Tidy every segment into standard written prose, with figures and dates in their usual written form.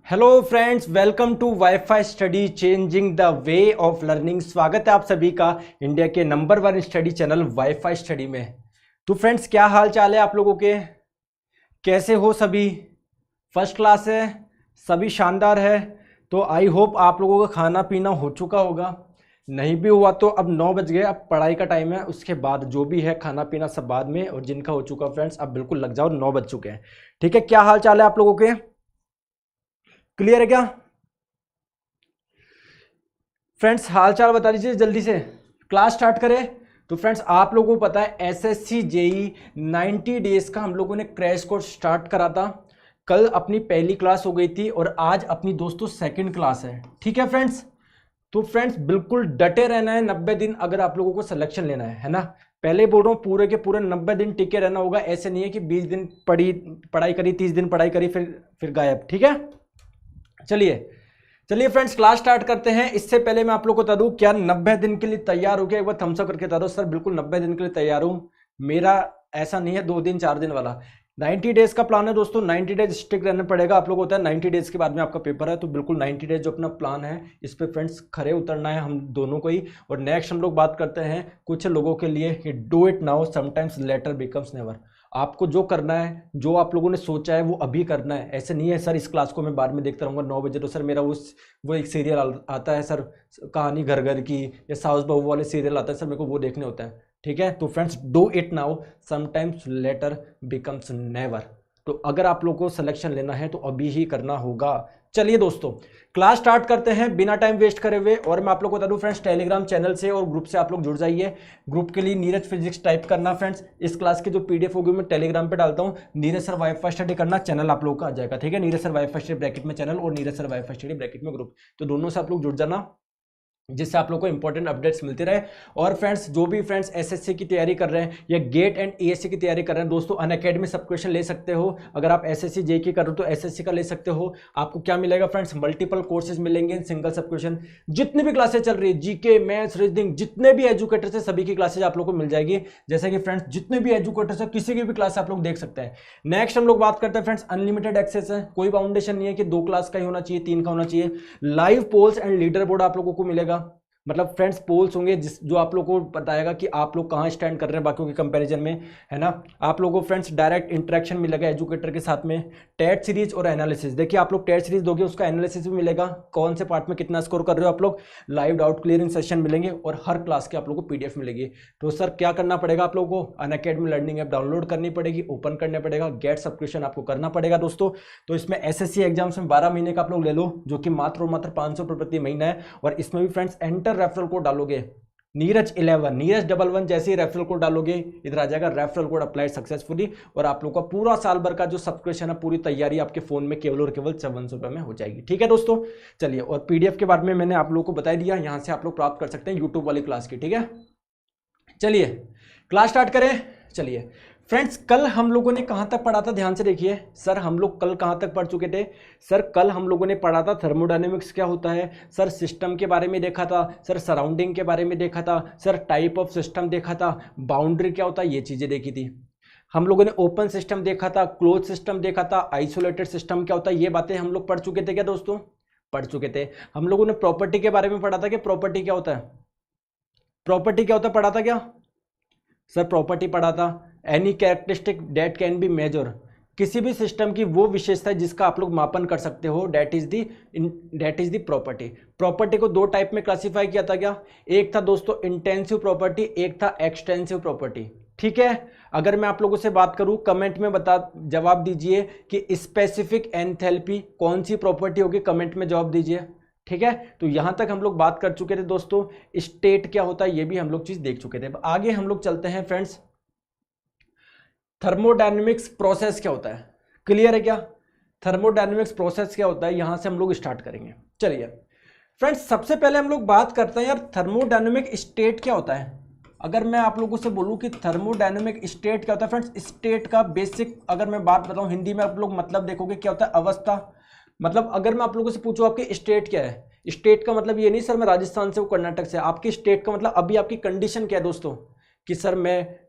Hello friends, welcome to wifi study changing the way of learning. स्वागत है आप सभी का इंडिया के number 1 study channel wifi study में। तो फ्रेंड्स, क्या हाल चाल है आप लोगों के? कैसे हो सभी? फर्स्ट क्लास है? सभी शानदार है? तो आई होप आप लोगों का खाना पीना हो चुका होगा। नहीं भी हुआ तो अब 9 बज गए, अब पढ़ाई का टाइम है। उसके बाद जो भी है खाना पीना सब बाद में, और जिनका हो चुका फ्रेंड्स अब बिल्कुल लग जाओ, 9 बज चुके हैं। ठीक है, क्या हाल चाल है आप लोगों के? क्लियर है क्या फ्रेंड्स? हाल चाल बता दीजिए जल्दी से, क्लास स्टार्ट करें। तो फ्रेंड्स, आप लोगों को पता है एसएससी जेई 90 डेज का हम लोगों ने क्रैश कोर्स स्टार्ट करा था। कल अपनी पहली क्लास हो गई थी और आज अपनी दोस्तों सेकंड क्लास है। ठीक है फ्रेंड्स? तो फ्रेंड्स, बिल्कुल डटे रहना है 90 दिन अगर आप लोगों को सिलेक्शन लेना है ना। पहले ही बोल रहा हूँ, पूरे के पूरे 90 दिन टिके रहना होगा। ऐसे नहीं है कि 20 दिन पढ़ाई करी, 30 दिन पढ़ाई करी फिर गायब। ठीक है, चलिए चलिए फ्रेंड्स, क्लास स्टार्ट करते हैं। इससे पहले मैं आप लोग को बता दूं, क्या 90 दिन के लिए तैयार हो गया? एक बार थम्स अप करके बता दो सर, बिल्कुल 90 दिन के लिए तैयार हूं। मेरा ऐसा नहीं है 2 दिन 4 दिन वाला, 90 डेज का प्लान है दोस्तों। 90 डेज स्टिक रहना पड़ेगा। आप लोग होता है 90 डेज के बाद में आपका पेपर है, तो बिल्कुल 90 डेज जो अपना प्लान है इस पे फ्रेंड्स खरे उतरना है हम दोनों को ही। और नेक्स्ट हम लोग बात करते हैं कुछ लोगों के लिए कि do it now sometimes letter becomes never. आपको जो करना है, जो आप लोगों ने सोचा है वो अभी करना है। ऐसे नहीं है सर इस क्लास को मैं बाद में देखता रहूंगा 9 बजे, तो सर मेरा वो एक सीरियल आता है सर, कहानी घर घर की या साउस बहू वाले सीरियल आता है सर, मेरे को वो देखने होता है। ठीक है, तो friends do it now sometimes letter becomes never. तो अगर आप लोग को सिलेक्शन लेना है तो अभी ही करना होगा। चलिए दोस्तों, क्लास स्टार्ट करते हैं बिना टाइम वेस्ट करे हुए। और मैं आप लोग को बता दूं फ्रेंड्स, टेलीग्राम चैनल से और ग्रुप से आप लोग जुड़ जाइए। ग्रुप के लिए नीरज फिजिक्स टाइप करना फ्रेंड्स। इस क्लास की जो पीडीएफ होगी मैं टेलीग्राम पे डालता हूँ। नीरज सर वाईफाई स्टडी करना चैनल आप लोग का आ जाएगा। ठीक है, Neeraj sir wifi study bracket में चैनल और Neeraj sir wifi study bracket में ग्रुप, तो दोनों से आप लोग जुड़ जाना, जिससे आप लोग को इंपॉर्टेंट अपडेट्स मिलते रहे। और फ्रेंड्स, जो भी फ्रेंड्स एसएससी की तैयारी कर रहे हैं या गेट एंड एएससी की तैयारी कर रहे हैं दोस्तों, अनअकैडमी सब्सक्रिप्शन ले सकते हो। अगर आप एसएससी जेई की कर रहे हो तो एसएससी का ले सकते हो। आपको क्या मिलेगा फ्रेंड्स? मल्टीपल कोर्सेज मिलेंगे, सिंगल सब्सक्रिप्शन। जितनी भी क्लासेज चल रही है, जीके, मैथ्स, रीजनिंग, जितने भी एजुकेटर्स है सभी की क्लासेज आप लोग को मिल जाएगी। जैसे कि फ्रेंड्स, जितने भी एजुकेटर्स है किसी की भी क्लास आप लोग देख सकते हैं। नेक्स्ट हम लोग बात करते हैं फ्रेंड्स, अनलिमिटेड एक्सेस है। कोई बाउंडेशन नहीं है कि 2 क्लास का ही होना चाहिए, 3 का होना चाहिए। Live polls and leader board आप लोगों को मिलेगा। मतलब फ्रेंड्स पोल्स होंगे जो आप लोग को बताएगा कि आप लोग कहाँ स्टैंड कर रहे हैं बाकियों के कंपैरिजन में, है ना। आप लोगों को फ्रेंड्स डायरेक्ट इंटरेक्शन मिलेगा एजुकेटर के साथ में। टेट सीरीज और एनालिसिस, देखिए आप लोग टेट सीरीज दोगे उसका एनालिसिस भी मिलेगा, कौन से पार्ट में कितना स्कोर कर रहे हो आप लोग। लाइव डाउट क्लियरिंग सेशन मिलेंगे और हर क्लास के आप लोग को पीडीएफ मिलेगी। तो सर क्या करना पड़ेगा आप लोगों को? अनअकैडमी लर्निंग ऐप डाउनलोड करनी पड़ेगी, ओपन करना पड़ेगा, गेट सब्सक्रिप्शन आपको करना पड़ेगा दोस्तों। तो इसमें एसएससी एग्जाम्स में 12 महीने का आप लोग ले लो, जो कि मात्र और मात्र 500 रुपये प्रति महीना है। और इसमें भी फ्रेंड्स एंटर रेफरल कोड डालोगे नीरज 11, नीरज 11, जैसे ही रेफरल कोड डालोगे इधर आ जाएगा रेफरल कोड अप्लाइड सक्सेसफुली। और आप लोग का पूरा साल भर का जो सब्सक्रिप्शन है, पूरी तैयारी आपके फोन में केवल और केवल 5400 रुपये में हो जाएगी। ठीक है दोस्तों, चलिए। और पीडीएफ के बारे में मैंने आप लोगों को बता दिया, यहां से आप लोग प्राप्त कर सकते हैं यूट्यूब वाली क्लास की। ठीक है, चलिए क्लास स्टार्ट करें। चलिए फ्रेंड्स, कल हम लोगों ने कहां तक पढ़ा था? ध्यान से देखिए सर, हम लोग कल कहां तक पढ़ चुके थे? सर कल हम लोगों ने पढ़ा था थर्मोडायनेमिक्स क्या होता है, सर सिस्टम के बारे में देखा था, सर सराउंडिंग के बारे में देखा था, सर टाइप ऑफ सिस्टम देखा था, बाउंड्री क्या होता है ये चीजें देखी थी। हम लोगों ने ओपन सिस्टम देखा था, क्लोज सिस्टम देखा था, आइसोलेटेड सिस्टम क्या होता है, ये बातें हम लोग पढ़ चुके थे क्या दोस्तों? पढ़ चुके थे। हम लोगों ने प्रॉपर्टी के बारे में पढ़ा था कि प्रॉपर्टी क्या होता है, प्रॉपर्टी क्या होता है पढ़ा था क्या सर? प्रॉपर्टी पढ़ा था। Any characteristic that can be measure, किसी भी सिस्टम की वो विशेषता है जिसका आप लोग मापन कर सकते हो, that is the property. Property को 2 टाइप में क्लासिफाई किया था क्या? एक था दोस्तों इंटेंसिव प्रॉपर्टी, एक था एक्सटेंसिव प्रॉपर्टी। ठीक है, अगर मैं आप लोगों से बात करूं कमेंट में जवाब दीजिए कि स्पेसिफिक एंथैल्पी कौन सी प्रॉपर्टी होगी, कमेंट में जवाब दीजिए। ठीक है, तो यहां तक हम लोग बात कर चुके थे दोस्तों। स्टेट क्या होता है ये भी हम लोग चीज देख चुके थे। आगे हम लोग चलते हैं फ्रेंड्स, थर्मोडायनेमिक्स प्रोसेस क्या होता है? क्लियर है क्या? थर्मोडायनेमिक्स प्रोसेस क्या होता है, यहां से हम लोग स्टार्ट करेंगे। चलिए फ्रेंड्स, सबसे पहले हम लोग बात करते हैं यार थर्मोडायनेमिक स्टेट क्या होता है। अगर मैं आप लोगों से बोलूं कि थर्मोडायनेमिक स्टेट क्या होता है फ्रेंड्स, स्टेट का बेसिक अगर मैं बात बताऊं हिंदी में, आप लोग मतलब देखोगे क्या होता है, अवस्था। मतलब अगर मैं आप लोगों से पूछूं आपकी स्टेट क्या है, स्टेट का मतलब ये नहीं सर मैं राजस्थान से हूं, कर्नाटक से। आपकी स्टेट का मतलब अभी आपकी कंडीशन क्या है दोस्तों, कि सर मैं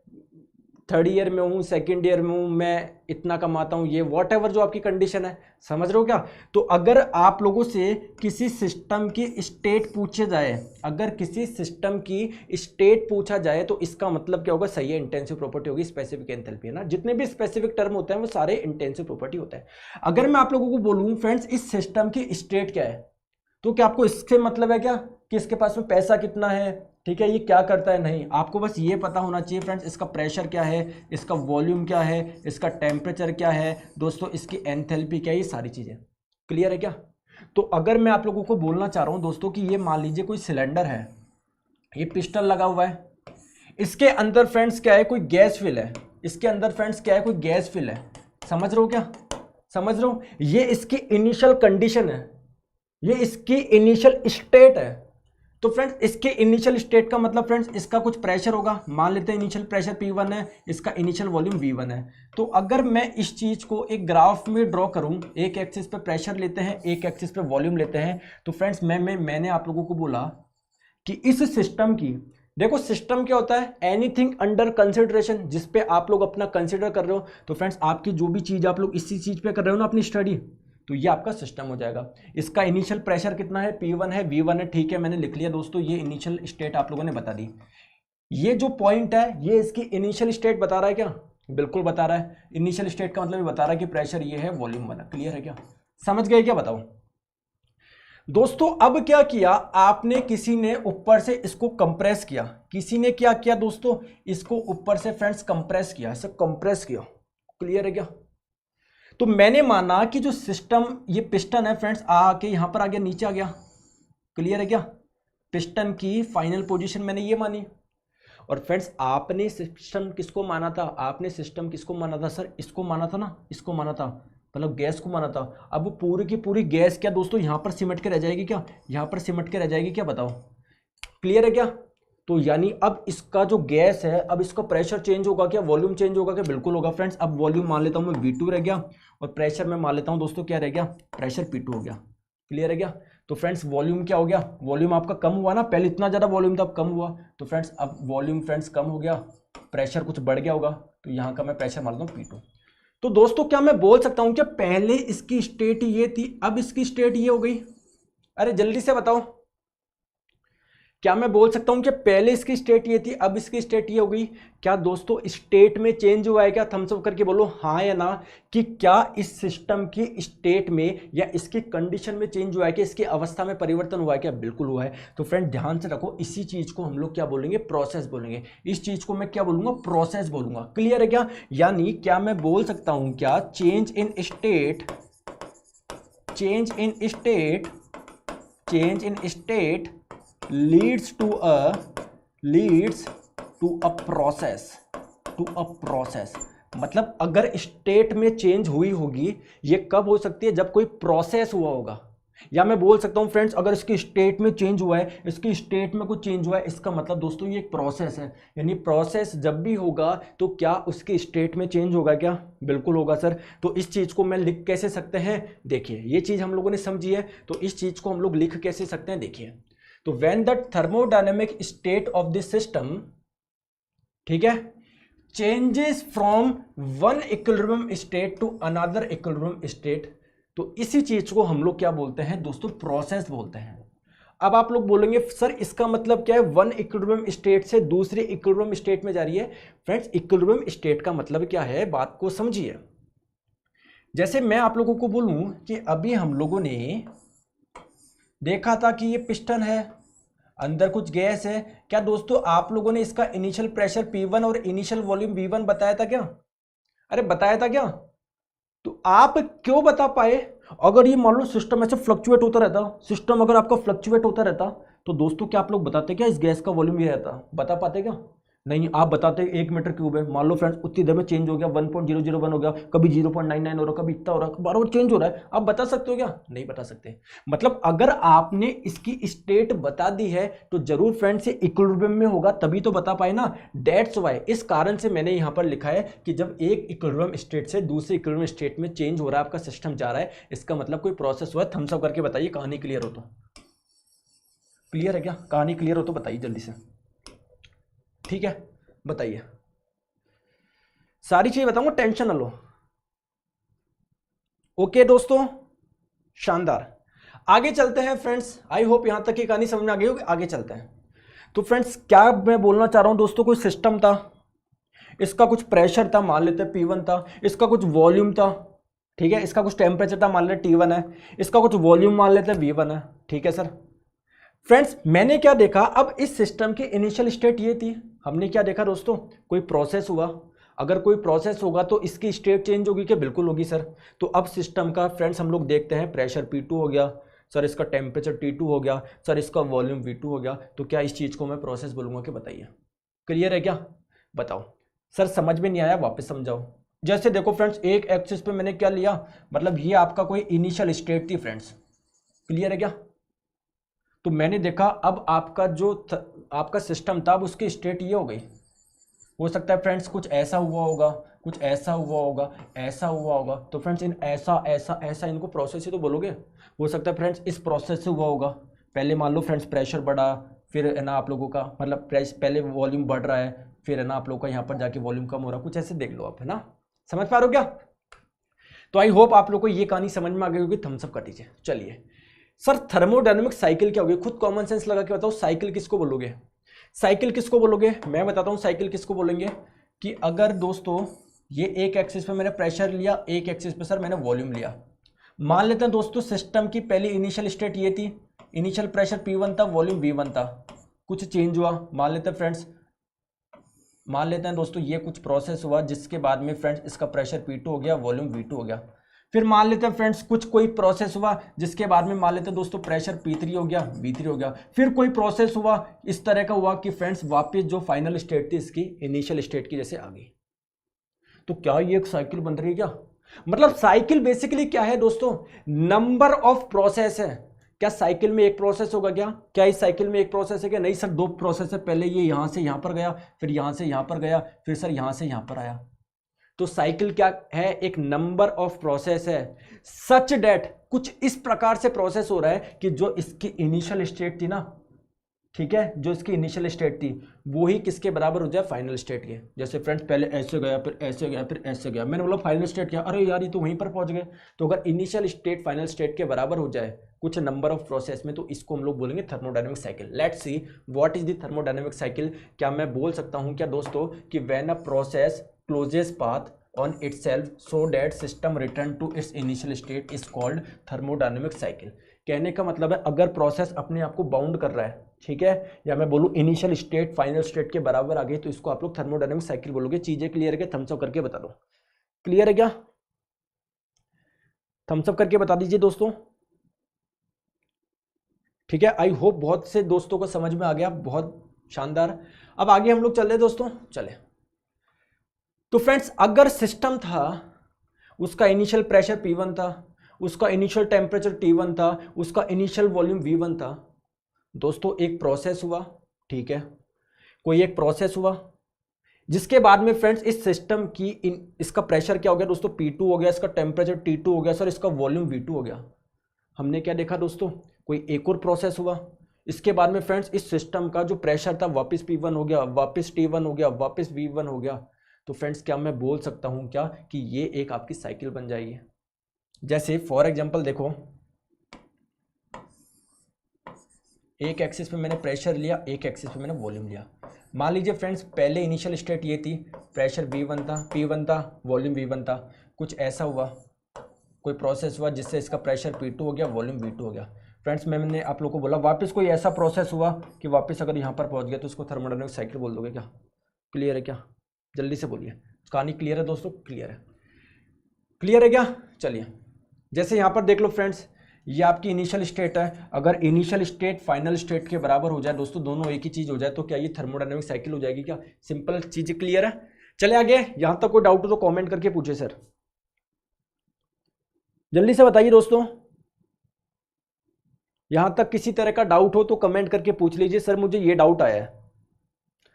थर्ड ईयर में हूँ, सेकेंड ईयर में हूँ, मैं इतना कमाता हूँ, ये वॉट एवर जो आपकी कंडीशन है, समझ रहे हो क्या। तो अगर आप लोगों से किसी सिस्टम की स्टेट पूछे जाए, अगर किसी सिस्टम की स्टेट पूछा जाए तो इसका मतलब क्या होगा, सही है, इंटेंसिव प्रॉपर्टी होगी, स्पेसिफिक एंथैल्पी है ना। जितने भी स्पेसिफिक टर्म होते हैं वो सारे इंटेंसिव प्रॉपर्टी होते हैं। अगर मैं आप लोगों को बोलूँ फ्रेंड्स इस सिस्टम की स्टेट क्या है, तो क्या आपको इससे मतलब है क्या कि इसके पास में पैसा कितना है, ठीक है, ये क्या करता है, नहीं, आपको बस ये पता होना चाहिए फ्रेंड्स इसका प्रेशर क्या है, इसका वॉल्यूम क्या है, इसका टेम्परेचर क्या है दोस्तों, इसकी एंथैल्पी क्या है, ये सारी चीज़ें क्लियर है क्या। तो अगर मैं आप लोगों को बोलना चाह रहा हूँ दोस्तों कि ये मान लीजिए कोई सिलेंडर है, ये पिस्टन लगा हुआ है, इसके अंदर फ्रेंड्स क्या है, कोई गैस फिल है, इसके अंदर फ्रेंड्स क्या है, कोई गैस फिल है, समझ रहे हो क्या, समझ रहे हो, ये इसकी इनिशियल कंडीशन है, ये इसकी इनिशियल स्टेट है। तो फ्रेंड्स इसके इनिशियल स्टेट का मतलब फ्रेंड्स इसका कुछ प्रेशर होगा, मान लेते हैं इनिशियल प्रेशर P1 है, इसका इनिशियल वॉल्यूम V1 है। तो अगर मैं इस चीज को एक ग्राफ में ड्रॉ करूं, एक एक्सिस पे प्रेशर लेते हैं, एक एक्सिस पे वॉल्यूम लेते हैं, तो फ्रेंड्स मैंने आप लोगों को बोला कि इस सिस्टम की, देखो सिस्टम क्या होता है, एनीथिंग अंडर कंसिडरेशन, जिस पे आप लोग अपना कंसिडर कर रहे हो। तो फ्रेंड्स आपकी जो भी चीज आप लोग इसी चीज पे कर रहे हो ना अपनी स्टडी, तो ये आपका सिस्टम हो जाएगा। इसका इनिशियल प्रेशर कितना है, P1 है, V1 है, ठीक है, मैंने लिख लिया दोस्तों, ये इनिशियल स्टेट आप लोगों ने बता दी। ये जो पॉइंट है ये इसकी इनिशियल स्टेट बता रहा है क्या, बिल्कुल बता रहा है। इनिशियल स्टेट का मतलब ये बता रहा है कि प्रेशर ये है, वॉल्यूम बना, क्लियर है क्या, समझ गए क्या, बताओ दोस्तों। अब क्या किया आपने, किसी ने ऊपर से इसको कंप्रेस किया, किसी ने क्या किया दोस्तों, इसको ऊपर से फ्रेंड्स कंप्रेस किया, इसे कंप्रेस किया, क्लियर है क्या। तो मैंने माना कि जो सिस्टम, ये पिस्टन है फ्रेंड्स, आके यहां पर आ गया, नीचे आ गया, क्लियर है क्या, पिस्टन की फाइनल पोजीशन मैंने ये मानी। और फ्रेंड्स आपने सिस्टम किसको माना था, आपने सिस्टम किसको माना था, सर इसको माना था ना, इसको माना था, मतलब गैस को माना था। अब वो पूरी की पूरी गैस क्या दोस्तों यहां पर सिमट के रह जाएगी क्या, यहां पर सिमट के रह जाएगी क्या, बताओ, क्लियर है क्या। तो यानी अब इसका जो गैस है, अब इसका प्रेशर चेंज होगा क्या, वॉल्यूम चेंज होगा क्या, बिल्कुल होगा फ्रेंड्स। अब वॉल्यूम मान लेता हूं मैं V2 रह गया, और प्रेशर में मान लेता हूं दोस्तों क्या रह गया, प्रेशर P2 हो गया, क्लियर है क्या। तो फ्रेंड्स वॉल्यूम क्या हो गया, वॉल्यूम आपका कम हुआ ना, पहले इतना ज्यादा वॉल्यूम था, अब कम हुआ। तो फ्रेंड्स अब वॉल्यूम फ्रेंड्स कम हो गया, प्रेशर कुछ बढ़ गया होगा, तो यहां का मैं प्रेशर मान लेता हूं P2। तो दोस्तों क्या मैं बोल सकता हूं कि पहले इसकी स्टेट ये थी, अब इसकी स्टेट ये हो गई, अरे जल्दी से बताओ, क्या मैं बोल सकता हूं कि पहले इसकी स्टेट ये थी, अब इसकी स्टेट ये हो गई। क्या दोस्तों स्टेट में चेंज हुआ है क्या, थम्स अप करके बोलो हाँ या ना, कि क्या इस सिस्टम की स्टेट में या इसकी कंडीशन में चेंज हुआ है, कि इसकी अवस्था में परिवर्तन हुआ है क्या, बिल्कुल हुआ है। तो फ्रेंड ध्यान से रखो, इसी चीज को हम लोग क्या बोलेंगे, प्रोसेस बोलेंगे। इस चीज को मैं क्या बोलूंगा, प्रोसेस बोलूंगा, क्लियर है क्या। यानी क्या मैं बोल सकता हूं क्या, change in state, change in state, change in state leads to a process, to a process। मतलब अगर स्टेट में चेंज हुई होगी, ये कब हो सकती है, जब कोई प्रोसेस हुआ होगा। या मैं बोल सकता हूं फ्रेंड्स अगर इसकी स्टेट में चेंज हुआ है, इसकी स्टेट में कुछ चेंज हुआ है, इसका मतलब दोस्तों ये एक प्रोसेस है। यानी प्रोसेस जब भी होगा तो क्या उसकी स्टेट में चेंज होगा क्या, बिल्कुल होगा सर। तो इस चीज को मैं लिख कैसे सकते हैं, देखिए ये चीज हम लोगों ने समझी है, तो इस चीज को हम लोग लिख कैसे सकते हैं, देखिए। तो when the thermodynamic state of the system, ठीक है, changes from one equilibrium state to another equilibrium state, तो इसी चीज को हम लोग क्या बोलते हैं दोस्तों, प्रोसेस बोलते हैं। अब आप लोग बोलेंगे सर इसका मतलब क्या है, वन इक्विलिब्रियम स्टेट से दूसरे इक्विलिब्रियम स्टेट में जा रही है। फ्रेंड्स इक्विलिब्रियम स्टेट का मतलब क्या है, बात को समझिए। जैसे मैं आप लोगों को बोलूं कि अभी हम लोगों ने देखा था कि ये पिस्टन है, अंदर कुछ गैस है। क्या दोस्तों आप लोगों ने इसका इनिशियल प्रेशर P1 और इनिशियल वॉल्यूम V1 बताया था क्या, अरे बताया था क्या। तो आप क्यों बता पाए, अगर ये मान लो सिस्टम ऐसे फ्लक्चुएट होता रहता, सिस्टम अगर आपका फ्लक्चुएट होता रहता, तो दोस्तों क्या आप लोग बताते क्या इस गैस का वॉल्यूम ये रहता, बता पाते क्या, नहीं। आप बताते 1 मीटर क्यूब है, मान लो फ्रेंड्स उतनी देर में चेंज हो गया, 1.001 हो गया, कभी 0.99 हो रहा, कभी इतना हो रहा, बार बार चेंज हो रहा है, आप बता सकते हो क्या, नहीं बता सकते। मतलब अगर आपने इसकी स्टेट बता दी है तो जरूर फ्रेंड्स ये इक्विलिब्रियम में होगा, तभी तो बता पाए ना। दैट्स व्हाई, इस कारण से मैंने यहां पर लिखा है कि जब एक इक्विलिब्रियम स्टेट से दूसरे इक्विलिब्रियम स्टेट में चेंज हो रहा है, आपका सिस्टम जा रहा है, इसका मतलब कोई प्रोसेस हुआ है। थम्स अप करके बताइए, कहानी क्लियर हो तो, क्लियर है क्या, कहानी क्लियर हो तो बताइए जल्दी से, ठीक है बताइए। सारी चीजें बताऊंगा, टेंशन ना लो। ओके दोस्तों, शानदार। आगे चलते हैं फ्रेंड्स, आई होप यहां तक की कहानी समझ में आ गई होगी। आगे चलते हैं। तो फ्रेंड्स क्या मैं बोलना चाह रहा हूं दोस्तों, कोई सिस्टम था, इसका कुछ प्रेशर था, मान लेते P1 था, इसका कुछ वॉल्यूम था, ठीक है, इसका कुछ टेम्परेचर था, मान लेते T1 है, इसका कुछ वॉल्यूम मान लेते V1 है, ठीक है सर। फ्रेंड्स मैंने क्या देखा, अब इस सिस्टम की इनिशियल स्टेट ये थी, हमने क्या देखा दोस्तों, कोई प्रोसेस हुआ, अगर कोई प्रोसेस होगा तो इसकी स्टेट चेंज होगी क्या, बिल्कुल होगी सर। तो अब सिस्टम का फ्रेंड्स हम लोग देखते हैं, प्रेशर P2 हो गया सर, इसका टेम्परेचर T2 हो गया सर, इसका वॉल्यूम V2 हो गया, तो क्या इस चीज़ को मैं प्रोसेस बोलूँगा कि बताइए, क्लियर है क्या, बताओ। सर समझ में नहीं आया, वापस समझाओ। जैसे देखो फ्रेंड्स, एक एक्सिस पे मैंने क्या लिया, मतलब ये आपका कोई इनिशियल स्टेट थी फ्रेंड्स, क्लियर है क्या। तो मैंने देखा अब आपका जो आपका सिस्टम था, अब उसकी स्टेट ये हो गई। हो सकता है फ्रेंड्स कुछ ऐसा हुआ होगा, कुछ ऐसा हुआ होगा, ऐसा हुआ होगा, तो फ्रेंड्स इन ऐसा ऐसा ऐसा इनको प्रोसेस ही तो बोलोगे। हो सकता है फ्रेंड्स इस प्रोसेस से हुआ होगा, पहले मान लो फ्रेंड्स प्रेशर बढ़ा, फिर है ना आप लोगों का मतलब पहले वॉल्यूम बढ़ रहा है, फिर है ना आप लोगों का यहाँ पर जाके वॉल्यूम कम हो रहा है, कुछ ऐसे देख लो आप, है ना, समझ पा रहे हो क्या। तो आई होप आप लोग को ये कहानी समझ में आ गई होगी, थम्स अप कर दीजिए। चलिए सर, थर्मोडायनेमिक साइकिल क्या होगी, खुद कॉमन सेंस लगा के बताओ, साइकिल किसको बोलोगे, साइकिल किसको बोलोगे, मैं बताता हूं साइकिल किसको बोलेंगे। कि अगर दोस्तों ये एक एक्सिस पे मैंने प्रेशर लिया, एक एक्सिस पे सर मैंने वॉल्यूम लिया, मान लेते हैं दोस्तों सिस्टम की पहली इनिशियल स्टेट ये थी, इनिशियल प्रेशर P1 था, वॉल्यूम V1 था, कुछ चेंज हुआ, मान लेते हैं फ्रेंड्स, मान लेते हैं दोस्तों ये कुछ प्रोसेस हुआ जिसके बाद में फ्रेंड्स इसका प्रेशर P2 हो गया, वॉल्यूम V2 हो गया। फिर मान लेते हैं फ्रेंड्स कुछ कोई प्रोसेस हुआ जिसके बाद में मान लेते हैं दोस्तों प्रेशर P3 हो गया, V3 हो गया। फिर कोई प्रोसेस हुआ इस तरह का हुआ कि फ्रेंड्स वापस जो फाइनल स्टेट थी इसकी इनिशियल स्टेट की जैसे आ गई। तो क्या ये एक साइकिल बन रही है क्या, मतलब साइकिल बेसिकली क्या है दोस्तों, नंबर ऑफ प्रोसेस है। क्या साइकिल में एक प्रोसेस होगा क्या, क्या इस साइकिल में एक प्रोसेस है क्या, नहीं सर दो प्रोसेस है, पहले ये यहां से यहां पर गया, फिर यहां से यहां पर गया, फिर सर यहां से यहां पर आया। तो साइकिल क्या है, एक नंबर ऑफ प्रोसेस है, सच डेट कुछ इस प्रकार से प्रोसेस हो रहा है कि जो इसकी इनिशियल स्टेट थी ना, ठीक है, जो इसकी इनिशियल स्टेट थी वो ही किसके बराबर हो जाए, फाइनल स्टेट के। जैसे फ्रेंड्स पहले ऐसे गया, फिर ऐसे गया, फिर ऐसे गया, मैंने बोला फाइनल स्टेट क्या, अरे यार ये तो वहीं पर पहुंच गए। तो अगर इनिशियल स्टेट फाइनल स्टेट के बराबर हो जाए कुछ नंबर ऑफ प्रोसेस में, तो इसको हम लोग बोलेंगे thermodynamic cycle. Let's see what is the thermodynamic cycle. क्या मैं बोल सकता हूं क्या दोस्तों कि when a process closes path on itself so that system return to its initial state is called thermodynamic cycle। कहने का मतलब है अगर प्रोसेस अपने आप को बाउंड कर रहा है, ठीक है, या मैं बोलूं इनिशियल स्टेट फाइनल स्टेट के बराबर आ गई, तो इसको आप लोग थर्मोडायनेमिक साइकिल बोलोगे। चीजें क्लियर है क्या, थम्स अप करके बता दो, क्लियर है क्या, थम्स अप करके बता दीजिए दोस्तों। ठीक है, आई होप बहुत से दोस्तों को समझ में आ गया, बहुत शानदार। अब आगे हम लोग चल रहे दोस्तों, चले। तो फ्रेंड्स अगर सिस्टम था, उसका इनिशियल प्रेशर P1 था, उसका इनिशियल टेम्परेचर T1 था, उसका इनिशियल वॉल्यूम V1 था, दोस्तों एक प्रोसेस हुआ, ठीक है, कोई एक प्रोसेस हुआ जिसके बाद में फ्रेंड्स इस सिस्टम की इसका प्रेशर क्या हो गया दोस्तों, P2 हो गया, इसका टेम्परेचर T2 हो गया सर, इसका वॉल्यूम V2 हो गया। हमने क्या देखा दोस्तों, कोई एक और प्रोसेस हुआ, इसके बाद में फ्रेंड्स इस सिस्टम का जो प्रेशर था वापस P1 हो गया, वापस T1 हो गया, वापस V1 हो गया। तो फ्रेंड्स क्या मैं बोल सकता हूं क्या कि ये एक आपकी साइकिल बन जाएगी। जैसे फॉर एग्जांपल देखो, एक एक्सिस पे मैंने प्रेशर लिया, एक एक्सिस पे मैंने वॉल्यूम लिया। मान लीजिए फ्रेंड्स पहले इनिशियल स्टेट ये थी, प्रेशर V1 था, P1 था, वॉल्यूम V1 था, कुछ ऐसा हुआ, कोई प्रोसेस हुआ जिससे इसका प्रेशर P2 हो गया, वॉल्यूम V2 हो गया। फ्रेंड्स मैंने आप लोगों को बोला वापस कोई ऐसा प्रोसेस हुआ कि वापस अगर यहाँ पर पहुँच गया तो उसको थर्मोडायनेमिक साइकिल बोल दोगे क्या, क्लियर है क्या, जल्दी से बोलिए। कहानी क्लियर है दोस्तों, क्लियर है, क्लियर है क्या। चलिए जैसे यहाँ पर देख लो फ्रेंड्स, ये आपकी इनिशियल स्टेट है, अगर इनिशियल स्टेट फाइनल स्टेट के बराबर हो जाए दोस्तों, दोनों एक ही चीज हो जाए, तो क्या ये थर्मोडायनेमिक साइकिल हो जाएगी क्या, सिंपल चीज क्लियर है। चले आगे, यहां तक कोई डाउट हो तो कमेंट करके पूछे सर, जल्दी से बताइए दोस्तों। यहां तक किसी तरह का डाउट हो तो कमेंट करके पूछ लीजिए, सर मुझे ये डाउट आया है।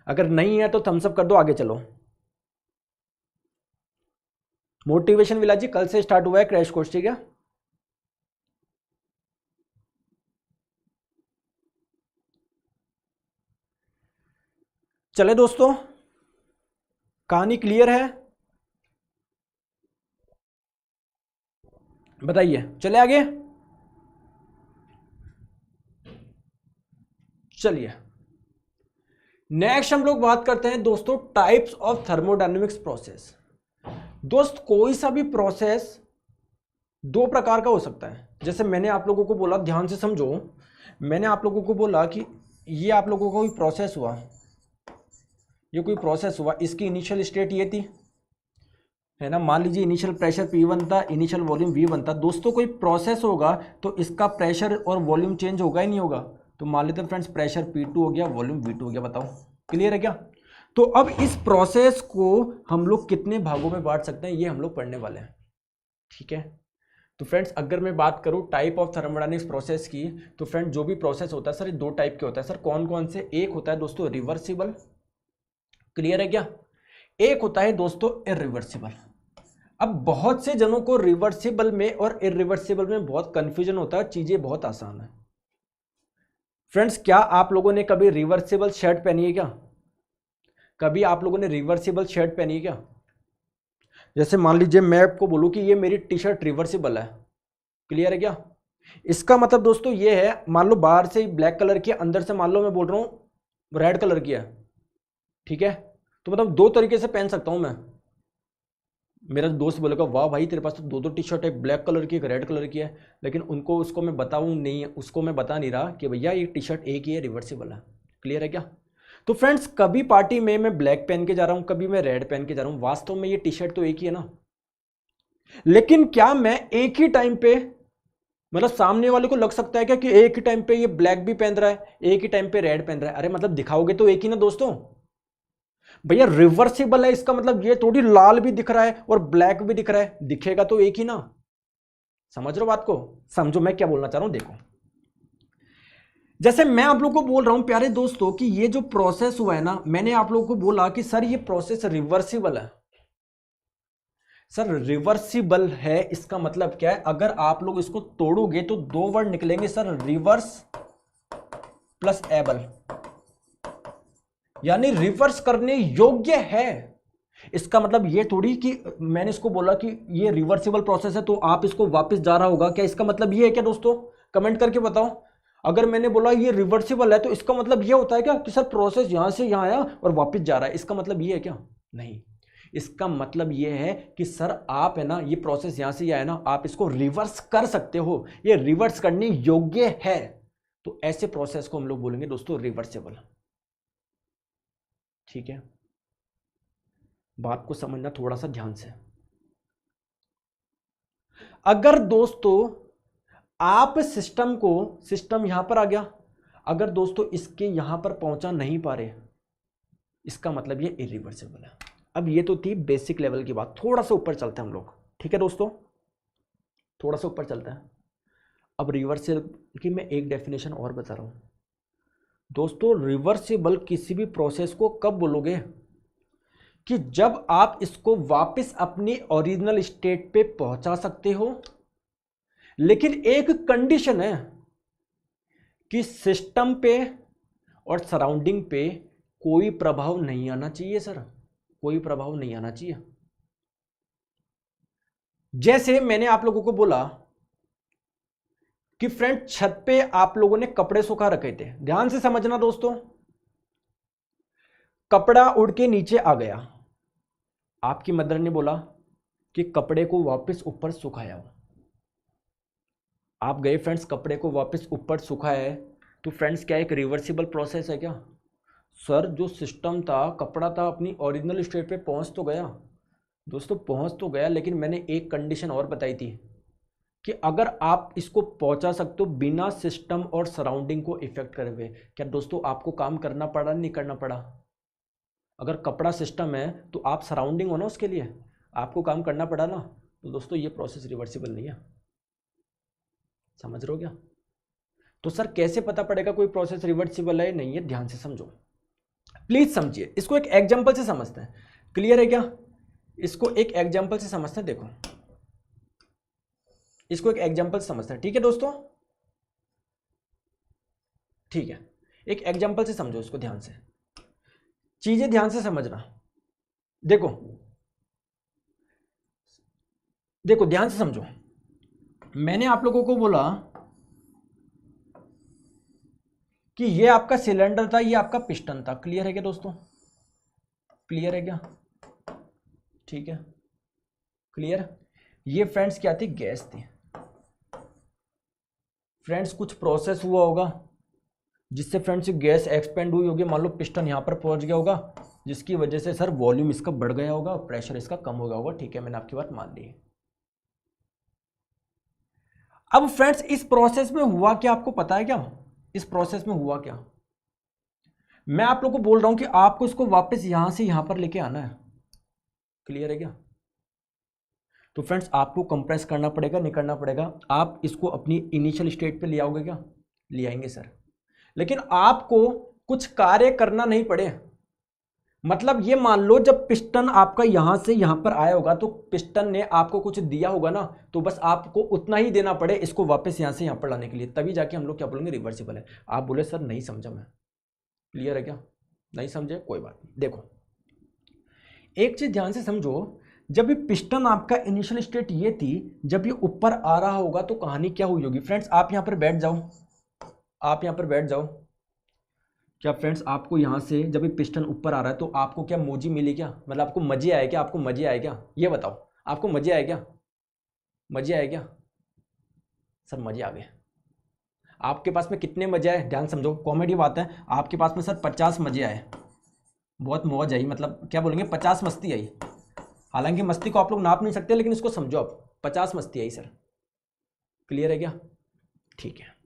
अगर नहीं है तो थम्स अप कर दो, आगे चलो। मोटिवेशन विला जी कल से स्टार्ट हुआ है क्रैश कोर्स, ठीक है। चले दोस्तों, कहानी क्लियर है, बताइए, चले आगे। चलिए नेक्स्ट हम लोग बात करते हैं दोस्तों टाइप्स ऑफ थर्मोडायनेमिक्स प्रोसेस। दोस्त कोई सा भी प्रोसेस दो प्रकार का हो सकता है। जैसे मैंने आप लोगों को बोला, ध्यान से समझो, मैंने आप लोगों को बोला कि ये आप लोगों का कोई प्रोसेस हुआ, ये कोई प्रोसेस हुआ, इसकी इनिशियल स्टेट ये थी, है ना। मान लीजिए इनिशियल प्रेशर P1 था, इनिशियल वॉल्यूम V1 था। दोस्तों कोई प्रोसेस होगा तो इसका प्रेशर और वॉल्यूम चेंज होगा ही नहीं होगा। तो मान लेते हैं फ्रेंड्स प्रेशर P2 हो गया, वॉल्यूम V2 हो गया। बताओ क्लियर है क्या? तो अब इस प्रोसेस को हम लोग कितने भागों में बांट सकते हैं, ये हम लोग पढ़ने वाले हैं, ठीक है। तो फ्रेंड्स अगर मैं बात करूं टाइप ऑफ थर्मोडायनेमिक्स प्रोसेस की, तो फ्रेंड जो भी प्रोसेस होता है सर, ये दो टाइप के होता है सर। कौन कौन से? एक होता है दोस्तों रिवर्सिबल, क्लियर है क्या? एक होता है दोस्तों इरिवर्सिबल। अब बहुत से जनों को रिवर्सिबल में और इरिवर्सिबल में बहुत कंफ्यूजन होता है, चीजें बहुत आसान है। फ्रेंड्स क्या आप लोगों ने कभी रिवर्सिबल शर्ट पहनी है क्या? कभी आप लोगों ने रिवर्सिबल शर्ट पहनी है क्या? जैसे मान लीजिए मैं आपको बोलूं कि ये मेरी टी शर्ट रिवर्सिबल है, क्लियर है क्या? इसका मतलब दोस्तों ये है, मान लो बाहर से ब्लैक कलर की है, अंदर से मान लो मैं बोल रहा हूं रेड कलर की है, ठीक है। तो मतलब दो तरीके से पहन सकता हूं मैं। मेरा दोस्त बोलेगा वाह भाई तेरे पास तो दो दो टी शर्ट, एक ब्लैक कलर की एक रेड कलर की है, लेकिन उनको उसको मैं बताऊं नहीं, उसको मैं बता नहीं रहा कि भैया ये टी शर्ट एक ही है, रिवर्सिबल है, क्लियर है क्या? तो फ्रेंड्स कभी पार्टी में मैं ब्लैक पहन के जा रहा हूं, कभी मैं रेड पहन के जा रहा हूं, वास्तव में ये टी शर्ट तो एक ही है ना। लेकिन क्या मैं एक ही टाइम पे, मतलब सामने वाले को लग सकता है क्या कि एक ही टाइम पे ये ब्लैक भी पहन रहा है, एक ही टाइम पे रेड पहन रहा है? अरे मतलब दिखाओगे तो एक ही ना दोस्तों। भैया रिवर्सिबल है, इसका मतलब ये थोड़ी लाल भी दिख रहा है और ब्लैक भी दिख रहा है, दिखेगा तो एक ही ना। समझ रहे हो बात को? समझो मैं क्या बोलना चाह रहा हूं, देखो। जैसे मैं आप लोगों को बोल रहा हूं प्यारे दोस्तों कि ये जो प्रोसेस हुआ है ना, मैंने आप लोगों को बोला कि सर ये प्रोसेस रिवर्सिबल है। सर रिवर्सिबल है इसका मतलब क्या है? अगर आप लोग इसको तोड़ोगे तो दो वर्ड निकलेंगे सर, रिवर्स प्लस एबल, यानी रिवर्स करने योग्य है। इसका मतलब ये थोड़ी कि मैंने इसको बोला कि ये रिवर्सिबल प्रोसेस है तो आप इसको वापस जा रहा होगा, क्या इसका मतलब ये है क्या दोस्तों? कमेंट करके बताओ। अगर मैंने बोला ये रिवर्सिबल है तो इसका मतलब ये होता है क्या कि सर प्रोसेस यहां से यहां आया और वापस जा रहा है, इसका मतलब ये है क्या? नहीं, इसका मतलब ये है कि सर आप है ना, ये प्रोसेस यहां से आया ना, आप इसको रिवर्स कर सकते हो, ये रिवर्स करने योग्य है। तो ऐसे प्रोसेस को हम लोग बोलेंगे दोस्तों रिवर्सिबल, ठीक है। बात को समझना थोड़ा सा ध्यान से। अगर दोस्तों आप सिस्टम को, सिस्टम यहां पर आ गया, अगर दोस्तों इसके यहां पर पहुंचा नहीं पा रहे, इसका मतलब ये इरिवर्सिबल है। अब ये तो थी बेसिक लेवल की बात, थोड़ा सा ऊपर चलते हैं हम लोग, ठीक है दोस्तों, थोड़ा सा ऊपर चलते हैं। अब रिवर्सिबल की मैं एक डेफिनेशन और बता रहा हूं दोस्तों। रिवर्सिबल किसी भी प्रोसेस को कब बोलोगे? कि जब आप इसको वापस अपनी ओरिजिनल स्टेट पे पहुंचा सकते हो, लेकिन एक कंडीशन है कि सिस्टम पे और सराउंडिंग पे कोई प्रभाव नहीं आना चाहिए सर, कोई प्रभाव नहीं आना चाहिए। जैसे मैंने आप लोगों को बोला कि फ्रेंड छत पे आप लोगों ने कपड़े सुखा रखे थे, ध्यान से समझना दोस्तों। कपड़ा उड़ के नीचे आ गया, आपकी मदर ने बोला कि कपड़े को वापस ऊपर सुखाया हो। आप गए फ्रेंड्स, कपड़े को वापस ऊपर सुखाया है, तो फ्रेंड्स क्या एक रिवर्सिबल प्रोसेस है क्या? सर जो सिस्टम था, कपड़ा था, अपनी ओरिजिनल स्टेट पे पहुंच तो गया दोस्तों, पहुंच तो गया, लेकिन मैंने एक कंडीशन और बताई थी कि अगर आप इसको पहुंचा सकते हो बिना सिस्टम और सराउंडिंग को इफेक्ट करे हुए। क्या दोस्तों आपको काम करना पड़ा नहीं करना पड़ा? अगर कपड़ा सिस्टम है तो आप सराउंडिंग हो ना, उसके लिए आपको काम करना पड़ा ना। तो दोस्तों ये प्रोसेस रिवर्सिबल नहीं है, समझ रहे हो क्या? तो सर कैसे पता पड़ेगा कोई प्रोसेस रिवर्सिबल है नहीं है? ध्यान से समझो, प्लीज समझिए, इसको एक एग्जांपल से समझते हैं, क्लियर है क्या? इसको एक एग्जांपल से समझते हैं, देखो इसको एक एग्जांपल से समझते हैं, ठीक है दोस्तों, ठीक है। एक एग्जांपल से समझो इसको, ध्यान से, चीजें ध्यान से समझना। देखो देखो ध्यान से समझो। मैंने आप लोगों को बोला कि ये आपका सिलेंडर था, ये आपका पिस्टन था। क्लियर है क्या दोस्तों? क्लियर है क्या? ठीक है, क्लियर। ये फ्रेंड्स क्या थी? गैस थी। फ्रेंड्स कुछ प्रोसेस हुआ होगा जिससे फ्रेंड्स गैस एक्सपेंड हुई होगी। मान लो पिस्टन यहाँ पर पहुँच गया होगा, जिसकी वजह से सर वॉल्यूम इसका बढ़ गया होगा और प्रेशर इसका कम हो गया होगा। ठीक है, मैंने आपकी बात मान ली। अब फ्रेंड्स इस प्रोसेस में हुआ क्या, आपको पता है क्या? इस प्रोसेस में हुआ क्या? मैं आप लोगों को बोल रहा हूं कि आपको इसको वापस यहां से यहां पर लेके आना है। क्लियर है क्या? तो फ्रेंड्स आपको कंप्रेस करना पड़ेगा, नहीं करना पड़ेगा? आप इसको अपनी इनिशियल स्टेट पे ले आओगे क्या? ले आएंगे सर। लेकिन आपको कुछ कार्य करना नहीं पड़े। मतलब ये मान लो जब पिस्टन आपका यहां से यहां पर आया होगा तो पिस्टन ने आपको कुछ दिया होगा ना, तो बस आपको उतना ही देना पड़े इसको वापस यहां से यहां पर लाने के लिए, तभी जाके हम लोग क्या बोलेंगे? रिवर्सिबल है। आप बोले सर नहीं समझा मैं। क्लियर है क्या? नहीं समझे? कोई बात नहीं। देखो एक चीज ध्यान से समझो, जब ये पिस्टन आपका इनिशियल स्टेट ये थी, जब ये ऊपर आ रहा होगा तो कहानी क्या हुई होगी? फ्रेंड्स आप यहां पर बैठ जाओ, आप यहां पर बैठ जाओ। क्या फ्रेंड्स आपको यहां से जब ये पिस्टन ऊपर आ रहा है तो आपको क्या मोजी मिली क्या? मतलब आपको मजे आए क्या? आपको मजे आए क्या? ये बताओ, आपको मजे आए क्या? मजे आए क्या? सर मजे आ गए। आपके पास में कितने मजे आए? ध्यान समझो, कॉमेडी बात है। आपके पास में सर 50 मजे आए, बहुत मौज आई, मतलब क्या बोलेंगे, 50 मस्ती आई। हालांकि मस्ती को आप लोग नाप नहीं सकते, लेकिन इसको समझो आप, 50 मस्ती आई सर। क्लियर है क्या? ठीक है।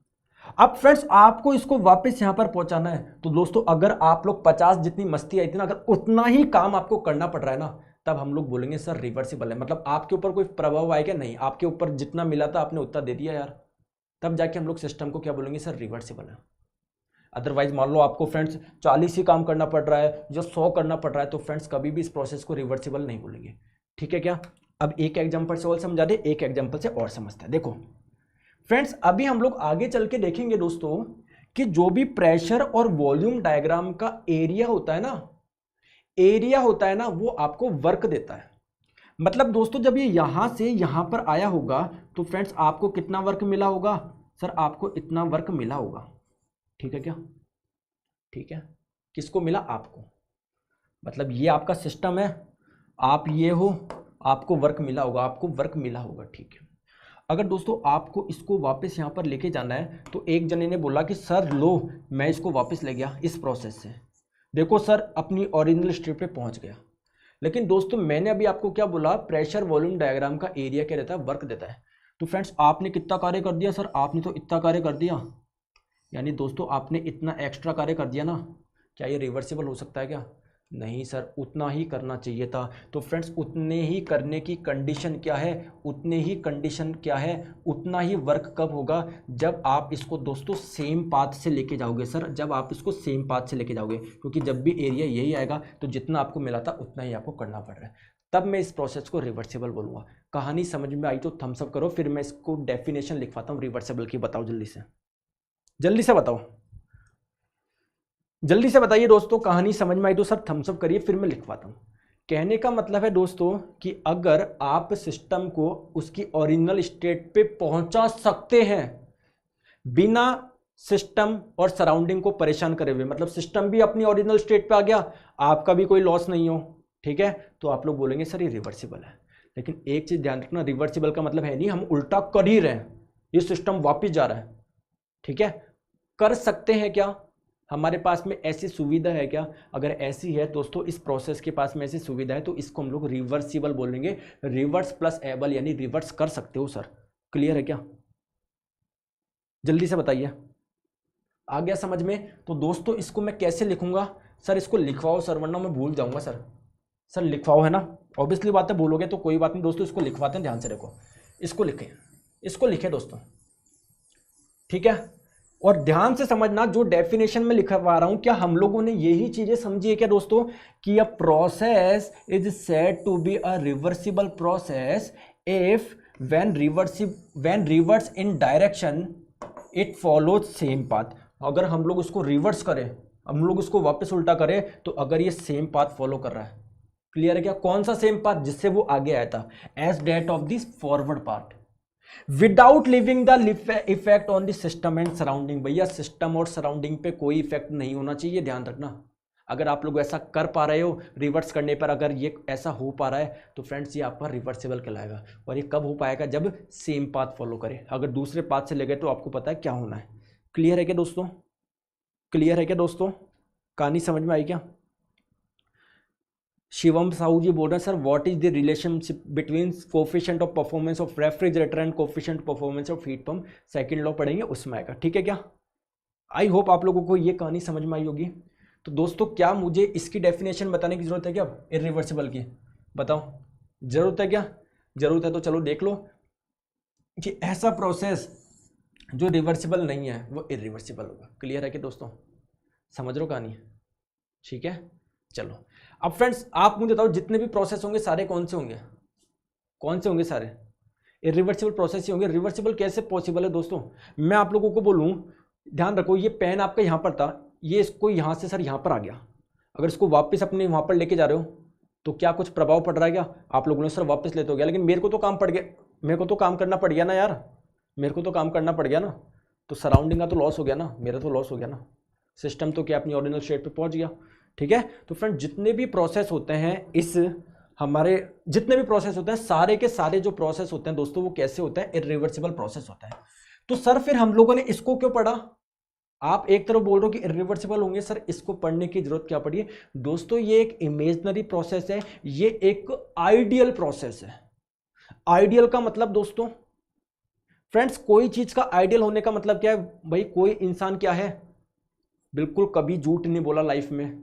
अब फ्रेंड्स आपको इसको वापस यहां पर पहुंचाना है, तो दोस्तों अगर आप लोग 50 जितनी मस्ती आई थी ना, अगर उतना ही काम आपको करना पड़ रहा है ना, तब हम लोग बोलेंगे सर रिवर्सिबल है। मतलब आपके ऊपर कोई प्रभाव आएगा? नहीं, आपके ऊपर जितना मिला था आपने उतना दे दिया यार, तब जाके हम लोग सिस्टम को क्या बोलेंगे? सर रिवर्सिबल है। अदरवाइज मान लो आपको फ्रेंड्स 40 ही काम करना पड़ रहा है, जो 100 करना पड़ रहा है, तो फ्रेंड्स कभी भी इस प्रोसेस को रिवर्सिबल नहीं बोलेंगे। ठीक है क्या? अब एक एग्जांपल से और समझा दे, एक एग्जांपल से और समझते हैं। देखो फ्रेंड्स अभी हम लोग आगे चल के देखेंगे दोस्तों कि जो भी प्रेशर और वॉल्यूम डायग्राम का एरिया होता है ना, एरिया होता है ना, वो आपको वर्क देता है। मतलब दोस्तों जब ये यहां से यहां पर आया होगा तो फ्रेंड्स आपको कितना वर्क मिला होगा? सर आपको इतना वर्क मिला होगा। ठीक है क्या? ठीक है, किसको मिला? आपको। मतलब ये आपका सिस्टम है, आप ये हो, आपको वर्क मिला होगा, आपको वर्क मिला होगा। ठीक है। अगर दोस्तों आपको इसको वापस यहाँ पर लेके जाना है, तो एक जने ने बोला कि सर लो मैं इसको वापस ले गया इस प्रोसेस से, देखो सर अपनी ओरिजिनल स्टेट पे पहुंच गया। लेकिन दोस्तों मैंने अभी आपको क्या बोला? प्रेशर वॉल्यूम डायग्राम का एरिया क्या रहता है? वर्क देता है। तो फ्रेंड्स आपने कितना कार्य कर दिया? सर आपने तो इतना कार्य कर दिया, यानी दोस्तों आपने इतना एक्स्ट्रा कार्य कर दिया ना। क्या ये रिवर्सिबल हो सकता है क्या? नहीं सर, उतना ही करना चाहिए था। तो फ्रेंड्स उतने ही करने की कंडीशन क्या है? उतने ही कंडीशन क्या है? उतना ही वर्क कब होगा? जब आप इसको दोस्तों सेम पाथ से लेके जाओगे सर, जब आप इसको सेम पाथ से लेके जाओगे, क्योंकि जब भी एरिया यही आएगा तो जितना आपको मिला था उतना ही आपको करना पड़ रहा है, तब मैं इस प्रोसेस को रिवर्सिबल बोलूँगा। कहानी समझ में आई तो थम्स अप करो, फिर मैं इसको डेफिनेशन लिखवाता हूँ रिवर्सिबल की। बताओ जल्दी से, जल्दी से बताओ, जल्दी से बताइए दोस्तों, कहानी समझ में आई तो सर थम्स अप करिए, फिर मैं लिखवाता हूँ। कहने का मतलब है दोस्तों कि अगर आप सिस्टम को उसकी ओरिजिनल स्टेट पे पहुंचा सकते हैं बिना सिस्टम और सराउंडिंग को परेशान करे हुए, मतलब सिस्टम भी अपनी ओरिजिनल स्टेट पे आ गया, आपका भी कोई लॉस नहीं हो, ठीक है, तो आप लोग बोलेंगे सर ये रिवर्सिबल है। लेकिन एक चीज ध्यान रखना, रिवर्सिबल का मतलब है नहीं हम उल्टा कर ही रहे हैं, ये सिस्टम वापिस जा रहा है। ठीक है, कर सकते हैं क्या? हमारे पास में ऐसी सुविधा है क्या? अगर ऐसी है दोस्तों, इस प्रोसेस के पास में ऐसी सुविधा है, तो इसको हम लोग रिवर्सिबल बोलेंगे। रिवर्स प्लस एबल, यानी रिवर्स कर सकते हो सर। क्लियर है क्या? जल्दी से बताइए, आ गया समझ में? तो दोस्तों इसको मैं कैसे लिखूंगा? सर इसको लिखवाओ सर, वरना मैं भूल जाऊंगा सर। सर लिखवाओ, है ना? ऑब्वियसली बात है, बोलोगे तो कोई बात नहीं दोस्तों, इसको लिखवाते हैं, ध्यान से देखो, इसको लिखें, इसको लिखे दोस्तों। ठीक है, और ध्यान से समझना, जो डेफिनेशन में लिखवा रहा हूं, क्या हम लोगों ने यही चीजें समझी है क्या दोस्तों? कि a process is said to be a reversible process if when reverse in direction it follows same path. अगर हम लोग उसको रिवर्स करें, हम लोग उसको वापस उल्टा करें, तो अगर ये सेम पाथ फॉलो कर रहा है। क्लियर है क्या? कौन सा सेम पाथ? जिससे वो आगे आया था, as that of this forward part. Without leaving the effect on the system and surrounding. भैया सिस्टम और सराउंडिंग पे कोई इफेक्ट नहीं होना चाहिए, ध्यान रखना। अगर आप लोग ऐसा कर पा रहे हो रिवर्स करने पर, अगर ये ऐसा हो पा रहा है तो फ्रेंड्स ये आपका रिवर्सिबल कहलाएगा। और ये कब हो पाएगा? जब सेम पाथ फॉलो करे। अगर दूसरे पाथ से ले गए तो आपको पता है क्या होना है। क्लियर है क्या दोस्तों? क्लियर है क्या दोस्तों? कहानी समझ में आई क्या? शिवम साहू जी बोल रहे हैं sir what is the relationship between coefficient of performance of refrigerator and coefficient performance of heat pump, second law पढ़ेंगे उसमें आएगा। ठीक है क्या? आई होप आप लोगों को ये कहानी समझ में आई होगी। तो दोस्तों क्या मुझे इसकी डेफिनेशन बताने की जरूरत है क्या अब इरिवर्सिबल की? बताओ, जरूरत है क्या? जरूरत है तो चलो देख लो कि ऐसा प्रोसेस जो रिवर्सिबल नहीं है वो इरिवर्सिबल होगा। क्लियर है कि दोस्तों? समझ लो कहानी? ठीक है, चलो। अब फ्रेंड्स आप मुझे बताओ जितने भी प्रोसेस होंगे सारे कौन से होंगे? कौन से होंगे? सारे इरिवर्सिबल प्रोसेस ही होंगे। रिवर्सिबल कैसे पॉसिबल है दोस्तों? मैं आप लोगों को बोलूं, ध्यान रखो, ये पेन आपका यहाँ पर था, ये इसको यहाँ से सर यहाँ पर आ गया, अगर इसको वापस अपने वहाँ पर लेके जा रहे हो तो क्या कुछ प्रभाव पड़ रहा है क्या? आप लोगों ने सर वापस लेते हो गया, लेकिन मेरे को तो काम पड़ गया, मेरे को तो काम करना पड़ गया ना यार, मेरे को तो काम करना पड़ गया ना। तो सराउंडिंग का तो लॉस हो गया ना, मेरा तो लॉस हो गया ना। सिस्टम तो क्या अपनी ओरिजिनल स्टेट पे पहुंच गया। ठीक है, तो फ्रेंड जितने भी प्रोसेस होते हैं इस हमारे जितने भी प्रोसेस होते हैं सारे के सारे जो प्रोसेस होते हैं दोस्तों वो कैसे होते हैं? इरिवर्सिबल प्रोसेस होता है। तो सर फिर हम लोगों ने इसको क्यों पढ़ा? आप एक तरफ बोल रहे हो कि इरिवर्सिबल होंगे, सर इसको पढ़ने की जरूरत क्या पड़ी है? दोस्तों ये एक इमेजिनरी प्रोसेस है, ये एक आइडियल प्रोसेस है। आइडियल का मतलब दोस्तों फ्रेंड्स कोई चीज का आइडियल होने का मतलब क्या है भाई? कोई इंसान क्या है, बिल्कुल कभी झूठ नहीं बोला लाइफ में,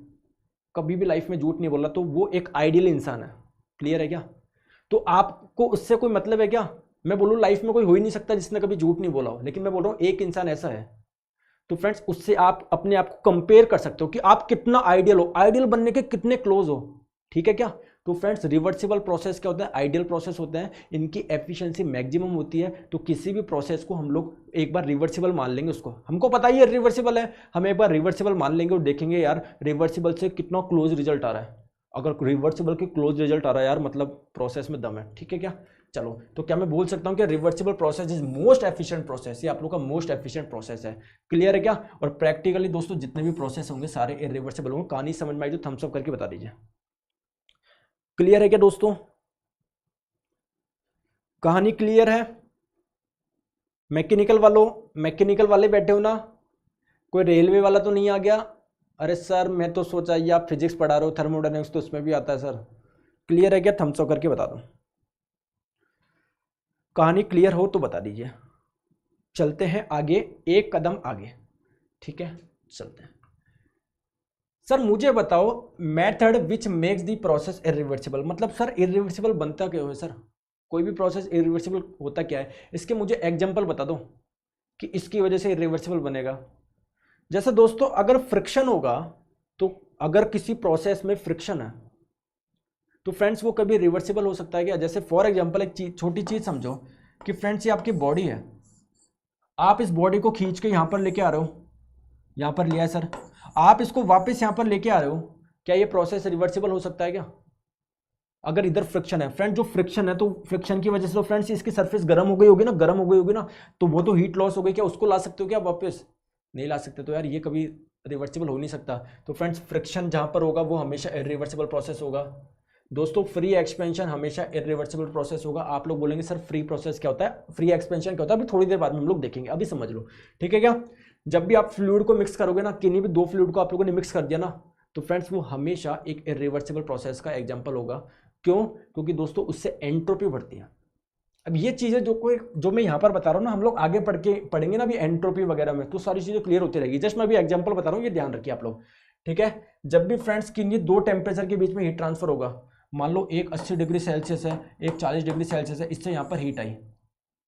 कभी भी लाइफ में झूठ नहीं बोला, तो वो एक आइडियल इंसान है। क्लियर है क्या? तो आपको उससे कोई मतलब है क्या? मैं बोलूं लाइफ में कोई हो ही नहीं सकता जिसने कभी झूठ नहीं बोला हो, लेकिन मैं बोल रहा हूं एक इंसान ऐसा है। तो फ्रेंड्स उससे आप अपने आप को कंपेयर कर सकते हो कि आप कितना आइडियल हो, आइडियल बनने के कितने क्लोज हो। ठीक है क्या? तो फ्रेंड्स रिवर्सिबल प्रोसेस क्या होता है? आइडियल प्रोसेस होते हैं, इनकी एफिशिएंसी मैक्सिमम होती है। तो किसी भी प्रोसेस को हम लोग एक बार रिवर्सिबल मान लेंगे, उसको हमको पता ही है रिवर्सिबल है, हम एक बार रिवर्सिबल मान लेंगे और देखेंगे यार रिवर्सिबल से कितना क्लोज रिजल्ट आ रहा है। अगर रिवर्सिबल के क्लोज रिजल्ट आ रहा है यार मतलब प्रोसेस में दम है। ठीक है क्या? चलो, तो क्या मैं बोल सकता हूं कि reversible process is most efficient process, ये आप लोग का मोस्ट एफिशिएंट प्रोसेस है। क्लियर है क्या? और प्रैक्टिकली दोस्तों जितने भी प्रोसेस होंगे सारे इरिवर्सिबल होंगे। कहानी समझ में आई तो थम्स अप करके बता दीजिए। क्लियर है क्या दोस्तों? कहानी क्लियर है? मैकेनिकल वाले बैठे हो ना? कोई रेलवे वाला तो नहीं आ गया? अरे सर मैं तो सोचा ये आप फिजिक्स पढ़ा रहे हो, थर्मोडायनेमिक्स तो उसमें भी आता है सर। क्लियर है क्या? थम्स अप करके बता दो। कहानी क्लियर हो तो बता दीजिए। चलते हैं आगे, एक कदम आगे। ठीक है, चलते हैं। सर मुझे बताओ method which makes the process irreversible, मतलब सर इरिवर्सिबल बनता क्यों है? सर कोई भी प्रोसेस इरिवर्सिबल होता क्या है? इसके मुझे एग्जांपल बता दो कि इसकी वजह से इरिवर्सिबल बनेगा। जैसे दोस्तों अगर फ्रिक्शन होगा, तो अगर किसी प्रोसेस में फ्रिक्शन है तो फ्रेंड्स वो कभी रिवर्सिबल हो सकता है क्या? जैसे फॉर एग्जांपल एक चीज, छोटी चीज समझो कि फ्रेंड्स ये आपकी बॉडी है, आप इस बॉडी को खींच के यहां पर लेके आ रहे हो, यहां पर लिया है सर, आप इसको वापस यहां पर लेके आ रहे हो, क्या ये प्रोसेस रिवर्सिबल हो सकता है क्या? अगर इधर फ्रिक्शन है फ्रेंड, जो फ्रिक्शन है तो फ्रिक्शन की वजह से तो फ्रेंड्स इसकी सरफेस गर्म हो गई होगी ना, गर्म हो गई होगी ना, तो वो तो हीट लॉस हो गई, क्या उसको ला सकते हो क्या वापस? नहीं ला सकते। तो यार ये कभी रिवर्सिबल हो नहीं सकता। तो फ्रेंड्स फ्रिक्शन जहां पर होगा वो हमेशा इरिवर्सिबल प्रोसेस होगा। दोस्तों फ्री एक्सपेंशन हमेशा इरिवर्सिबल प्रोसेस होगा। आप लोग बोलेंगे सर फ्री प्रोसेस क्या होता है, फ्री एक्सपेंशन क्या होता है? अभी थोड़ी देर बाद में हम लोग देखेंगे, अभी समझ लो। ठीक है क्या? जब भी आप फ्लूइड को मिक्स करोगे ना, किन्हीं भी दो फ्लूइड को आप लोगों ने मिक्स कर दिया ना, तो फ्रेंड्स वो हमेशा एक इरिवर्सिबल प्रोसेस का एग्जांपल होगा। क्यों? क्योंकि दोस्तों उससे एंट्रोपी बढ़ती है। अब ये चीजें जो मैं यहाँ पर बता रहा हूँ ना, हम लोग आगे पढ़ेंगे ना अभी एंट्रोपी वगैरह में, तो सारी चीजें क्लियर होती रहेगी। जस्ट मैं अभी एग्जांपल बता रहा हूँ, ये ध्यान रखिए आप लोग। ठीक है? जब भी फ्रेंड्स किन्हीं दो टेम्परेचर के बीच में हीट ट्रांसफर होगा, मान लो एक 80 डिग्री सेल्सियस है, एक 40 डिग्री सेल्सियस है, इससे यहाँ पर हीट आई।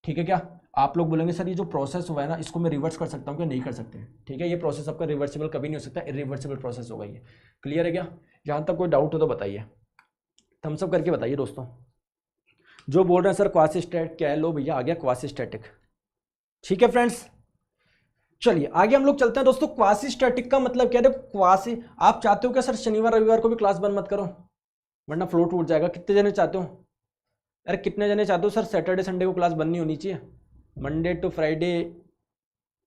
ठीक है क्या? आप लोग बोलेंगे सर ये जो प्रोसेस हुआ है ना इसको मैं रिवर्स कर सकता हूँ क्या? नहीं कर सकते। ठीक है? ये प्रोसेस आपका रिवर्सिबल कभी नहीं हो सकता, इरिवर्सिबल प्रोसेस होगा ये। क्लियर है क्या? जहाँ तक कोई डाउट हो तो बताइए, थम्स अप करके बताइए दोस्तों। जो बोल रहे हैं सर क्वासी स्टैट क्या है, लो भैया आ गया क्वासी स्टैटिक। ठीक है फ्रेंड्स, चलिए आगे हम लोग चलते हैं दोस्तों। क्वासी स्टैटिक का मतलब क्या है? क्वासी, आप चाहते हो क्या सर शनिवार रविवार को भी क्लास बंद मत करो वरना फ्लो टूट जाएगा? कितने जने चाहते हो? अरे कितने जने चाहते हो सर सैटरडे संडे को क्लास बंद नहीं होनी चाहिए? मंडे टू फ्राइडे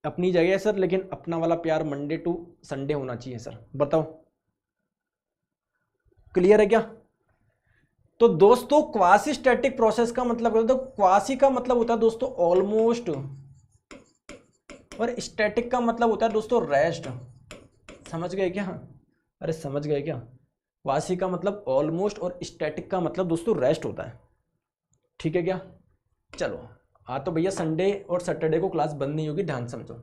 अपनी जगह है सर, लेकिन अपना वाला प्यार मंडे टू संडे होना चाहिए सर, बताओ क्लियर है क्या? तो दोस्तों क्वासी स्टैटिक प्रोसेस का मतलब है, तो क्वासी का मतलब होता है दोस्तों ऑलमोस्ट, और स्टैटिक का मतलब होता है दोस्तों रेस्ट। समझ गए क्या? अरे समझ गए क्या? क्वासी का मतलब ऑलमोस्ट और स्टैटिक का मतलब दोस्तों रेस्ट होता है, ठीक है क्या? चलो हाँ, तो भैया संडे और सैटरडे को क्लास बंद नहीं होगी, ध्यान समझो।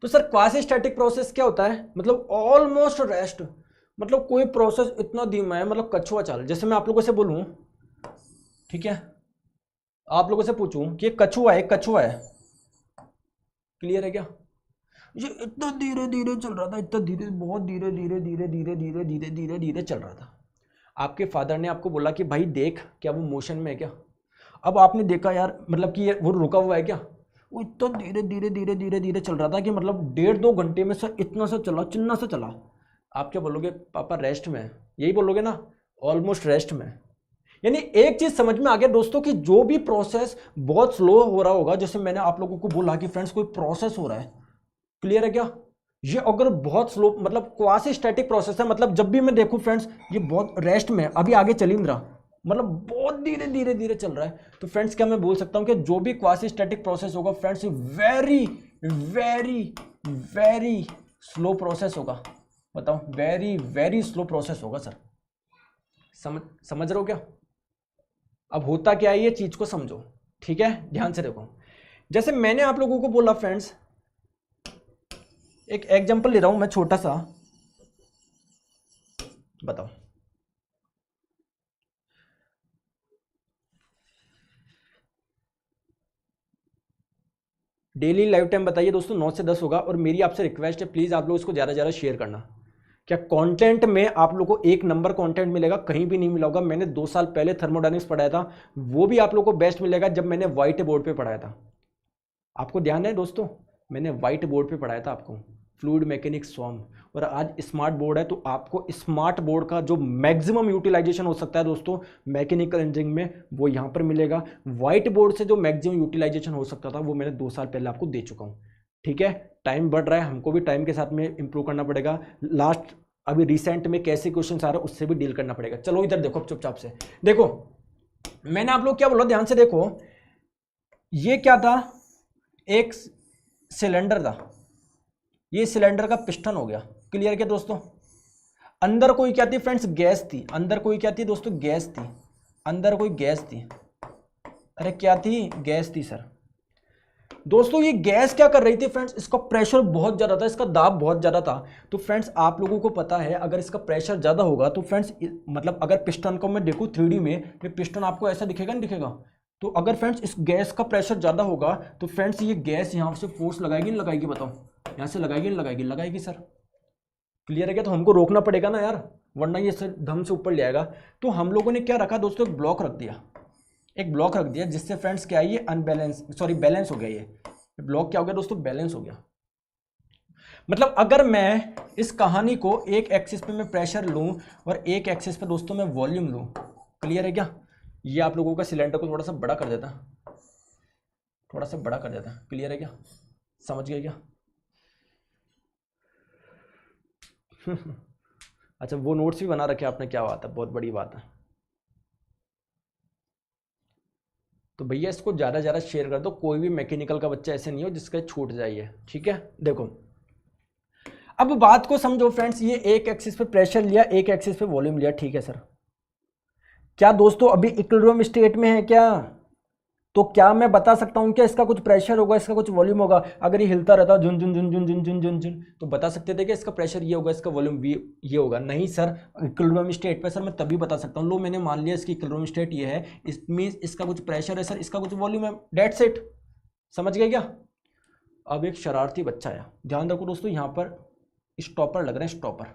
तो सर क्वासी स्टैटिक प्रोसेस क्या होता है? मतलब ऑलमोस्ट रेस्ट, मतलब कोई प्रोसेस इतना धीमा है, मतलब कछुआ चाल। जैसे मैं आप लोगों से बोलूं, ठीक है, आप लोगों से पूछूं कि कछुआ है, कछुआ है, क्लियर है क्या? ये इतना धीरे धीरे चल रहा था, इतना धीरे, बहुत धीरे धीरे धीरे धीरे धीरे धीरे धीरे धीरे चल रहा था। आपके फादर ने आपको बोला कि भाई देख, क्या वो मोशन में है क्या? अब आपने देखा यार, मतलब कि वो रुका हुआ है क्या? वो इतना धीरे धीरे धीरे धीरे धीरे चल रहा था कि मतलब 1.5-2 घंटे में सर इतना सा चला, चिन्ना सा चला। आप क्या बोलोगे? पापा रेस्ट में है, यही बोलोगे ना, ऑलमोस्ट रेस्ट में। यानी एक चीज समझ में आ गया दोस्तों कि जो भी प्रोसेस बहुत स्लो हो रहा होगा, जैसे मैंने आप लोगों को बोला कि फ्रेंड्स कोई प्रोसेस हो रहा है, क्लियर है क्या? ये अगर बहुत स्लो, मतलब क्वासी स्टैटिक प्रोसेस है, मतलब जब भी मैं देखूं फ्रेंड्स ये बहुत रेस्ट में है, अभी आगे चल ही नहीं रहा, मतलब बहुत धीरे धीरे धीरे चल रहा है, तो फ्रेंड्स क्या मैं बोल सकता हूं कि जो भी क्वासी स्टैटिक प्रोसेस होगा friends very very very slow process होगा। बताओ, वेरी वेरी स्लो प्रोसेस होगा सर। समझ रहे हो क्या? अब होता क्या है, ये चीज को समझो, ठीक है, ध्यान से देखो। जैसे मैंने आप लोगों को बोला फ्रेंड्स, एक एग्जांपल ले रहा हूं मैं छोटा सा, बताओ डेली लाइव टाइम बताइए दोस्तों, 9 से 10 होगा, और मेरी आपसे रिक्वेस्ट है प्लीज आप लोग इसको ज्यादा ज्यादा शेयर करना। क्या कंटेंट में आप लोग को एक नंबर कंटेंट मिलेगा, कहीं भी नहीं मिला होगा। मैंने 2 साल पहले थर्मोडायनेमिक्स पढ़ाया था, वो भी आप लोग को बेस्ट मिलेगा जब मैंने व्हाइट बोर्ड पे पढ़ाया था। आपको ध्यान है दोस्तों, मैंने व्हाइट बोर्ड पे पढ़ाया था आपको, फ्लूइड मैकेनिक्स स्वॉर्म। और आज स्मार्ट बोर्ड है, तो आपको स्मार्ट बोर्ड का जो मैक्सिमम यूटिलाइजेशन हो सकता है दोस्तों मैकेनिकल इंजीनियरिंग में, वो यहाँ पर मिलेगा। व्हाइट बोर्ड से जो मैक्सिमम यूटिलाइजेशन हो सकता था वो मैंने 2 साल पहले आपको दे चुका हूँ, ठीक है। टाइम बढ़ रहा है, हमको भी टाइम के साथ में इंप्रूव करना पड़ेगा। लास्ट अभी रिसेंट में कैसे क्वेश्चन आ रहे हैं उससे भी डील करना पड़ेगा। चलो इधर देखो चुपचाप से देखो, मैंने आप लोग क्या बोला, ध्यान से देखो। ये क्या था? एक सिलेंडर था, ये सिलेंडर का पिस्टन हो गया, क्लियर क्या दोस्तों? अंदर कोई क्या थी फ्रेंड्स? गैस थी। अंदर कोई क्या थी दोस्तों? गैस थी। अंदर कोई गैस थी। अरे क्या थी? गैस थी सर। दोस्तों ये गैस क्या कर रही थी फ्रेंड्स? इसका प्रेशर बहुत ज्यादा था, इसका दाब बहुत ज्यादा था। तो फ्रेंड्स आप लोगों को पता है अगर इसका प्रेशर ज्यादा होगा तो फ्रेंड्स, मतलब अगर पिस्टन को मैं देखूं 3D में, तो पिस्टन आपको ऐसा दिखेगा, नहीं दिखेगा? तो अगर फ्रेंड्स इस गैस का प्रेशर ज्यादा होगा तो फ्रेंड्स ये गैस यहां से फोर्स लगाएगी, नहीं लगाएगी? बताओ, यहां से लगाएगी, नहीं लगाएगी? लगाएगी सर, क्लियर है क्या? तो हमको रोकना पड़ेगा ना यार, वरना ये सर धम से ऊपर ले आएगा। तो हम लोगों ने क्या रखा दोस्तों? एक ब्लॉक रख दिया, एक ब्लॉक रख दिया, जिससे फ्रेंड्स क्या है, ये अनबैलेंस, सॉरी बैलेंस हो गया। ये ब्लॉक क्या हो गया दोस्तों? बैलेंस हो गया। मतलब अगर मैं इस कहानी को एक एक्सिस पे मैं प्रेशर लूं और एक एक्सिस पे दोस्तों मैं वॉल्यूम लूं, क्लियर है क्या? ये आप लोगों का सिलेंडर को थोड़ा सा बड़ा कर देता, थोड़ा सा बड़ा कर देता, क्लियर है क्या? समझ गए क्या? अच्छा, वो नोट्स भी बना रखे आपने, क्या बात है, बहुत बड़ी बात है। तो भैया इसको ज़्यादा ज़्यादा शेयर कर दो, कोई भी मैकेनिकल का बच्चा ऐसे नहीं हो जिसका छूट जाइए, ठीक है। देखो अब बात को समझो फ्रेंड्स, ये एक एक्सिस पे प्रेशर लिया, एक एक्सिस पे वॉल्यूम लिया, ठीक है सर। क्या दोस्तों अभी इक्विलिब्रियम स्टेट में है क्या? तो क्या मैं बता सकता हूं क्या इसका कुछ प्रेशर होगा, इसका कुछ वॉल्यूम होगा? अगर ये हिलता रहता झुन झुन झुन झुन झुन झुन झुन झुन, तो बता सकते थे कि इसका प्रेशर ये होगा, इसका वॉल्यूम भी ये होगा? नहीं सर, इक्विलिब्रियम स्टेट पे सर मैं तभी बता सकता हूँ। लो मैंने मान लिया इसकी इक्विलिब्रियम स्टेट ये है, इसमें इसका कुछ प्रेशर है सर, इसका कुछ वॉल्यूम है, डेट्स इट। समझ गए क्या? अब एक शरारती बच्चा आया, ध्यान रखो दोस्तों, यहाँ पर स्टॉपर लग रहे हैं, स्टॉपर।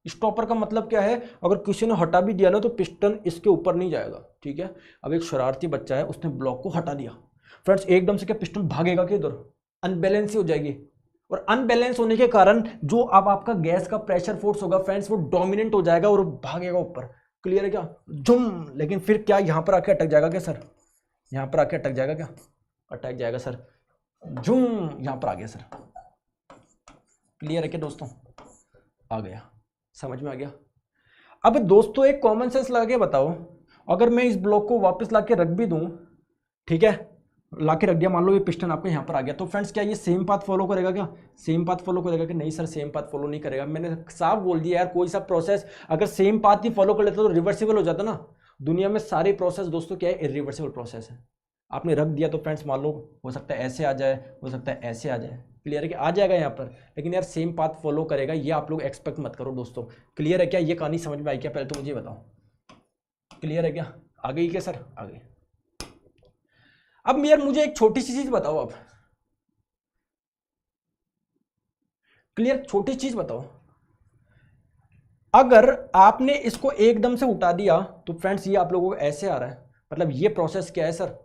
स्टॉपर का मतलब क्या है? अगर किसी ने हटा भी दिया ना तो पिस्टन इसके ऊपर नहीं जाएगा, ठीक है। अब एक शरारती बच्चा है, उसने ब्लॉक को हटा दिया फ्रेंड्स, एकदम से क्या पिस्टन भागेगा कि इधर? अनबैलेंस ही हो जाएगी। और अनबैलेंस होने के कारण जो अब आपका गैस का प्रेशर फोर्स होगा फ्रेंड्स, वो डोमिनेंट हो जाएगा और भागेगा ऊपर, क्लियर है क्या, झुम। लेकिन फिर क्या यहाँ पर आके अटक जाएगा क्या सर, यहाँ पर आके अटक जाएगा क्या, अटक जाएगा सर, झुम, यहाँ पर आ गया सर। क्लियर है क्या दोस्तों, आ गया, समझ में आ गया। अब दोस्तों एक कॉमन सेंस लगा के बताओ, अगर मैं इस ब्लॉक को वापस ला के रख भी दूं, ठीक है, ला के रख दिया, मान लो ये पिस्टन आपके यहाँ पर आ गया, तो फ्रेंड्स क्या ये सेम पाथ फॉलो करेगा क्या, सेम पाथ फॉलो करेगा कि नहीं सर, सेम पाथ फॉलो नहीं करेगा। मैंने साफ बोल दिया यार, कोई सा प्रोसेस अगर सेम पाथ ही फॉलो कर लेता तो रिवर्सिबल हो जाता ना। दुनिया में सारे प्रोसेस दोस्तों क्या है, इरिवर्सिबल प्रोसेस है। आपने रख दिया तो फ्रेंड्स मान लो हो सकता है ऐसे आ जाए, हो सकता है ऐसे आ जाए, क्लियर है कि आ जाएगा यहाँ पर, लेकिन यार सेम पाथ फॉलो करेगा ये आप लोग एक्सपेक्ट मत करो दोस्तों। क्लियर है क्या, ये कहानी समझ में आई क्या, पहले तो मुझे बताओ, क्लियर है क्या, आ गई क्या सर, आ गई। अब यार मुझे एक छोटी सी चीज बताओ, अब क्लियर, छोटी चीज बताओ, अगर आपने इसको एकदम से उठा दिया तो फ्रेंड्स ये आप लोगों को ऐसे आ रहा है, मतलब ये प्रोसेस क्या है सर,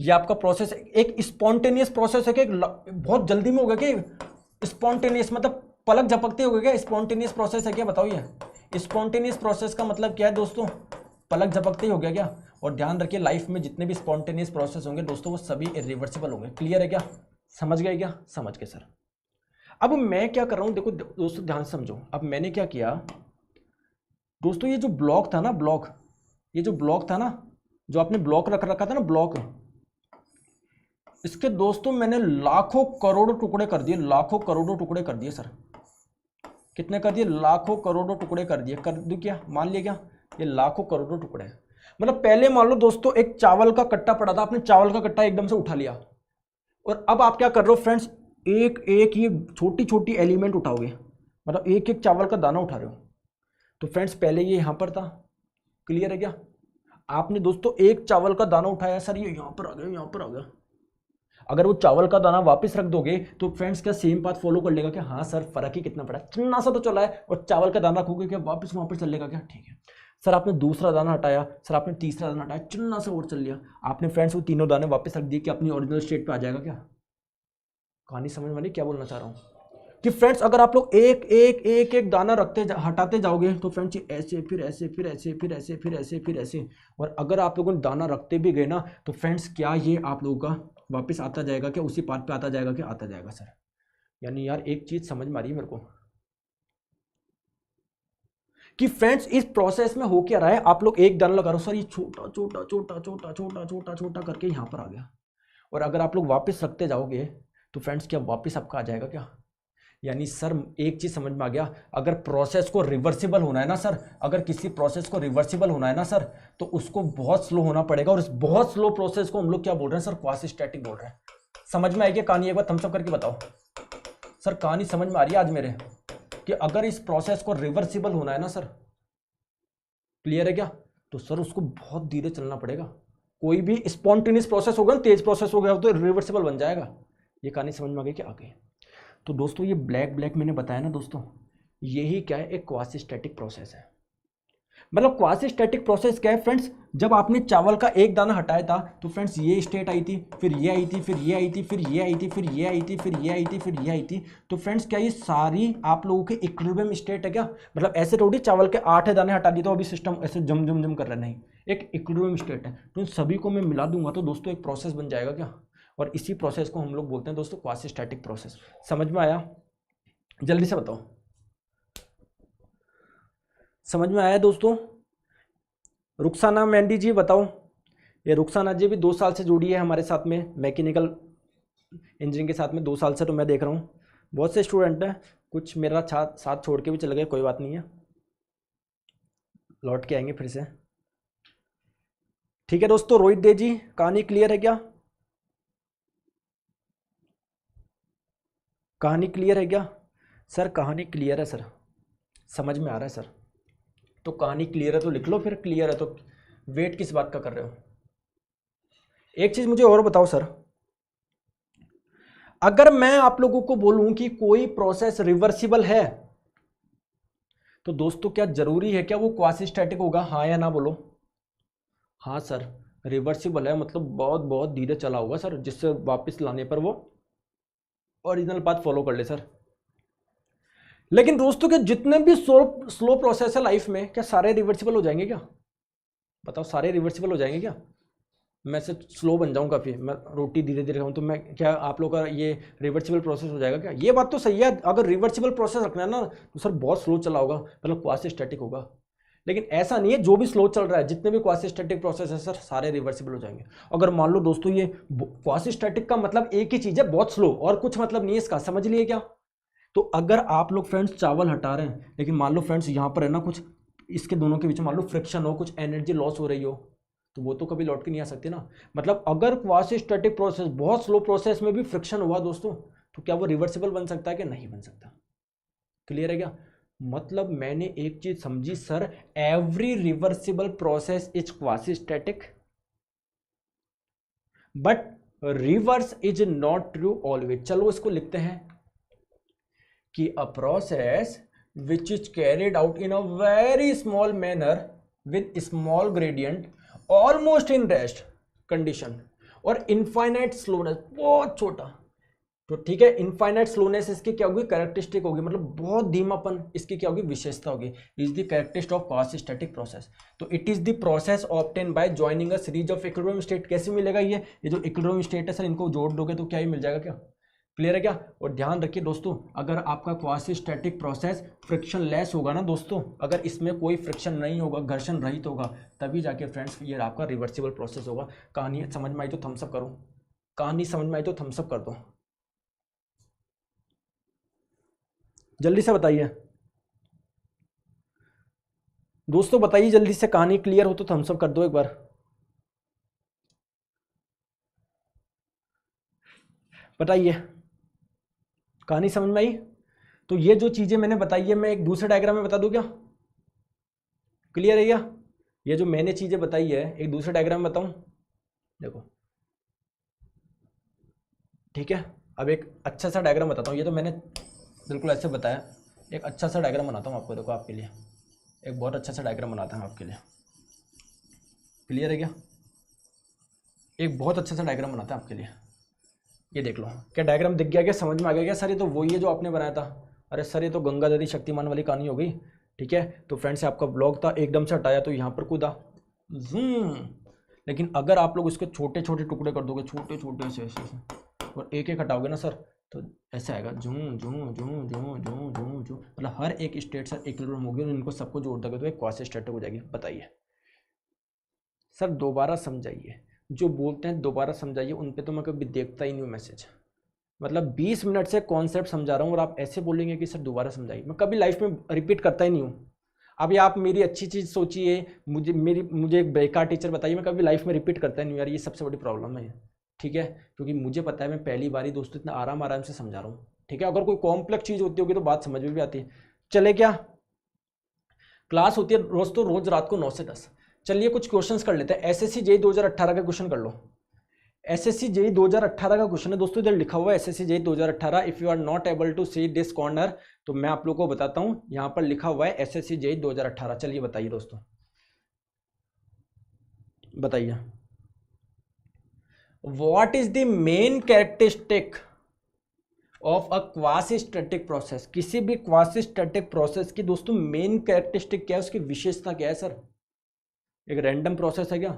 ये आपका प्रोसेस एक स्पॉन्टेनियस प्रोसेस है कि बहुत जल्दी में होगा कि स्पॉन्टेनियस मतलब पलक झपकते हो गया, स्पॉन्टेनियस प्रोसेस है क्या, बताओ ये स्पॉन्टेनियस प्रोसेस का मतलब क्या है दोस्तों, पलक झपकते ही हो गया क्या। और ध्यान रखिए लाइफ में जितने भी स्पॉन्टेनियस प्रोसेस होंगे दोस्तों वो सभी इरिवर्सिबल होंगे। क्लियर है क्या, समझ गए क्या, समझ गए सर। अब मैं क्या कर रहा हूं, देखो दोस्तों ध्यान से समझो, अब मैंने क्या किया दोस्तों, ये जो ब्लॉक था ना, ब्लॉक, ये जो ब्लॉक था ना, जो आपने ब्लॉक रख रखा था ना ब्लॉक, इसके दोस्तों मैंने लाखों करोड़ों टुकड़े कर दिए, लाखों करोड़ों टुकड़े कर दिए सर। कितने कर दिए, लाखों करोड़ों टुकड़े कर दिए, कर दी क्या, मान लिया क्या, ये लाखों करोड़ों टुकड़े हैं। मतलब पहले मान लो दोस्तों एक चावल का कट्टा पड़ा था, आपने चावल का कट्टा एकदम से उठा लिया, और अब आप क्या कर रहे हो फ्रेंड्स, एक एक ये छोटी छोटी एलिमेंट उठाओगे, मतलब एक एक चावल का दाना उठा रहे हो। तो फ्रेंड्स पहले ये यहां पर था, क्लियर है क्या, आपने दोस्तों एक चावल का दाना उठाया सर, ये यहां पर आ गया, यहां पर आ गया। अगर वो चावल का दाना वापस रख दोगे तो फ्रेंड्स क्या सेम पाथ फॉलो कर लेगा क्या, हाँ सर फर्क ही कितना पड़ा, चिन्ना सा तो चला है, और चावल का दाना रखोगे क्या वापस वहां पर चलेगा क्या, ठीक है। सर आपने दूसरा दाना हटाया, सर आपने तीसरा दाना हटाया, चिन्ना से और चल लिया, आपने फ्रेंड्स वो तीनों दाने वापस रख दिए कि अपनी ओरिजिनल स्टेट पे आ जाएगा क्या। कहानी समझ में नहीं क्या बोलना चाह रहा हूँ, कि फ्रेंड्स अगर आप लोग एक एक एक एक दाना हटाते जाओगे तो फ्रेंड्स ऐसे फिर ऐसे फिर ऐसे फिर ऐसे फिर ऐसे फिर ऐसे, और अगर आप लोगों ने दाना रखते भी गए ना तो फ्रेंड्स क्या ये आप लोगों का वापस आता जाएगा क्या, उसी पार्ट पे आता जाएगा क्या, आता जाएगा सर। यानी यार एक चीज समझ में आ रही है मेरे को कि फ्रेंड्स इस प्रोसेस में हो क्या रहा है, आप लोग एक दाना लगा रहे हो सर, ये छोटा छोटा छोटा छोटा छोटा छोटा छोटा करके यहाँ पर आ गया, और अगर आप लोग वापस रखते जाओगे तो फ्रेंड्स क्या वापस आपका आ जाएगा क्या। यानी सर एक चीज समझ में आ गया, अगर प्रोसेस को रिवर्सिबल होना है ना सर, अगर किसी प्रोसेस को रिवर्सिबल होना है ना सर, तो उसको बहुत स्लो होना पड़ेगा, और इस बहुत स्लो प्रोसेस को हम लोग क्या बोल रहे हैं सर, क्वासी स्टैटिक बोल रहे हैं। समझ में आएगी कहानी, एक बार थम्स अप करके बताओ सर, कहानी समझ में आ रही है आज मेरे, कि अगर इस प्रोसेस को रिवर्सिबल होना है ना सर, क्लियर है क्या, तो सर उसको बहुत धीरे चलना पड़ेगा। कोई भी स्पॉन्टेनियस प्रोसेस होगा ना, तेज प्रोसेस हो गया तो रिवर्सिबल बन जाएगा। ये कहानी समझ में आ गई क्या, आ गई। तो दोस्तों ये ब्लैक ब्लैक मैंने बताया ना दोस्तों, यही क्या है, एक क्वासी स्टैटिक प्रोसेस है। मतलब क्वासी स्टैटिक प्रोसेस क्या है फ्रेंड्स, जब आपने चावल का एक दाना हटाया था तो फ्रेंड्स ये स्टेट आई थी, फिर ये आई थी, फिर ये आई थी, फिर ये आई थी, फिर ये आई थी, फिर ये आई थी, फिर ये आई थी। तो फ्रेंड्स क्या ये सारी आप लोगों के इक्विलिब्रियम स्टेट है क्या, मतलब ऐसे थोड़ी चावल के 8 दाने हटा दिए तो अभी सिस्टम ऐसे जम जम जम कर रहा, नहीं, एक इक्विलिब्रियम स्टेट है। तो इन सभी को मैं मिला दूंगा तो दोस्तों एक प्रोसेस बन जाएगा क्या, और इसी प्रोसेस को हम लोग बोलते हैं दोस्तों क्वासी स्टैटिक प्रोसेस। समझ में आया, जल्दी से बताओ, समझ में आया दोस्तों। रुखसाना मेहंदी जी बताओ, ये रुखसाना जी भी 2 साल से जुड़ी है हमारे साथ में, मैकेनिकल इंजीनियरिंग के साथ में 2 साल से, तो मैं देख रहा हूँ बहुत से स्टूडेंट हैं, कुछ मेरा साथ छोड़ के भी चले गए, कोई बात नहीं है, लौट के आएंगे फिर से। ठीक है दोस्तों, रोहित दे जी कहानी क्लियर है क्या, कहानी क्लियर है क्या सर, कहानी क्लियर है सर, समझ में आ रहा है सर, तो कहानी क्लियर है तो लिख लो, फिर क्लियर है तो वेट किस बात का कर रहे हो। एक चीज मुझे और बताओ सर, अगर मैं आप लोगों को बोलूं कि कोई प्रोसेस रिवर्सिबल है तो दोस्तों क्या जरूरी है क्या वो क्वासी स्टैटिक होगा, हाँ या ना बोलो। हाँ सर रिवर्सिबल है, मतलब बहुत बहुत धीरे चला होगा सर, जिससे वापस लाने पर वो ओरिजिनल पाथ फॉलो कर ले सर। लेकिन दोस्तों के जितने भी स्लो प्रोसेस है लाइफ में, क्या सारे रिवर्सिबल हो जाएंगे क्या? बताओ, सारे रिवर्सिबल हो जाएंगे क्या? मैं से स्लो बन जाऊं काफ़ी, मैं रोटी धीरे धीरे खाऊं, तो मैं क्या आप लोग का ये रिवर्सिबल प्रोसेस हो जाएगा क्या? ये बात तो सही है, अगर रिवर्सिबल प्रोसेस रखना है ना तो सर बहुत स्लो चला होगा, मतलब क्वासी स्टैटिक होगा। लेकिन ऐसा नहीं है, जो भी स्लो चल रहा है, जितने भी क्वासी स्टैटिक प्रोसेस है सर, सारे रिवर्सिबल हो जाएंगे। अगर मान लो दोस्तों ये क्वासी स्टैटिक का मतलब एक ही चीज़ है, बहुत स्लो, और कुछ मतलब नहीं है इसका, समझ लिए क्या? तो अगर आप लोग फ्रेंड्स चावल हटा रहे हैं, लेकिन मान लो फ्रेंड्स यहाँ पर है ना कुछ इसके दोनों के बीच मान लो फ्रिक्शन हो, कुछ एनर्जी लॉस हो रही हो, तो वो तो कभी लौट के नहीं आ सकती ना। मतलब अगर क्वासी स्टैटिक प्रोसेस बहुत स्लो प्रोसेस में भी फ्रिक्शन हुआ दोस्तों, तो क्या वो रिवर्सिबल बन सकता है कि नहीं बन सकता? क्लियर है क्या? मतलब मैंने एक चीज समझी sir, every reversible process is quasi static, but reverse is not true always. चलो इसको लिखते हैं कि a process which is carried out in a very small manner with small gradient almost in rest condition और infinite slowness, बहुत छोटा, तो ठीक है, इनफाइनाइट स्लोनेस इसकी क्या होगी? कैरेक्टरिस्टिक होगी, मतलब बहुत धीमापन इसकी क्या होगी? विशेषता होगी। Is the characteristic of quasi static process. तो it is the process obtain by joining a series of equilibrium state. कैसे मिलेगा ये जो इक्विलिब्रियम स्टेट है सर, इनको जोड़ दोगे तो क्या ही मिल जाएगा क्या? क्लियर है क्या? और ध्यान रखिए दोस्तों, अगर आपका quasi static process friction less होगा ना दोस्तों, अगर इसमें कोई फ्रिक्शन नहीं होगा, घर्षण रहित होगा, तभी जाके फ्रेंड्स ये आपका रिवर्सिबल प्रोसेस होगा। कहानी समझ में आई तो थम्स अप करो, कहानी समझ में आई तो थम्स अप कर दो, जल्दी से बताइए दोस्तों, बताइए जल्दी से, कहानी क्लियर हो तो थम्स अप कर दो एक बार। बताइए, कहानी समझ में आई? तो ये जो चीजें मैंने बताई है, मैं एक दूसरे डायग्राम में बता दूं क्या? क्लियर है क्या? ये जो मैंने चीजें बताई है एक दूसरे डायग्राम में बताऊं, देखो ठीक है। अब एक अच्छा सा डायग्राम बताता हूँ, ये तो मैंने बिल्कुल ऐसे बताया, एक अच्छा सा डायग्राम बनाता हूँ आपको, देखो आपके लिए एक बहुत अच्छा सा डायग्राम बनाता हूँ आपके लिए। क्लियर है क्या? एक बहुत अच्छा सा डायग्राम बनाता है आपके लिए, ये देख लो। क्या डायग्राम दिख गया? क्या समझ में आ गया क्या? सर ये तो वही है जो आपने बनाया था। अरे सर ये तो गंगा नदी शक्तिमान वाली कहानी हो गई। ठीक है, तो फ्रेंड्स आपका ब्लॉग था, एकदम से हटाया तो यहाँ पर कूदा। लेकिन अगर आप लोग इसके छोटे छोटे टुकड़े कर दोगे, छोटे छोटे ऐसे ऐसे ऐसे, और एक एक हटाओगे ना सर, तो ऐसा आएगा जूं जूं जूं जूं जूं जूं जूं, मतलब हर एक स्टेट सर इक्विलिब्रियम होगी, और इनको सबको जोड़ दोगे तो एक क्वासी स्टेट हो जाएगी। बताइए सर, दोबारा समझाइए, जो बोलते हैं दोबारा समझाइए, उन पे तो मैं कभी देखता ही नहीं हूँ मैसेज। मतलब 20 मिनट से कॉन्सेप्ट समझा रहा हूँ और आप ऐसे बोलेंगे कि सर दोबारा समझाइए, मैं कभी लाइफ में रिपीट करता ही नहीं हूँ। अभी आप मेरी अच्छी चीज़ सोचिए, मुझे एक बेकार टीचर बताइए, मैं कभी लाइफ में रिपीट करता ही नहीं हूँ यार, ये सबसे बड़ी प्रॉब्लम है। ठीक है, क्योंकि मुझे पता है मैं पहली बार ही दोस्तों इतना आराम आराम से समझा रहा हूँ। ठीक है, अगर कोई कॉम्प्लेक्स चीज़ होती होगी तो बात समझ में भी आती है। चले क्या, क्लास होती है रोज, तो रोज रात को 9 से 10। चलिए कुछ क्वेश्चंस कर लेते हैं, एसएससी जेईई 2018 का क्वेश्चन कर लो। एसएससी जेईई 2018 का क्वेश्चन है दोस्तों, इधर लिखा हुआ है SSC JEE 2018। If you are not able to see this corner, तो मैं आप लोगों को बताता हूं, यहां पर लिखा हुआ है एसएससी जेईई 2018। चलिए बताइए दोस्तों, बताइए what is the main characteristic of a quasi static process. किसी भी क्वासी स्टैटिक प्रोसेस की दोस्तों मेन कैरेक्टरिस्टिक क्या है, उसकी विशेषता क्या है सर? एक रैंडम प्रोसेस है क्या?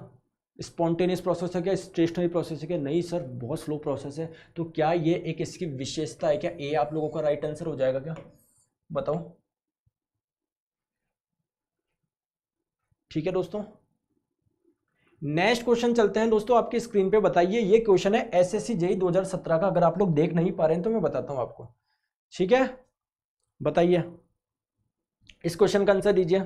स्पॉन्टेनियस प्रोसेस है क्या? स्टेशनरी प्रोसेस है क्या? नहीं सर, बहुत स्लो प्रोसेस है। तो क्या ये एक इसकी विशेषता है क्या? ए आप लोगों का राइट आंसर हो जाएगा क्या? बताओ। ठीक है दोस्तों, नेक्स्ट क्वेश्चन चलते हैं दोस्तों, आपकी स्क्रीन पे बताइए। ये क्वेश्चन है एसएससी जेईई 2017 का, अगर आप लोग देख नहीं पा रहे हैं तो मैं बताता हूं आपको। ठीक है, बताइए, इस क्वेश्चन का आंसर दीजिए।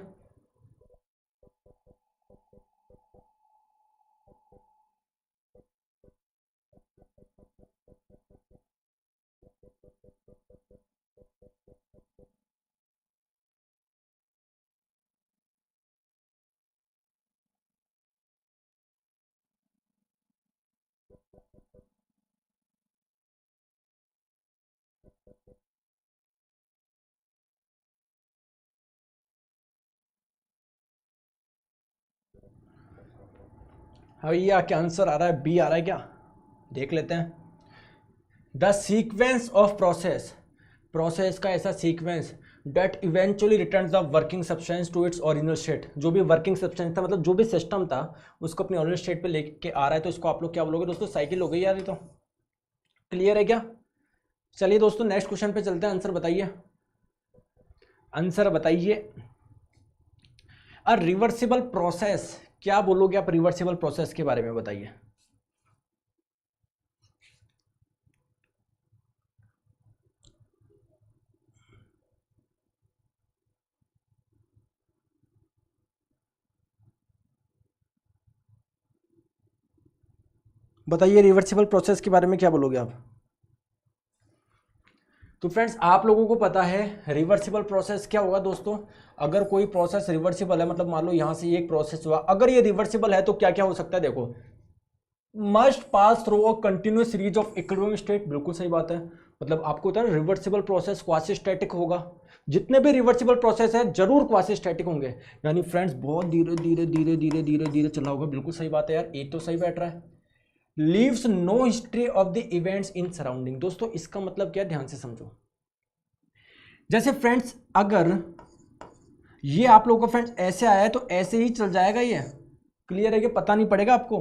हाँ भैया, क्या आंसर आ रहा है? बी आ रहा है क्या? देख लेते हैं। The sequence of process, process का ऐसा sequence that eventually returns the working substance to its original state. जो भी वर्किंग सब्सटेंस था, मतलब जो भी सिस्टम था, उसको अपनी ओरिजिनल स्टेट पे लेके आ रहा है, तो इसको आप लोग क्या बोलोगे दोस्तों? साइकिल हो गई यार। ये तो क्लियर है क्या? चलिए दोस्तों नेक्स्ट क्वेश्चन पे चलते हैं। आंसर बताइए, आंसर बताइए। अ रिवर्सिबल प्रोसेस, क्या बोलोगे आप रिवर्सिबल प्रोसेस के बारे में? बताइए। बताइए रिवर्सिबल प्रोसेस के बारे में क्या बोलोगे आप? तो फ्रेंड्स आप लोगों को पता है रिवर्सिबल प्रोसेस क्या होगा दोस्तों? अगर कोई प्रोसेस रिवर्सिबल है, मतलब मान लो यहां से एक प्रोसेस हुआ, अगर ये रिवर्सिबल है तो क्या क्या हो सकता है? देखो, must pass through a continuous series of equilibrium state. बिल्कुल सही बात है। मतलब आपको होता है रिवर्सिबल प्रोसेस क्वासी स्टैटिक होगा। जितने भी रिवर्सिबल प्रोसेस है जरूर क्वासी स्टैटिक होंगे। यानी फ्रेंड्स बहुत धीरे धीरे धीरे धीरे धीरे धीरे चला होगा। बिल्कुल सही बात है यार, ये तो सही बैठ रहा है। Leaves no history of the events in surrounding. दोस्तों इसका मतलब क्या, ध्यान से समझो। जैसे फ्रेंड्स अगर ये आप लोगों को फ्रेंड्स ऐसे आया है तो ऐसे ही चल जाएगा ये। क्लियर है कि पता नहीं पड़ेगा आपको?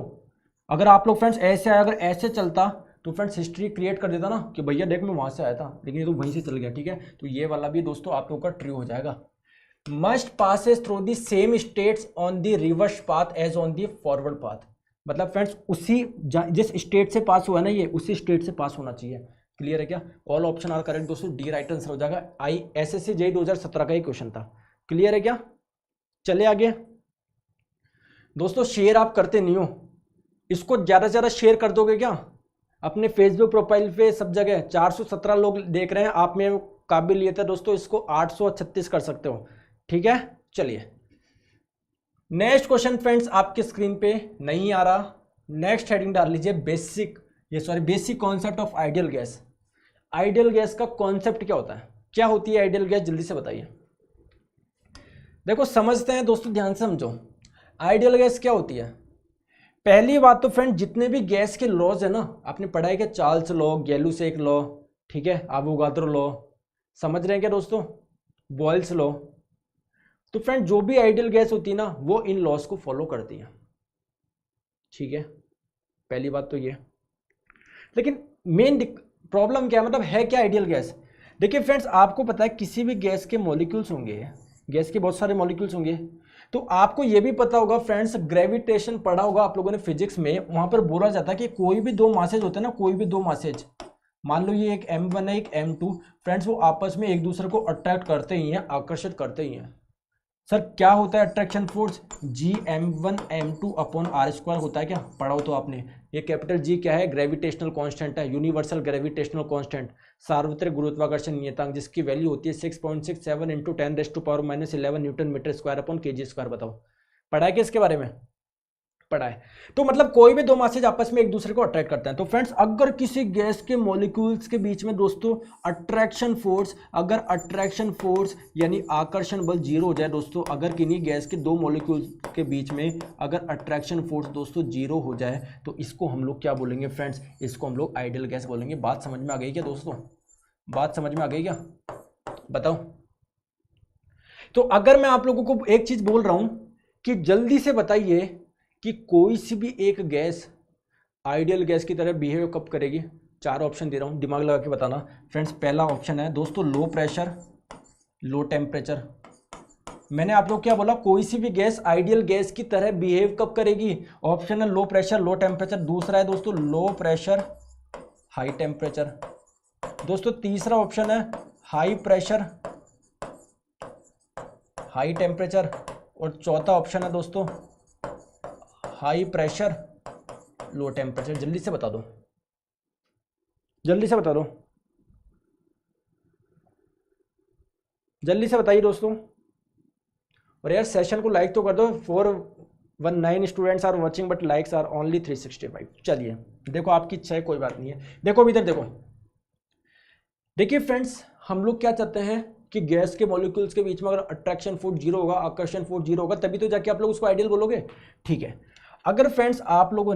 अगर आप लोग फ्रेंड्स ऐसे आया, अगर ऐसे चलता तो फ्रेंड्स हिस्ट्री क्रिएट कर देता ना कि भैया देख मैं वहां से आया था, लेकिन ये तो वहीं से चल गया। ठीक है, तो ये वाला भी दोस्तों आप लोगों का ट्रू हो जाएगा। Must passes through the same states on the reverse path as on the forward path. मतलब फ्रेंड्स उसी जिस स्टेट से पास हुआ ना ये, उसी स्टेट से पास होना चाहिए। क्लियर है क्या? ऑल ऑप्शन आर करेक्ट दोस्तों, डी राइट आंसर हो जाएगा। ISSC JEE 2017 का ही क्वेश्चन था। क्लियर है क्या? चले आगे दोस्तों। शेयर आप करते नहीं हो, इसको ज़्यादा से ज़्यादा शेयर कर दोगे क्या अपने फेसबुक प्रोफाइल पे? सब जगह 417 लोग देख रहे हैं, आप में काबिलियत है दोस्तों, इसको 836 कर सकते हो। ठीक है, चलिए नेक्स्ट क्वेश्चन फ्रेंड्स आपके स्क्रीन पे नहीं आ रहा। नेक्स्ट हेडिंग डाल लीजिए, basic concept of ideal gas. Ideal gas का कॉन्सेप्ट क्या होता है? क्या होती है आइडियल गैस? जल्दी से बताइए। देखो समझते हैं दोस्तों, ध्यान से समझो। आइडियल गैस क्या होती है? पहली बात तो फ्रेंड जितने भी गैस के लॉज है ना, आपने पढ़ा है क्या? चार्ल्स लॉ, गैलुसेक लॉ, ठीक है, एवोगाद्रो लॉ, समझ रहे हैं क्या दोस्तों? Boyle's law. तो फ्रेंड जो भी आइडियल गैस होती है ना वो इन लॉज को फॉलो करती है। ठीक है, पहली बात तो ये। लेकिन मेन प्रॉब्लम क्या है, मतलब है क्या आइडियल गैस? देखिए फ्रेंड्स आपको पता है किसी भी गैस के मॉलिक्यूल्स होंगे, गैस के बहुत सारे मॉलिक्यूल्स होंगे, तो आपको ये भी पता होगा फ्रेंड्स, ग्रेविटेशन पढ़ा होगा आप लोगों ने फिजिक्स में, वहां पर बोला जाता है कि कोई भी दो मासेज होते हैं ना, कोई भी दो मासेज, मान लो ये एक M1 है एक M2, फ्रेंड्स वो आपस में एक दूसरे को अट्रैक्ट करते ही हैं, आकर्षित करते ही हैं। सर क्या होता है attraction force? Gm1m2 upon r² होता है क्या? पढ़ा हो तो आपने। ये कैपिटल G क्या है? ग्रेविटेशनल कांस्टेंट है, यूनिवर्सल ग्रेविटेशनल कांस्टेंट, सार्वत्रिक गुरुत्वाकर्षण नियतांक, जिसकी वैल्यू होती है 6.67 into 10⁻⁻11 newton meter square upon kg²। बताओ पढ़ा है क्या इसके बारे में? पढ़ा है। तो मतलब कोई भी दो मासेज आपस में एक दूसरे को अट्रैक्ट करते हैं। तो फ्रेंड्स अगर किसी गैस के मॉलिक्यूल्स के बीच में दोस्तों अट्रैक्शन फोर्स, अगर अट्रैक्शन फोर्स यानी आकर्षण बल जीरो हो जाए दोस्तों, अगर किन्हीं गैस के दो मॉलिक्यूल्स के बीच में अगर अट्रैक्शन फोर्स दोस्तों जीरो हो जाए तो इसको हम लोग क्या बोलेंगे फ्रेंड्स? इसको हम लोग आइडियल गैस बोलेंगे। बात समझ में आ गई क्या दोस्तों? बात समझ में आ गई क्या? बताओ। तो अगर मैं आप लोगों को एक चीज बोल रहा हूं कि जल्दी से बताइए कि कोई सी भी एक गैस आइडियल गैस की तरह बिहेव कब करेगी? चार ऑप्शन दे रहा हूं, दिमाग लगा के बताना फ्रेंड्स। पहला ऑप्शन है दोस्तों लो प्रेशर, लो टेम्परेचर। मैंने आप लोग क्या बोला? कोई सी भी गैस आइडियल गैस की तरह बिहेव कब करेगी? ऑप्शन है लो प्रेशर, लो टेम्परेचर। दूसरा है दोस्तों लो प्रेशर, हाई टेम्परेचर। दोस्तों तीसरा ऑप्शन है हाई प्रेशर, हाई टेम्परेचर। और चौथा ऑप्शन है दोस्तों हाई प्रेशर, लो टेम्परेचर। जल्दी से बता दो, जल्दी से बता दो, जल्दी से बताइए दोस्तों। और यार सेशन को लाइक तो कर दो। 419 students are watching but likes are only 365। चलिए देखो आपकी इच्छा है, कोई बात नहीं है। देखो अभी इधर देखो, देखिए फ्रेंड्स हम लोग क्या चाहते हैं कि गैस के मॉलिक्यूल्स के बीच में अगर अट्रैक्शन फोर्स जीरो होगा, आकर्षण फोर्स जीरो होगा, तभी तो जाके आप लोग उसको आइडियल बोलोगे। ठीक है, अगर फ्रेंड्स आप लोगों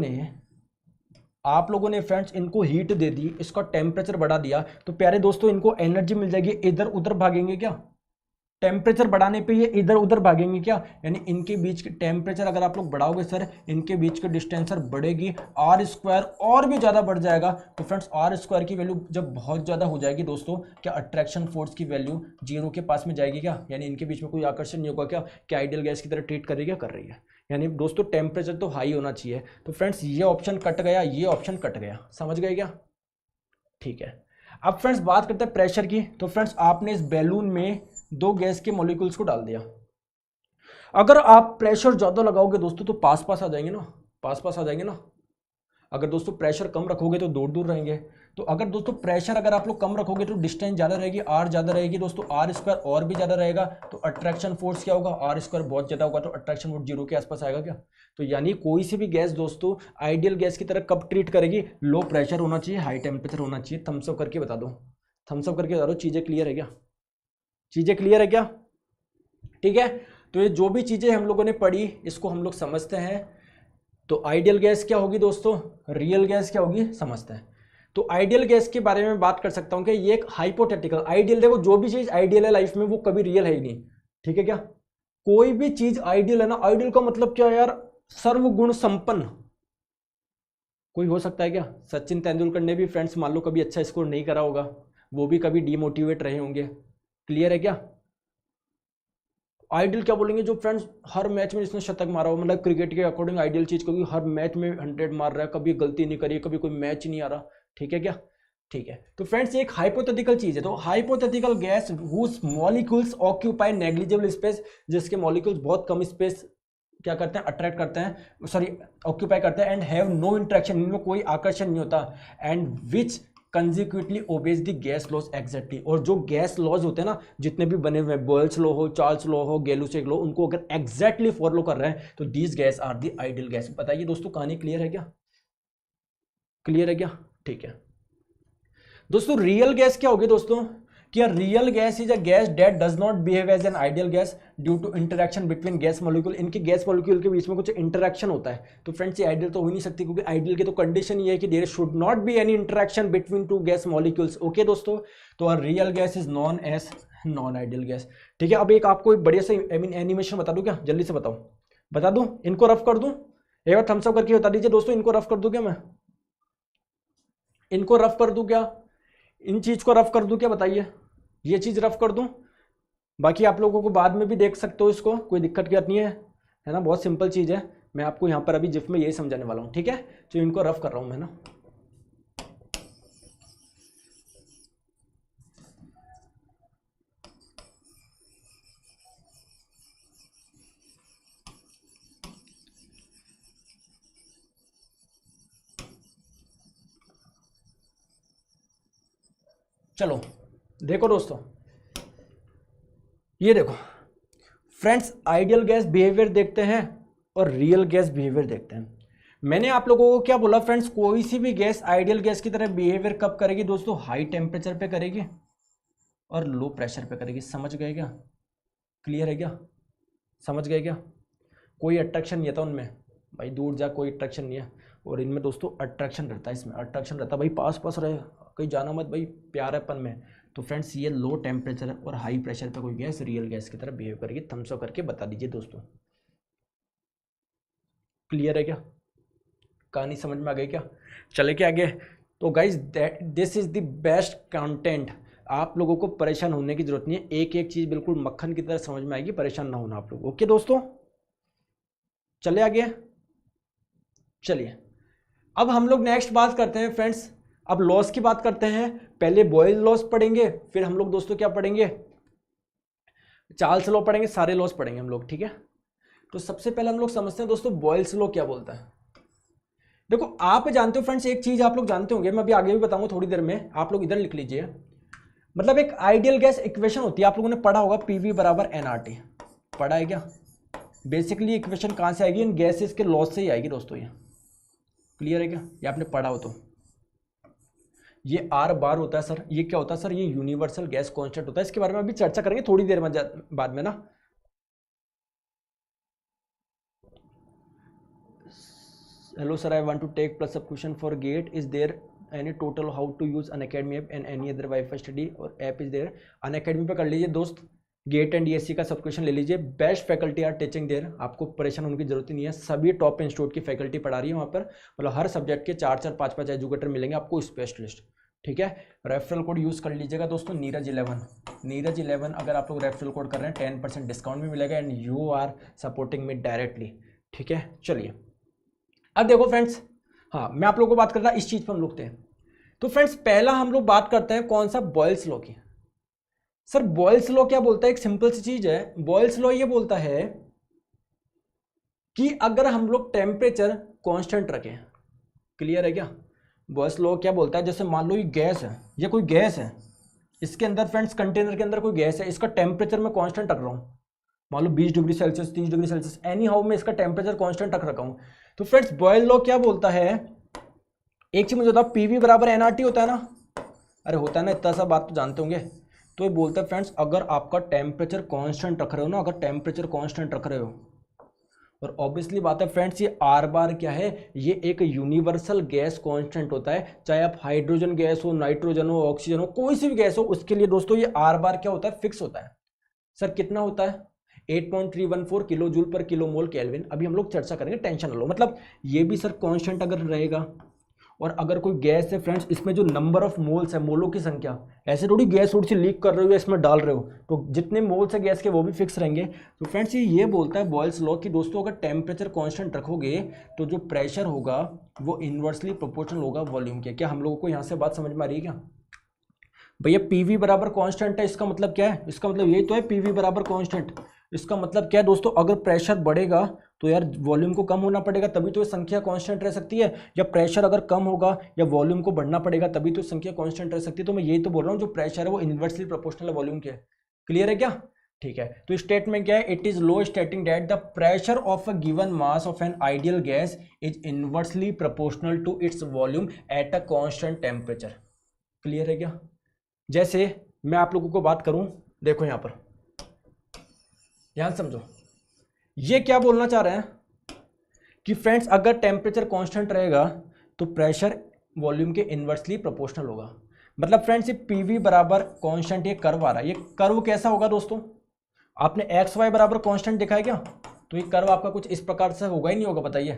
ने फ्रेंड्स इनको हीट दे दी, इसका टेम्परेचर बढ़ा दिया, तो प्यारे दोस्तों इनको एनर्जी मिल जाएगी, इधर उधर भागेंगे क्या? टेम्परेचर बढ़ाने पे ये इधर उधर भागेंगे क्या, यानी इनके बीच के टेम्परेचर अगर आप लोग बढ़ाओगे सर, इनके बीच की डिस्टेंस सर बढ़ेगी, आर स्क्वायर और भी ज़्यादा बढ़ जाएगा। तो फ्रेंड्स आर स्क्वायर की वैल्यू जब बहुत ज़्यादा हो जाएगी दोस्तों, क्या अट्रैक्शन फोर्स की वैल्यू जीरो के पास में जाएगी क्या, यानी इनके बीच में कोई आकर्षण नहीं होगा क्या, क्या आइडियल गैस की तरह ट्रीट करेगी, क्या कर रही है, यानी दोस्तों टेम्परेचर तो हाई होना चाहिए। तो फ्रेंड्स ये ऑप्शन कट गया, ये ऑप्शन कट गया, समझ गए क्या, ठीक है। अब फ्रेंड्स बात करते हैं प्रेशर की। तो फ्रेंड्स आपने इस बैलून में दो गैस के मॉलिक्यूल्स को डाल दिया, अगर आप प्रेशर ज्यादा लगाओगे दोस्तों तो पास पास आ जाएंगे ना, पास पास आ जाएंगे ना। अगर दोस्तों प्रेशर कम रखोगे तो दूर दूर रहेंगे। तो अगर दोस्तों प्रेशर अगर आप लोग कम रखोगे तो डिस्टेंस ज़्यादा रहेगी, आर ज़्यादा रहेगी दोस्तों, आर स्क्वायर और भी ज़्यादा रहेगा। तो अट्रैक्शन फोर्स क्या होगा, आर स्क्वायर बहुत ज़्यादा होगा तो अट्रैक्शन फोर्स जीरो के आसपास आएगा क्या। तो यानी कोई सी भी गैस दोस्तों आइडियल गैस की तरह कब ट्रीट करेगी, लो प्रेशर होना चाहिए, हाई टेम्परेचर होना चाहिए। थम्सअप करके बता दो, थम्सअप करके बता दो, चीज़ें क्लियर है क्या, चीज़ें क्लियर है क्या, ठीक है। तो ये जो भी चीज़ें हम लोगों ने पढ़ी इसको हम लोग समझते हैं। तो आइडियल गैस क्या होगी दोस्तों, रियल गैस क्या होगी, समझते हैं। तो आइडियल गैस के बारे में बात कर सकता हूं कि ये एक हाइपोथेटिकल, आइडियल देखो जो भी चीज आइडियल है लाइफ में वो कभी रियल है ही नहीं, ठीक है क्या। कोई भी चीज आइडियल है ना, आइडियल का मतलब क्या यार, सर्वगुण संपन्न कोई हो सकता है क्या। सचिन तेंदुलकर ने भी फ्रेंड्स मान लो कभी अच्छा स्कोर नहीं करा होगा, वो भी कभी डिमोटिवेट रहे होंगे, क्लियर है क्या। आइडियल क्या बोलेंगे, जो फ्रेंड्स हर मैच में जिसने शतक मारा हो, मतलब क्रिकेट के अकॉर्डिंग आइडियल चीज क्योंकि हर मैच में 100 मार रहा है, कभी गलती नहीं करी, कभी कोई मैच नहीं आ रहा, ठीक है क्या, ठीक है। तो फ्रेंड्स एक हाइपोथेटिकल चीज है। तो hypothetical gas whose molecules occupy negligible space, जिसके मॉलिक्यूल्स बहुत कम स्पेस क्या करते हैं, अट्रैक्ट करते हैं, सॉरी ऑक्यूपाई करते हैं, एंड हैव नो इंट्रैक्शन, इनमें कोई आकर्षण नहीं होता, and which consequently obeys the gas laws exactly. और जो गैस लॉज होते हैं ना जितने भी बने हुए हैं, बॉयल्स लॉ हो, चार्ल्स लॉ हो, गैलुसेक लॉ, उनको अगर एग्जैक्टली फॉलो कर रहे हैं तो these gas are the ideal gas. बताइए दोस्तों कहानी क्लियर है क्या, क्लियर है क्या, ठीक है। दोस्तों रियल गैस क्या होगी दोस्तों, कि real gas is a gas that does not behave as an ideal gas due to interaction between gas molecule. इनके गैस मॉलिक्यूल के बीच में कुछ इंटरेक्शन होता है। तो फ्रेंड्स ये आइडियल तो हो ही नहीं सकती, क्योंकि आइडियल की तो कंडीशन ये है कि there should not be any interaction between two gas molecules. Okay दोस्तों, तो real gas is non as non ideal gas, ठीक है। अब एक आपको एक बढ़िया से एनिमेशन बता दूं क्या, जल्दी से बताओ, बता दूं, इनको रफ कर दूं, एक बार थम्स अप करके बता दीजिए दोस्तों, इनको रफ कर दूं क्या मैं, इनको रफ कर दूं क्या, इन चीज को रफ कर दूं क्या, बताइए, ये चीज रफ कर दूं, बाकी आप लोगों को बाद में भी देख सकते हो, इसको कोई दिक्कत की बात नहीं है ना, बहुत सिंपल चीज है। मैं आपको यहाँ पर अभी जिफ में यही समझाने वाला हूँ, ठीक है। तो इनको रफ कर रहा हूँ मैं ना, चलो देखो दोस्तों, ये देखो फ्रेंड्स, आइडियल गैस बिहेवियर देखते हैं और रियल गैस बिहेवियर देखते हैं। मैंने आप लोगों को क्या बोला फ्रेंड्स, कोई सी भी गैस आइडियल गैस की तरह बिहेवियर कब करेगी दोस्तों, हाई टेम्परेचर पे करेगी और लो प्रेशर पे करेगी। समझ गए क्या, क्लियर है क्या, समझ गए क्या। कोई अट्रैक्शन नहीं था उनमें भाई, दूर जा कोई अट्रैक्शन नहीं है, और इनमें दोस्तों अट्रैक्शन रहता है, इसमें अट्रैक्शन रहता है भाई, पास पास रहे, कहीं जाना मत भाई, प्यारेपन में। तो फ्रेंड्स ये लो टेम्परेचर और हाई प्रेशर पे कोई गैस रियल गैस की तरह बिहेव करेगी। थम्स अप करके बता दीजिए दोस्तों, क्लियर है क्या, कहानी समझ में आ गई क्या, चले के आगे। तो guys this is the best content, आप लोगों को परेशान होने की जरूरत नहीं है, एक एक चीज बिल्कुल मक्खन की तरह समझ में आएगी, परेशान ना होना आप लोग। ओके दोस्तों, चले आगे, चलिए अब हम लोग नेक्स्ट बात करते हैं फ्रेंड्स, अब लॉस की बात करते हैं। पहले बॉयल लॉस पढ़ेंगे, फिर हम लोग दोस्तों क्या पढ़ेंगे, चार्ल्स लॉ पढ़ेंगे, सारे लॉस पढ़ेंगे हम लोग, ठीक है। तो सबसे पहले हम लोग समझते हैं दोस्तों बॉयल्स लॉ क्या बोलता है। देखो आप जानते हो फ्रेंड्स, एक चीज आप लोग जानते होंगे, मैं अभी आगे भी बताऊंगा थोड़ी देर में, आप लोग इधर लिख लीजिए। मतलब एक आइडियल गैस इक्वेशन होती है, आप लोगों ने पढ़ा होगा, पीवी बराबर एनआरटी, पढ़ा है क्या। बेसिकली इक्वेशन कहां से आएगी, इन गैसेस के लॉस से ही आएगी दोस्तों, ये क्लियर है क्या, ये आपने पढ़ा हो तो। ये आर बार होता है सर, ये क्या होता है सर, ये यूनिवर्सल गैस कांस्टेंट होता है, इसके बारे में अभी चर्चा करेंगे थोड़ी देर में बाद में ना। Hello sir, I want to take plus subscription for GATE, is there any total how to use Unacademy app and any other wifi study और ऐप इज देयर। अनअकैडमी पे कर लीजिए दोस्त, गेट एंड डीएससी का सब question ले लीजिए। Best faculty are teaching there, आपको परेशान होने की जरूरत ही नहीं है, सभी टॉप इंस्टीट्यूट की फैकल्टी पढ़ा रही है वहाँ पर, मतलब हर सब्जेक्ट के 4-4 5-5 एजुकेटर मिलेंगे आपको स्पेशलिस्ट। ठीक है, रेफरल कोड यूज़ कर लीजिएगा दोस्तों, नीरज11। नीरज11 अगर आप लोग रेफरल कोड कर रहे हैं 10% डिस्काउंट भी मिलेगा and you are supporting me directly. ठीक है, चलिए अब देखो फ्रेंड्स, हाँ मैं आप लोगों को बात करता इस चीज़ पर हम लोग थे। तो फ्रेंड्स पहला हम लोग बात करते हैं कौन सा, बॉयल्स लॉ की। सर बॉयल्स लॉ क्या बोलता है, एक सिंपल सी चीज है। बॉयल्स लॉ ये बोलता है कि अगर हम लोग टेम्परेचर कांस्टेंट रखें, क्लियर है क्या। बॉयल्स लॉ क्या बोलता है, जैसे मान लो ये गैस है, ये कोई गैस है, इसके अंदर फ्रेंड्स कंटेनर के अंदर कोई गैस है, इसका टेम्परेचर मैं कांस्टेंट रख रहा हूँ, मान लो 20 degree Celsius 30 degree Celsius, any how में इसका टेम्परेचर कांस्टेंट रख रखा हूँ। तो फ्रेंड्स बॉयल लॉ क्या बोलता है, एक चीज मुझे बताओ, पीवी बराबर एनआरटी होता है ना, अरे होता है ना, इतना सा बात तो जानते होंगे। तो ये बोलता है फ्रेंड्स अगर आपका टेम्परेचर कांस्टेंट रख रहे हो ना, अगर टेम्परेचर कांस्टेंट रख रहे हो, और ऑब्वियसली बात है फ्रेंड्स ये आर बार क्या है, ये एक यूनिवर्सल गैस कांस्टेंट होता है, चाहे आप हाइड्रोजन गैस हो, नाइट्रोजन हो, ऑक्सीजन हो, कोई सी भी गैस हो, उसके लिए दोस्तों ये आर बार क्या होता है, फिक्स होता है। सर कितना होता है, 8.314 किलो जूल पर किलो मोल केल्विन। अभी हम लोग चर्चा करेंगे, टेंशन ना लो। मतलब ये भी सर कांस्टेंट अगर रहेगा, और अगर कोई गैस है फ्रेंड्स, इसमें जो नंबर ऑफ मोल्स है, मोलों की संख्या, ऐसे थोड़ी गैस थोड़ी सी लीक कर रहे हो या इसमें डाल रहे हो, तो जितने मोल्स है गैस के वो भी फिक्स रहेंगे। तो फ्रेंड्स ये बोलता है बॉयल्स लॉ कि दोस्तों अगर टेम्परेचर कांस्टेंट रखोगे तो जो प्रेशर होगा वो इन्वर्सली प्रोपोर्शनल होगा वॉल्यूम के। क्या हम लोगों को यहाँ से बात समझ में आ रही है क्या भैया। पीवी बराबर कांस्टेंट है, इसका मतलब क्या है, इसका मतलब यही तो है पीवी बराबर कांस्टेंट। इसका मतलब क्या है दोस्तों, अगर प्रेशर बढ़ेगा तो यार वॉल्यूम को कम होना पड़ेगा, तभी तो ये संख्या कांस्टेंट रह सकती है, या प्रेशर अगर कम होगा या वॉल्यूम को बढ़ना पड़ेगा तभी तो संख्या कांस्टेंट रह सकती है। तो मैं यही तो बोल रहा हूँ, जो प्रेशर है वो इन्वर्सली प्रोपोर्शनल है वॉल्यूम के। क्लियर है क्या, ठीक है। तो स्टेटमेंट क्या है, it is law stating that the pressure of a given mass of an ideal gas is inversely proportional to its volume at a constant temperature. Clear है क्या। जैसे मैं आप लोगों को बात करूं, देखो यहां पर, ध्यान समझो, ये क्या बोलना चाह रहे हैं कि फ्रेंड्स अगर टेम्परेचर कांस्टेंट रहेगा तो प्रेशर वॉल्यूम के इन्वर्सली प्रोपोर्शनल होगा। मतलब फ्रेंड्स ये पीवी बराबर कांस्टेंट, ये कर्व आ रहा है, ये कर्व कैसा होगा दोस्तों, आपने एक्स वाई बराबर कांस्टेंट देखा है क्या, तो ये कर्व आपका कुछ इस प्रकार से होगा ही नहीं होगा, बताइए,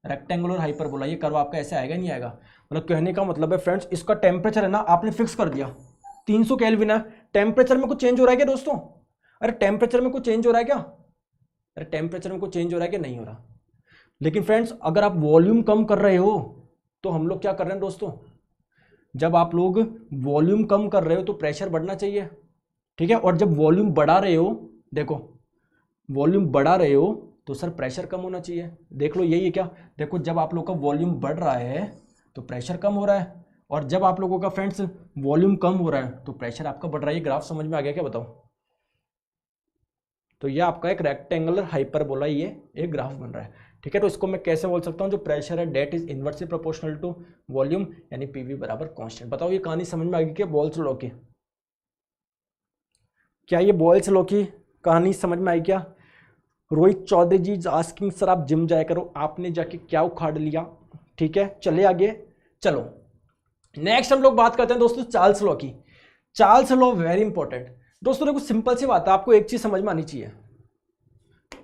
रेक्टेंगुलर हाइपरबोला, ये कर्व आपका ऐसे आएगा नहीं आएगा। मतलब कहने का मतलब है फ्रेंड्स इसका टेम्परेचर है ना, आपने फिक्स कर दिया 300 केल्विन है, टेम्परेचर में कुछ चेंज हो रहा है क्या दोस्तों, अरे टेम्परेचर में कुछ चेंज हो रहा है क्या, अरे टेम्परेचर में कुछ चेंज हो रहा है कि नहीं हो रहा। लेकिन फ्रेंड्स अगर आप वॉल्यूम कम कर रहे हो तो हम लोग क्या कर रहे हैं दोस्तों, जब आप लोग वॉल्यूम कम कर रहे हो तो प्रेशर बढ़ना चाहिए, ठीक है, और जब वॉल्यूम बढ़ा रहे हो, देखो वॉल्यूम बढ़ा रहे हो तो सर प्रेशर कम होना चाहिए। देख लो यही है क्या, देखो जब आप लोग का वॉल्यूम बढ़ रहा है तो प्रेशर कम हो रहा है, और जब आप लोगों का फ्रेंड्स वॉल्यूम कम हो रहा है तो प्रेशर आपका बढ़ रहा है। ये ग्राफ समझ में आ गया क्या, बताओ। तो ये आपका एक रेक्टेंगुलर हाइपरबोला, ये एक ग्राफ बन रहा है, ठीक है। तो इसको मैं कैसे बोल सकता हूँ, जो प्रेशर है that is inversely proportional to volume, यानी पीवी बराबर कांस्टेंट। बताओ ये कहानी समझ में आ गई क्या, बॉयल्स लॉ की, क्या ये बॉयल्स लॉ की कहानी समझ में आई क्या। रोहित चौधरी जी आस्किंग सर आप जिम जाया करो, आपने जाके क्या उखाड़ लिया, ठीक है। चले आगे, चलो नेक्स्ट हम लोग बात करते हैं दोस्तों चार्ल्स लॉ की। चार्ल्स लॉ वेरी इंपॉर्टेंट दोस्तों, देखो सिंपल सी बात है, आपको एक चीज समझ में आनी चाहिए,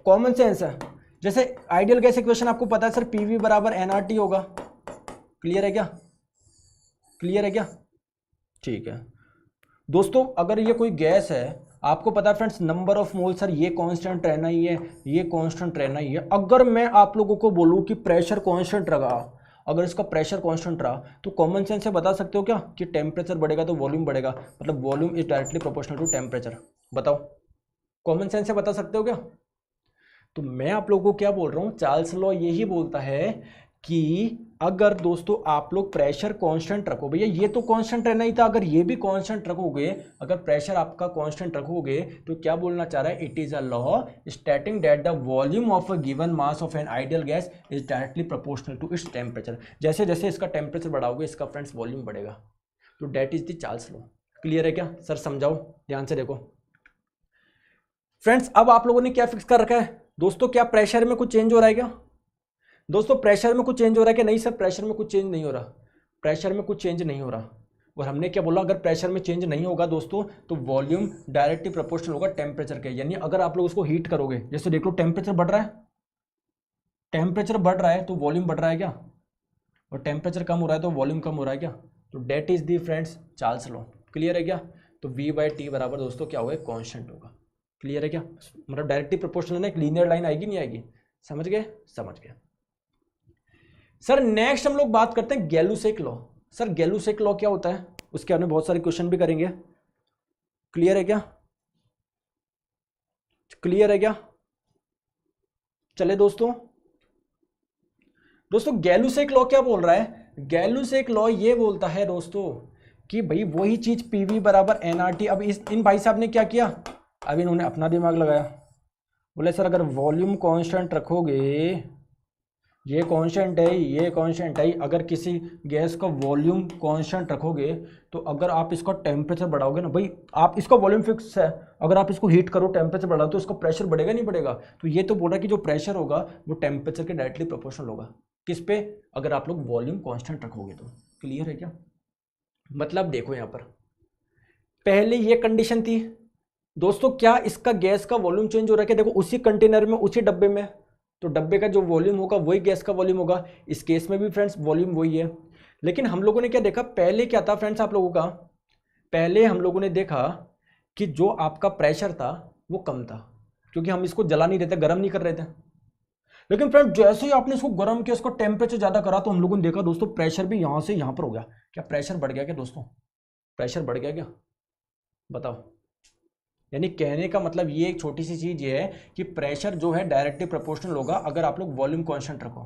कॉमन सेंस है। जैसे आइडियल गैस इक्वेशन आपको पता है सर, पीवी बराबर एनआरटी होगा, क्लियर है क्या, क्लियर है क्या, ठीक है दोस्तों। अगर ये कोई गैस है, आपको पता है friends number of mole, sir ये कांस्टेंट रहना ही है, ये कांस्टेंट रहना ही है। अगर मैं आप लोगों को बोलूं कि प्रेशर कांस्टेंट रहा, अगर इसका प्रेशर कांस्टेंट रहा, तो कॉमन सेंस से बता सकते हो क्या कि टेम्परेचर बढ़ेगा तो वॉल्यूम बढ़ेगा, मतलब volume is directly proportional to temperature. बताओ कॉमन सेंस से बता सकते हो क्या। तो मैं आप लोगों को क्या बोल रहा हूं, चार्ल्स लॉ यही बोलता है कि अगर दोस्तों आप लोग प्रेशर कांस्टेंट रखो, भैया ये तो कांस्टेंट रहना ही था, अगर ये भी कांस्टेंट रखोगे, अगर प्रेशर आपका कांस्टेंट रखोगे, तो क्या बोलना चाह रहा है, it is a law stating that the volume of a given mass of an ideal gas is directly proportional to its temperature. जैसे जैसे इसका टेम्परेचर बढ़ाओगे इसका फ्रेंड्स वॉल्यूम बढ़ेगा, तो that is the Charles law. Clear है क्या sir, समझाओ ध्यान से देखो फ्रेंड्स। अब आप लोगों ने क्या फिक्स कर रखा है दोस्तों, क्या प्रेशर में कुछ चेंज हो रहा है क्या दोस्तों, प्रेशर में कुछ चेंज हो रहा है कि नहीं सर, प्रेशर में कुछ चेंज नहीं हो रहा, प्रेशर में कुछ चेंज नहीं हो रहा, और हमने क्या बोला, अगर प्रेशर में चेंज नहीं होगा दोस्तों तो वॉल्यूम डायरेक्टली प्रोपोर्शनल होगा टेम्परेचर के। यानी अगर आप लोग उसको हीट करोगे, जैसे देख लो टेम्परेचर बढ़ रहा है, टेम्परेचर बढ़ रहा है तो वॉल्यूम बढ़ रहा है क्या, और टेम्परेचर कम हो रहा है तो वॉल्यूम कम हो रहा है क्या। तो that is the friends Charles law. Clear है क्या। तो V/T बराबर दोस्तों क्या होगा, कांस्टेंट होगा। क्लियर है क्या, मतलब डायरेक्टली प्रोपोर्शनल है, एक लीनियर लाइन आएगी नहीं आएगी, समझ गए, समझ गए। सर नेक्स्ट हम लोग बात करते हैं Gay-Lussac law. Sir Gay-Lussac law क्या होता है, उसके बारे में बहुत सारे क्वेश्चन भी करेंगे। क्लियर है क्या, क्लियर है क्या। चले दोस्तों, गैलुसेक लॉ क्या बोल रहा है, गैलुसेक लॉ ये बोलता है दोस्तों कि भाई वही चीज PV बराबर nRT। अब इन भाई साहब ने क्या किया, अब इन्होंने अपना दिमाग लगाया, बोले सर अगर वॉल्यूम कांस्टेंट रखोगे, ये कांस्टेंट है, ये कांस्टेंट है, अगर किसी गैस का वॉल्यूम कांस्टेंट रखोगे तो अगर आप इसका टेम्परेचर बढ़ाओगे ना, भाई आप इसका वॉल्यूम फिक्स है, अगर आप इसको हीट करो टेम्परेचर बढ़ाओ तो इसका प्रेशर बढ़ेगा नहीं बढ़ेगा। तो ये तो बोल रहा है कि जो प्रेशर होगा वो टेम्परेचर के डायरेक्टली प्रोपोर्शनल होगा, किस पे, अगर आप लोग वॉल्यूम कांस्टेंट रखोगे तो। क्लियर है क्या। मतलब देखो यहाँ पर पहले ये कंडीशन थी दोस्तों, क्या इसका गैस का वॉल्यूम चेंज हो रहा है, देखो उसी कंटेनर में उसी डब्बे में, तो डब्बे का जो वॉल्यूम होगा वही गैस का वॉल्यूम होगा। इस केस में भी फ्रेंड्स वॉल्यूम वही है। लेकिन हम लोगों ने क्या देखा, पहले क्या था फ्रेंड्स आप लोगों का, पहले हम लोगों ने देखा कि जो आपका प्रेशर था वो कम था, क्योंकि हम इसको जला नहीं रहे थे, गर्म नहीं कर रहे थे। लेकिन फ्रेंड जैसे ही आपने इसको गर्म किया, इसको टेम्परेचर ज्यादा करा, तो हम लोगों ने देखा दोस्तों प्रेशर भी यहां से यहां पर हो गया। क्या प्रेशर बढ़ गया क्या दोस्तों, प्रेशर बढ़ गया क्या, बताओ। यानी कहने का मतलब ये एक छोटी सी चीज ये है कि प्रेशर जो है डायरेक्टली प्रोपोर्शनल होगा अगर आप लोग वॉल्यूम कांस्टेंट रखो।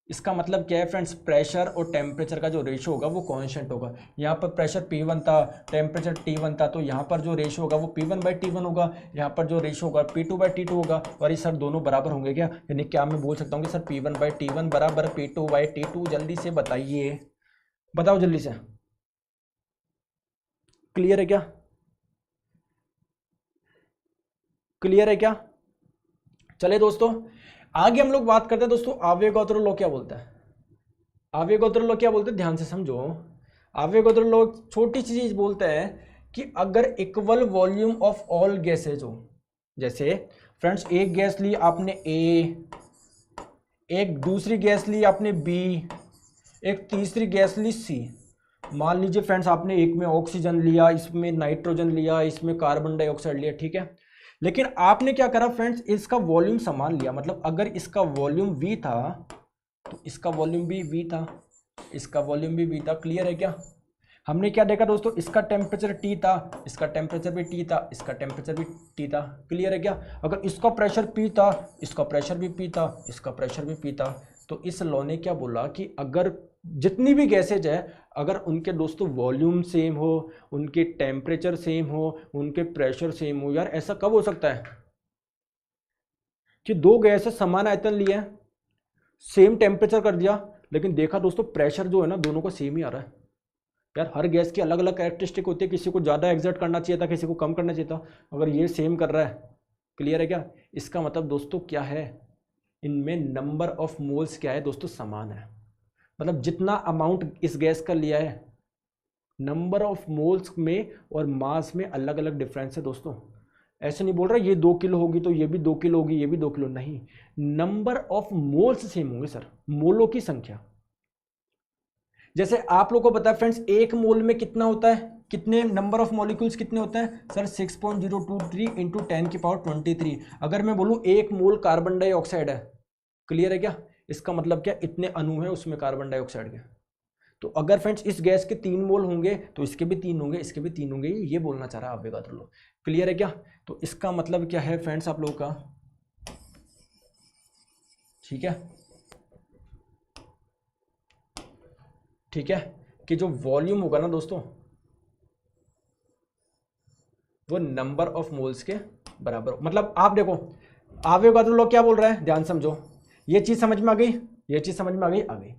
इसका मतलब क्या है फ्रेंड्स, प्रेशर और टेम्परेचर का जो रेशियो होगा वो कांस्टेंट होगा। यहाँ पर प्रेशर P1 था, टेम्परेचर T1 था, तो यहाँ पर जो रेशियो होगा वो P1/T1 होगा, यहाँ पर जो रेशियो होगा P2/T2 होगा। और ये सर दोनों बराबर होंगे क्या, यानी क्या मैं बोल सकता हूँ कि सर P1/T1 बराबर P2/T2। जल्दी से बताइए, बताओ जल्दी से। क्लियर है क्या, क्लियर है क्या। चले दोस्तों आगे हम लोग बात करते हैं दोस्तों, आवेगाद्रो लॉ क्या बोलता है। आवेगाद्रो लॉ क्या बोलते हैं, ध्यान से समझो। आवेगाद्रो लॉ छोटी सी चीज बोलता है कि अगर equal volume of all gases हो, जैसे फ्रेंड्स एक गैस ली आपने A, एक दूसरी गैस ली आपने B, एक तीसरी गैस ली C। मान लीजिए फ्रेंड्स आपने एक में ऑक्सीजन लिया, इसमें नाइट्रोजन लिया, इसमें कार्बन डाइऑक्साइड लिया, ठीक है। लेकिन आपने क्या करा फ्रेंड्स, इसका वॉल्यूम समान लिया, मतलब अगर इसका वॉल्यूम V था तो इसका वॉल्यूम भी V था, इसका वॉल्यूम भी V था। क्लियर है क्या। हमने क्या देखा दोस्तों, इसका टेम्परेचर T था, इसका टेम्परेचर भी T था, इसका टेम्परेचर भी T था। क्लियर है क्या। अगर इसका प्रेशर P था, इसका प्रेशर भी P था, इसका प्रेशर भी P था। तो इस लॉ ने क्या बोला कि अगर जितनी भी गैसेज है, अगर उनके दोस्तों वॉल्यूम सेम हो, उनके टेम्परेचर सेम हो, उनके प्रेशर सेम हो, यार ऐसा कब हो सकता है कि दो गैसेज समान आयतन लिए, सेम टेम्परेचर कर दिया, लेकिन देखा दोस्तों प्रेशर जो है ना दोनों का सेम ही आ रहा है। यार हर गैस की अलग अलग कैरेक्टरिस्टिक होती है, किसी को ज़्यादा एक्सर्ट करना चाहिए था, किसी को कम करना चाहिए था, अगर ये सेम कर रहा है। क्लियर है क्या। इसका मतलब दोस्तों क्या है, इनमें नंबर ऑफ मोल्स क्या है दोस्तों, समान है। मतलब जितना अमाउंट इस गैस का लिया है, नंबर ऑफ मोल्स में और मास में अलग अलग डिफरेंस है दोस्तों। ऐसे नहीं बोल रहा ये 2 किलो होगी तो ये भी 2 किलो होगी, ये भी 2 किलो, नहीं, नंबर ऑफ मोल्स सेम होंगे सर, मोलों की संख्या। जैसे आप लोगों को पता है फ्रेंड्स, एक मोल में कितना होता है, कितने नंबर ऑफ मॉलिक्यूल्स कितने होते हैं सर, 6.023 इंटू 10⁻23। अगर मैं बोलूं एक मोल कार्बन डाइऑक्साइड है, क्लियर है क्या, इसका मतलब क्या, इतने अणु हैं उसमें कार्बन डाइऑक्साइड के। तो अगर फ्रेंड्स इस गैस के 3 मोल होंगे तो इसके भी 3 होंगे, इसके भी 3 होंगे, ये बोलना चाह रहा है आवेगाद्रो लॉ। क्लियर है क्या। तो इसका मतलब क्या है फ्रेंड्स आप लोगों का, ठीक है, ठीक है, कि जो वॉल्यूम होगा ना दोस्तों वो नंबर ऑफ मोल्स के बराबर। मतलब आप देखो आवेगाद्रो लॉ क्या बोल रहा है, ध्यान समझो, ये चीज समझ में आ गई, ये चीज समझ में आ गई।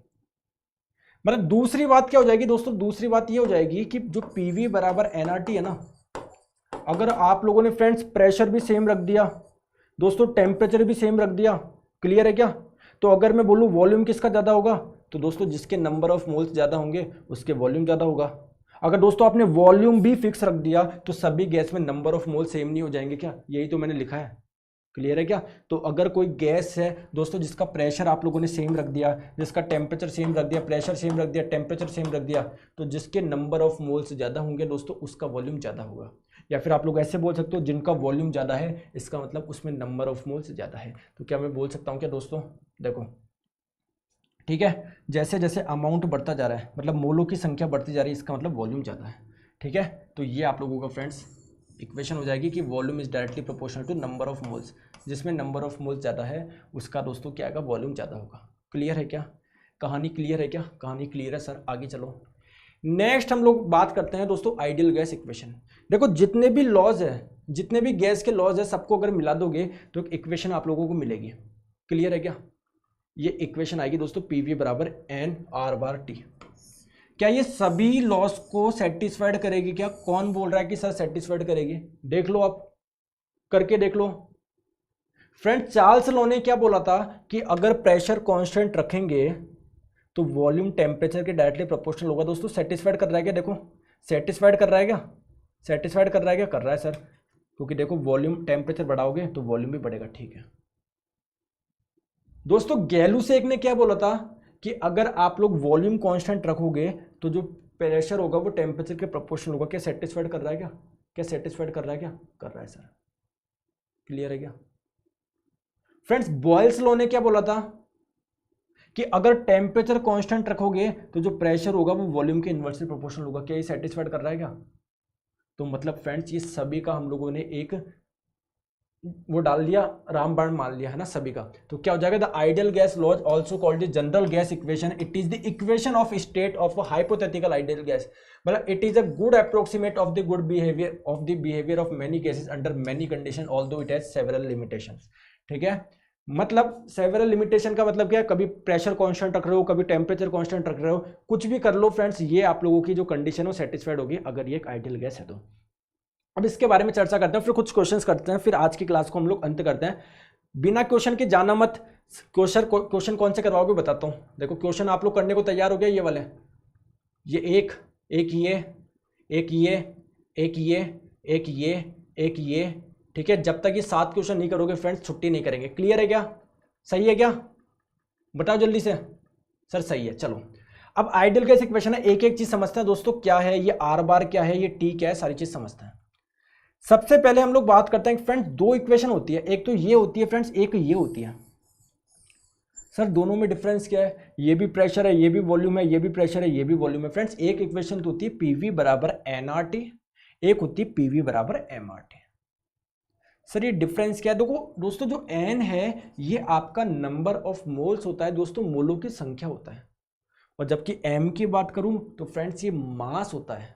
मतलब दूसरी बात क्या हो जाएगी दोस्तों, दूसरी बात ये हो जाएगी कि जो PV बराबर nRT है ना, अगर आप लोगों ने फ्रेंड्स प्रेशर भी सेम रख दिया दोस्तों, टेम्परेचर भी सेम रख दिया, क्लियर है क्या, तो अगर मैं बोलूं वॉल्यूम किसका ज्यादा होगा, तो दोस्तों जिसके नंबर ऑफ मोल्स ज्यादा होंगे उसके वॉल्यूम ज्यादा होगा। अगर दोस्तों आपने वॉल्यूम भी फिक्स रख दिया तो सभी गैस में नंबर ऑफ मोल सेम नहीं हो जाएंगे क्या? यही तो मैंने लिखा है, क्लियर है क्या? तो अगर कोई गैस है दोस्तों जिसका प्रेशर आप लोगों ने सेम रख दिया, जिसका टेम्परेचर सेम रख दिया, प्रेशर सेम रख दिया, टेम्परेचर सेम रख दिया, तो जिसके नंबर ऑफ मोल्स ज़्यादा होंगे दोस्तों उसका वॉल्यूम ज़्यादा होगा। या फिर आप लोग ऐसे बोल सकते हो जिनका वॉल्यूम ज़्यादा है इसका मतलब उसमें नंबर ऑफ मोल्स ज़्यादा है। तो क्या मैं बोल सकता हूँ क्या दोस्तों? देखो ठीक है, जैसे जैसे अमाउंट बढ़ता जा रहा है मतलब मोलों की संख्या बढ़ती जा रही है, इसका मतलब वॉल्यूम ज़्यादा है। ठीक है, तो ये आप लोगों का फ्रेंड्स इक्वेशन हो जाएगी कि volume is directly proportional to number of moles. जिसमें नंबर ऑफ मोल्स ज़्यादा है उसका दोस्तों क्या आएगा? वॉल्यूम ज़्यादा होगा। क्लियर है क्या? कहानी क्लियर है क्या? कहानी क्लियर है सर, आगे चलो। नेक्स्ट हम लोग बात करते हैं दोस्तों आइडियल गैस इक्वेशन। देखो जितने भी लॉज है, जितने भी गैस के लॉज है, सबको अगर मिला दोगे तो एक इक्वेशन आप लोगों को मिलेगी। क्लियर है क्या? ये इक्वेशन आएगी दोस्तों पीवी बराबर एन आर बार टी। क्या ये सभी लॉस को सेटिस्फाइड करेगी क्या? कौन बोल रहा है कि सर सेटिस्फाइड करेगी? देख लो, आप करके देख लो। फ्रेंड चार्ल्स लॉ ने क्या बोला था कि अगर प्रेशर कांस्टेंट रखेंगे तो वॉल्यूम टेम्परेचर के डायरेक्टली प्रोपोर्शनल होगा। दोस्तों सेटिस्फाइड कर रहा है क्या? देखो सेटिस्फाइड कर रहा है क्या? सेटिस्फाइड कर रहा है क्या? कर रहा है सर, क्योंकि देखो वॉल्यूम टेम्परेचर बढ़ाओगे तो वॉल्यूम भी बढ़ेगा। ठीक है दोस्तों, गैलुसेक ने क्या बोला था कि अगर आप लोग वॉल्यूम कांस्टेंट रखोगे तो जो प्रेशर होगा वो टेम्परेचर के प्रोपोर्शनल होगा। क्या सेटिस्फाइड कर रहा है क्या? क्या सेटिस्फाइड कर रहा है क्या? कर रहा है सर, क्लियर है क्या? फ्रेंड्स बॉयल्स लॉ ने क्या बोला था कि अगर टेम्परेचर कांस्टेंट रखोगे तो जो प्रेशर होगा वो वॉल्यूम के इन्वर्सली प्रोपोर्शनल होगा। क्या ये सेटिस्फाइड कर रहा है क्या? तो मतलब फ्रेंड्स ये सभी का हम लोगों ने एक वो डाल दिया, रामबाण मान लिया है ना सभी का। तो क्या हो जाएगा? The ideal gas laws also called the general gas equation. It is the equation of state of a hypothetical ideal gas. मतलब it is a good approximate of the good behaviour of the behaviour of many gases under many condition although it has several limitations. ठीक है, मतलब several limitation का मतलब क्या है? कभी pressure constant रख रहे हो, कभी टेम्परेचर कांस्टेंट रख रहे हो, कुछ भी कर लो फ्रेंड्स, ये आप लोगों की जो कंडीशन हो सेटिस्फाइड होगी अगर ये एक आइडियल गैस है तो। अब इसके बारे में चर्चा करते हैं, फिर कुछ क्वेश्चंस करते हैं, फिर आज की क्लास को हम लोग अंत करते हैं। बिना क्वेश्चन के जाना मत। क्वेश्चन कौन से करवाओगे बताता हूं। देखो क्वेश्चन आप लोग करने को तैयार हो गया? ये वाले, ये एक ये एक ये, ठीक है। जब तक ये 7 क्वेश्चन नहीं करोगे फ्रेंड्स छुट्टी नहीं करेंगे। क्लियर है क्या? सही है क्या? बताओ जल्दी से। सर सही है, चलो। अब आइडियल गैस इक्वेशन है, एक एक चीज समझते हैं दोस्तों। क्या है ये आर बार, क्या है ये टी, क्या है, सारी चीज समझते हैं। सबसे पहले हम लोग बात करते हैं फ्रेंड्स, 2 इक्वेशन होती है, एक तो ये होती है फ्रेंड्स, एक ये होती है। सर दोनों में डिफरेंस क्या है? ये भी प्रेशर है, ये भी वॉल्यूम है, ये भी प्रेशर है, ये भी वॉल्यूम है। फ्रेंड्स एक इक्वेशन तो होती है पीवी बराबर एनआरटी, एक होती है पीवी बराबर एमआरटी। सर ये डिफरेंस क्या है? देखो दोस्तों, जो एन है ये आपका नंबर ऑफ मोल्स होता है दोस्तों, मोलों की संख्या होता है। और जबकि एम की बात करूं तो फ्रेंड्स ये मास होता है,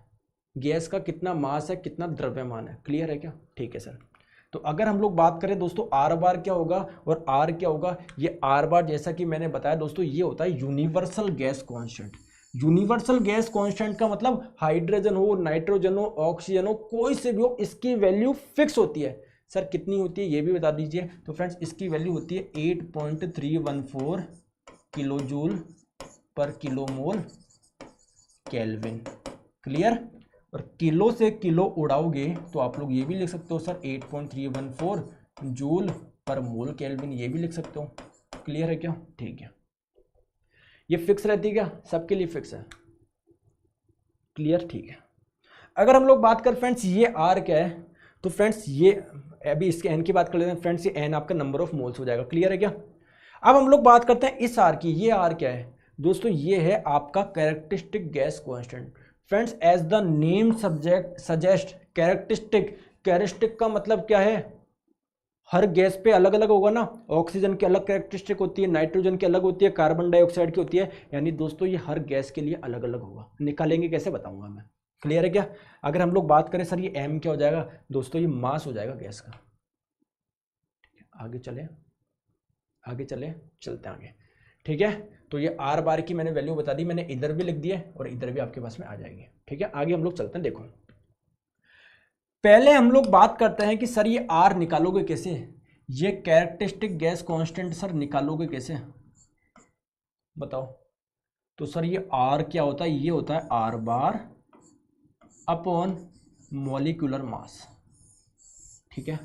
गैस का कितना मास है, कितना द्रव्यमान है। क्लियर है क्या? ठीक है सर। तो अगर हम लोग बात करें दोस्तों आर बार क्या होगा और आर क्या होगा, ये आर बार जैसा कि मैंने बताया दोस्तों ये होता है universal gas constant. Universal gas constant का मतलब हाइड्रोजन हो, नाइट्रोजन हो, ऑक्सीजन हो, कोई से भी हो, इसकी वैल्यू फिक्स होती है। सर कितनी होती है ये भी बता दीजिए। तो फ्रेंड्स इसकी वैल्यू होती है 8.314 किलो जूल पर किलो मोल केल्विन। क्लियर? और किलो से किलो उड़ाओगे तो आप लोग ये भी लिख सकते हो सर 8.314 जूल पर मोल केल्विन, ये भी लिख सकते हो। क्लियर है क्या? ठीक है, ये फिक्स रहती है क्या? सबके लिए फिक्स है। क्लियर? ठीक है। अगर हम लोग बात कर फ्रेंड्स ये आर क्या है, तो फ्रेंड्स ये अभी इसके एन की बात कर लेते हैं फ्रेंड्स, ये एन आपका नंबर ऑफ मोल्स हो जाएगा। क्लियर है क्या? अब हम लोग बात करते हैं इस आर की। ये आर क्या है दोस्तों? ये है आपका characteristic gas constant. Friends as the name subject suggest, characteristic का मतलब क्या है? हर गैस पे अलग अलग होगा ना। ऑक्सीजन की अलग कैरेक्टरिस्टिक होती है, नाइट्रोजन की अलग होती है, कार्बन डाइऑक्साइड की होती है, यानी दोस्तों ये हर गैस के लिए अलग अलग होगा। निकालेंगे कैसे बताऊंगा मैं। क्लियर है क्या? अगर हम लोग बात करें सर ये एम क्या हो जाएगा दोस्तों, ये मास हो जाएगा गैस का। आगे चले, आगे चले, चलते हैं आगे। ठीक है, तो ये आर बार की मैंने वैल्यू बता दी, मैंने इधर भी लिख दी है और इधर भी आपके पास में आ जाएगी। ठीक है, आगे हम लोग चलते हैं। देखो पहले हम लोग बात करते हैं कि सर ये आर निकालोगे कैसे, ये कैरेक्टरिस्टिक गैस कांस्टेंट सर निकालोगे कैसे बताओ। तो सर ये आर क्या होता है? ये होता है are bar upon molecular mass. ठीक है,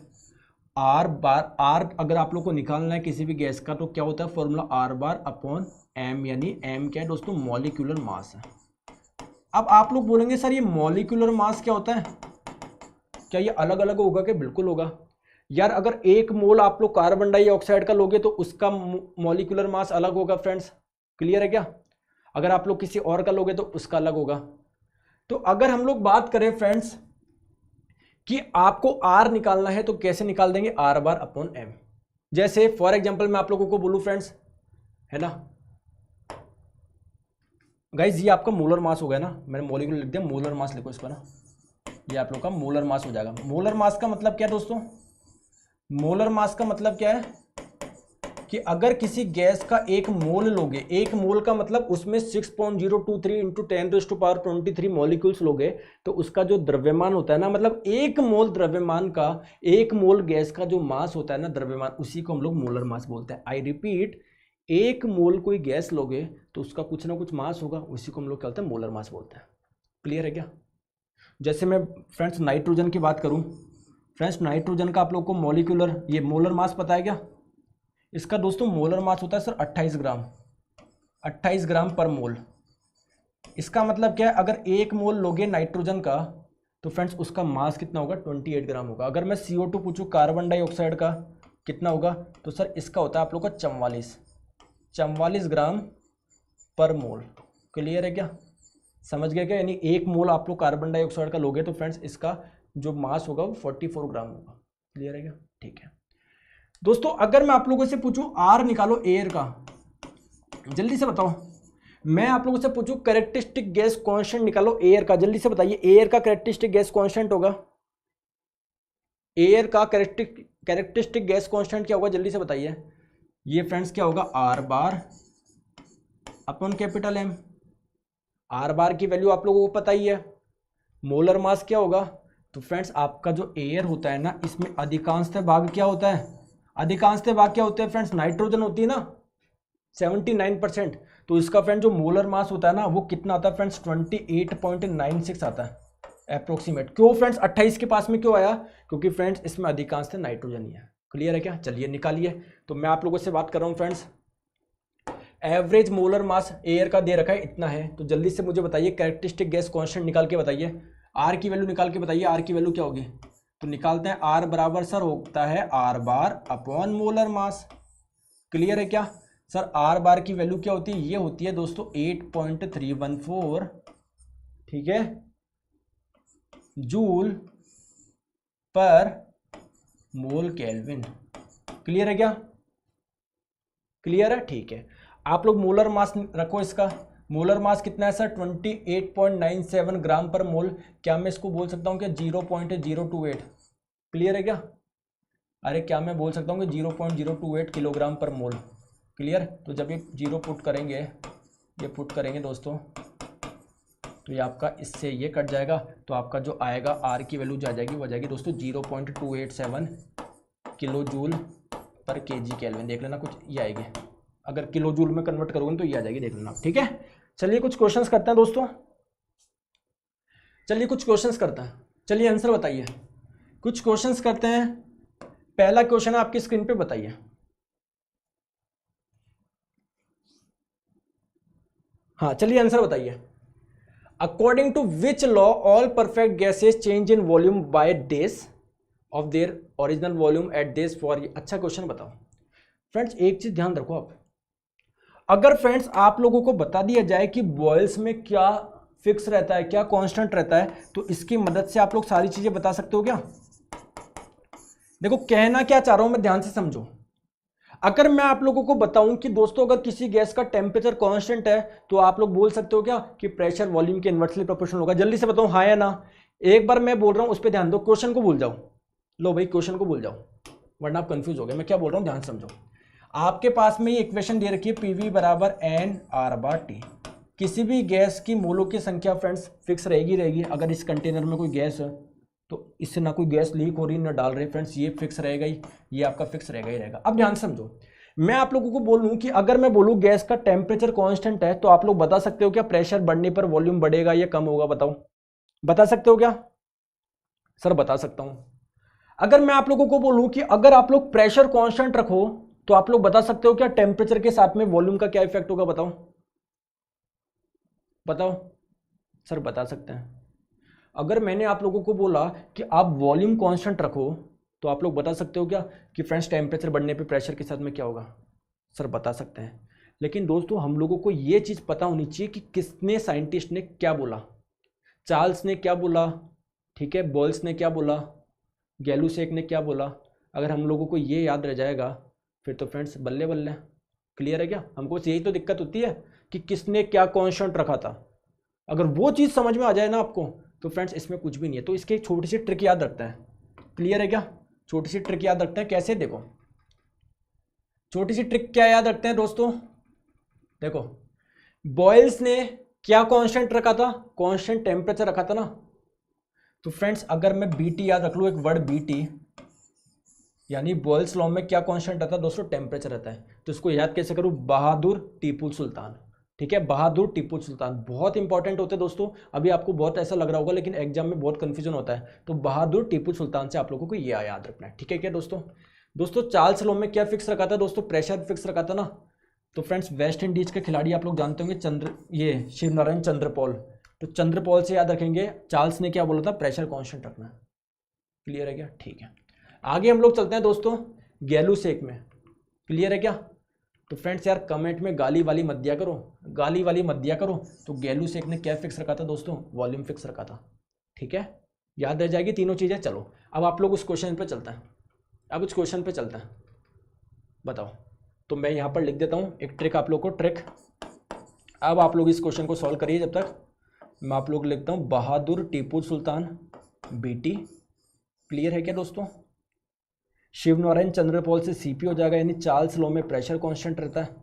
आर बार, आर अगर आप लोग को निकालना है किसी भी गैस का तो क्या होता है formula, R bar upon M, यानी एम क्या है दोस्तों, मॉलिक्यूलर मास है। अब आप लोग बोलेंगे सर ये मॉलिक्यूलर मास क्या होता है, क्या ये अलग अलग होगा? क्या बिल्कुल होगा यार। अगर एक मोल आप लोग कार्बन डाइऑक्साइड का लोगे तो उसका मॉलिक्यूलर मास अलग होगा फ्रेंड्स, क्लियर है क्या? अगर आप लोग किसी और का लोगे तो उसका अलग होगा। तो अगर हम लोग बात करें फ्रेंड्स कि आपको आर निकालना है तो कैसे निकाल देंगे, आर बार अपॉन एम। जैसे फॉर एग्जांपल मैं आप लोगों को बोलूं फ्रेंड्स, है ना गाइज, ये आपका मोलर मास हो गया ना, मैंने मॉलिक्यूलर लिख दिया, मोलर मास लिखो इसको ना, ये आप लोग का मोलर मास हो जाएगा। मोलर मास का मतलब क्या है दोस्तों, मोलर मास का मतलब क्या है कि अगर किसी गैस का एक मोल लोगे, एक मोल का मतलब उसमें 6.023 इंटू 10⁻23 मॉलिक्यूल्स लोगे, तो उसका जो द्रव्यमान होता है ना, मतलब एक मोल द्रव्यमान का, एक मोल गैस का जो मास होता है ना द्रव्यमान, उसी को हम लोग मोलर मास बोलते हैं। आई रिपीट, एक मोल कोई गैस लोगे तो उसका कुछ ना कुछ मास होगा, उसी को हम लोग क्या बोलते हैं, मोलर मास बोलते हैं। क्लियर है क्या? जैसे मैं फ्रेंड्स नाइट्रोजन की बात करूं, फ्रेंड्स नाइट्रोजन का आप लोग को मॉलिक्यूलर ये मोलर मास पता है क्या? इसका दोस्तों मोलर मास होता है सर 28 ग्राम, 28 ग्राम पर मोल। इसका मतलब क्या है, अगर एक मोल लोगे नाइट्रोजन का तो फ्रेंड्स उसका मास कितना होगा, 28 ग्राम होगा। अगर मैं CO2 पूछूं कार्बन डाइऑक्साइड का कितना होगा, तो सर इसका होता है आप लोग का 44 ग्राम पर मोल। क्लियर है क्या? समझ गए क्या? यानी एक मोल आप लोग कार्बन डाइऑक्साइड का लोगे तो फ्रेंड्स इसका जो मास होगा वो 44 ग्राम होगा। क्लियर है क्या? ठीक है दोस्तों, अगर मैं आप लोगों से पूछूं आर निकालो एयर का, जल्दी से बताओ। मैं आप लोगों से पूछूं कैरेक्टरिस्टिक गैस कांस्टेंट निकालो एयर का, जल्दी से बताइए एयर का कैरेक्टरिस्टिक गैस कांस्टेंट होगा, एयर का कैरेक्टरिस्टिक गैस कांस्टेंट क्या होगा, जल्दी से बताइए। ये फ्रेंड्स क्या होगा, R bar upon capital M. R bar की वैल्यू आप लोगों को पता ही है। मोलर मास क्या होगा, तो फ्रेंड्स आपका जो एयर होता है ना, इसमें अधिकांशतः भाग क्या होता है, अधिकांशतः भाग क्या होते हैं फ्रेंड्स, नाइट्रोजन होती है ना 79%। तो इसका फ्रेंड जो मोलर मास होता है ना वो कितना आता है फ्रेंड्स, 28.96 आता है अप्रोक्सीमेट। क्यों फ्रेंड्स 28 के पास में क्यों आया, क्योंकि फ्रेंड्स इसमें अधिकांशतः नाइट्रोजन ही है। क्लियर है क्या? चलिए निकालिए। तो मैं आप लोगों से बात कर रहा हूँ friends, average molar mass air का दे रखा है इतना है, तो जल्दी से मुझे बताइए कैरेक्टरिस्टिक गैस कांस्टेंट निकाल के बताइए, आर की वैल्यू निकाल के बताइए, आर की वैल्यू क्या होगी। तो निकालते हैं, आर बराबर सर होता है are bar upon molar mass. Clear है क्या सर? आर बार की वैल्यू क्या होती है, ये होती है दोस्तों 8.314, ठीक है, जूल पर मोल केल्विन। क्लियर है क्या? क्लियर है, ठीक है। आप लोग मोलर मास रखो, इसका मोलर मास कितना है सर, 28.97 ग्राम पर मोल। क्या मैं इसको बोल सकता हूँ कि 0.028? क्लियर है क्या? अरे क्या मैं बोल सकता हूँ कि 0.028 किलोग्राम पर मोल? क्लियर? तो जब ये जीरो पुट करेंगे, ये पुट करेंगे दोस्तों, तो ये आपका इससे ये कट जाएगा, तो आपका जो आएगा आर की वैल्यू जो आ जाएगी वो आ जाएगी दोस्तों 0.287 किलो जूल पर केजी केल्विन। देख लेना कुछ ये आएगी, अगर किलो जूल में कन्वर्ट करोगे तो ये आ जाएगी, देख लेना। ठीक है, चलिए कुछ क्वेश्चंस करते हैं दोस्तों, चलिए कुछ क्वेश्चंस करते हैं, चलिए आंसर बताइए। कुछ क्वेश्चंस करते हैं। पहला क्वेश्चन है आपकी स्क्रीन पे, बताइए। हाँ चलिए आंसर बताइए। According to which law all perfect gases change in volume by days of their original volume at days for. अच्छा क्वेश्चन बताओ फ्रेंड्स। एक चीज ध्यान रखो आप, अगर फ्रेंड्स आप लोगों को बता दिया जाए कि बॉयल्स में क्या फिक्स रहता है, क्या कांस्टेंट रहता है, तो इसकी मदद से आप लोग सारी चीजें बता सकते हो क्या? देखो कहना क्या चाह रहा हूं मैं, ध्यान से समझो। अगर मैं आप लोगों को बताऊं कि दोस्तों अगर किसी गैस का टेम्परेचर कांस्टेंट है, तो आप लोग बोल सकते हो क्या कि प्रेशर वॉल्यूम के इनवर्सली प्रोपोर्शनल होगा। जल्दी से बताओ हाँ या ना। एक बार मैं बोल रहा हूं उस पर ध्यान दो, क्वेश्चन को भूल जाओ। लो भाई क्वेश्चन को भूल जाओ, वरना आप कंफ्यूज हो गए मैं क्या बोल रहा हूं, ध्यान समझो। आपके पास में ये इक्वेशन दे रखी है, पीवी बराबर एन आर बार टी। किसी भी गैस की मोलों की संख्या फ्रेंड्स फिक्स रहेगी। अगर इस कंटेनर में कोई गैस है तो इससे ना कोई गैस लीक हो रही ना डाल रही फ्रेंड्स, ये फिक्स रहेगा ही, ये आपका फिक्स रहेगा ही रहेगा। अब ध्यान समझो, मैं आप लोगों को बोलूं कि अगर मैं बोलूं गैस का टेम्परेचर कांस्टेंट है, तो आप लोग बता सकते हो क्या प्रेशर बढ़ने पर वॉल्यूम बढ़ेगा या कम होगा? बताओ, बता सकते हो क्या? सर बता सकता हूं। अगर मैं आप लोगों को बोलूं कि अगर आप लोग प्रेशर कांस्टेंट रखो तो आप लोग बता सकते हो क्या टेम्परेचर के साथ में वॉल्यूम का क्या इफेक्ट होगा? बताओ बताओ। सर बता सकते हैं। अगर मैंने आप लोगों को बोला कि आप वॉल्यूम कांस्टेंट रखो तो आप लोग बता सकते हो क्या कि फ्रेंड्स टेम्परेचर बढ़ने पे प्रेशर के साथ में क्या होगा? सर बता सकते हैं। लेकिन दोस्तों हम लोगों को ये चीज़ पता होनी चाहिए कि किसने, साइंटिस्ट ने क्या बोला। चार्ल्स ने क्या बोला, ठीक है, बोल्स ने क्या बोला, गैलुसेक ने क्या बोला। अगर हम लोगों को ये याद रह जाएगा फिर तो फ्रेंड्स बल्ले बल्ले। क्लियर है क्या? हमको बस यही तो दिक्कत होती है कि किसने क्या कांस्टेंट रखा था। अगर वो चीज़ समझ में आ जाए ना आपको तो फ्रेंड्स इसमें कुछ भी नहीं है। तो इसकी एक छोटी सी ट्रिक याद रखते हैं। क्लियर है क्या? छोटी सी ट्रिक याद रखते हैं। कैसे? देखो, छोटी सी ट्रिक क्या याद रखते हैं दोस्तों? देखो, बॉयल्स ने क्या कांस्टेंट रखा था? कांस्टेंट टेम्परेचर रखा था ना। तो फ्रेंड्स अगर मैं बीटी याद रख लूँ, एक वर्ड बीटी, यानी बॉयल्स लॉ में क्या कांस्टेंट रहता है दोस्तों? टेम्परेचर रहता है। तो इसको याद कैसे करूँ? बहादुर टीपू सुल्तान। ठीक है, बहादुर टीपू सुल्तान बहुत इंपॉर्टेंट होते हैं दोस्तों। अभी आपको बहुत ऐसा लग रहा होगा लेकिन एग्जाम में बहुत कंफ्यूजन होता है। तो बहादुर टीपू सुल्तान से आप लोगों को ये याद रखना है। ठीक है क्या दोस्तों? दोस्तों चार्ल्स लॉ में क्या फिक्स रखा था दोस्तों? प्रेशर फिक्स रखा था ना। तो फ्रेंड्स वेस्ट इंडीज के खिलाड़ी आप लोग जानते होंगे, ये शिवनारायण चंद्रपॉल। तो चंद्रपॉल से याद रखेंगे चार्ल्स ने क्या बोला था? प्रेशर कांस्टेंट रखना। क्लियर है क्या? ठीक है, आगे हम लोग चलते हैं दोस्तों गैलुसेक में। क्लियर है क्या? तो फ्रेंड्स यार कमेंट में गाली वाली मत दिया करो, गाली वाली मत दिया करो। तो गैलुसेक ने क्या फिक्स रखा था दोस्तों? वॉल्यूम फिक्स रखा था। ठीक है, याद रह जाएगी तीनों चीज़ें। चलो अब आप लोग उस क्वेश्चन पे चलते हैं। अब उस क्वेश्चन पे चलते हैं, बताओ। तो मैं यहाँ पर लिख देता हूँ एक ट्रिक आप लोग को, ट्रिक। अब आप लोग इस क्वेश्चन को सॉल्व करिए। जब तक मैं आप लोग लिखता हूँ बहादुर टीपू सुल्तान बीटी। क्लियर है क्या दोस्तों? शिवनारायण चंद्रपॉल से सीपी हो जाएगा, यानी चार्ल्स लॉ में प्रेशर कांस्टेंट रहता है।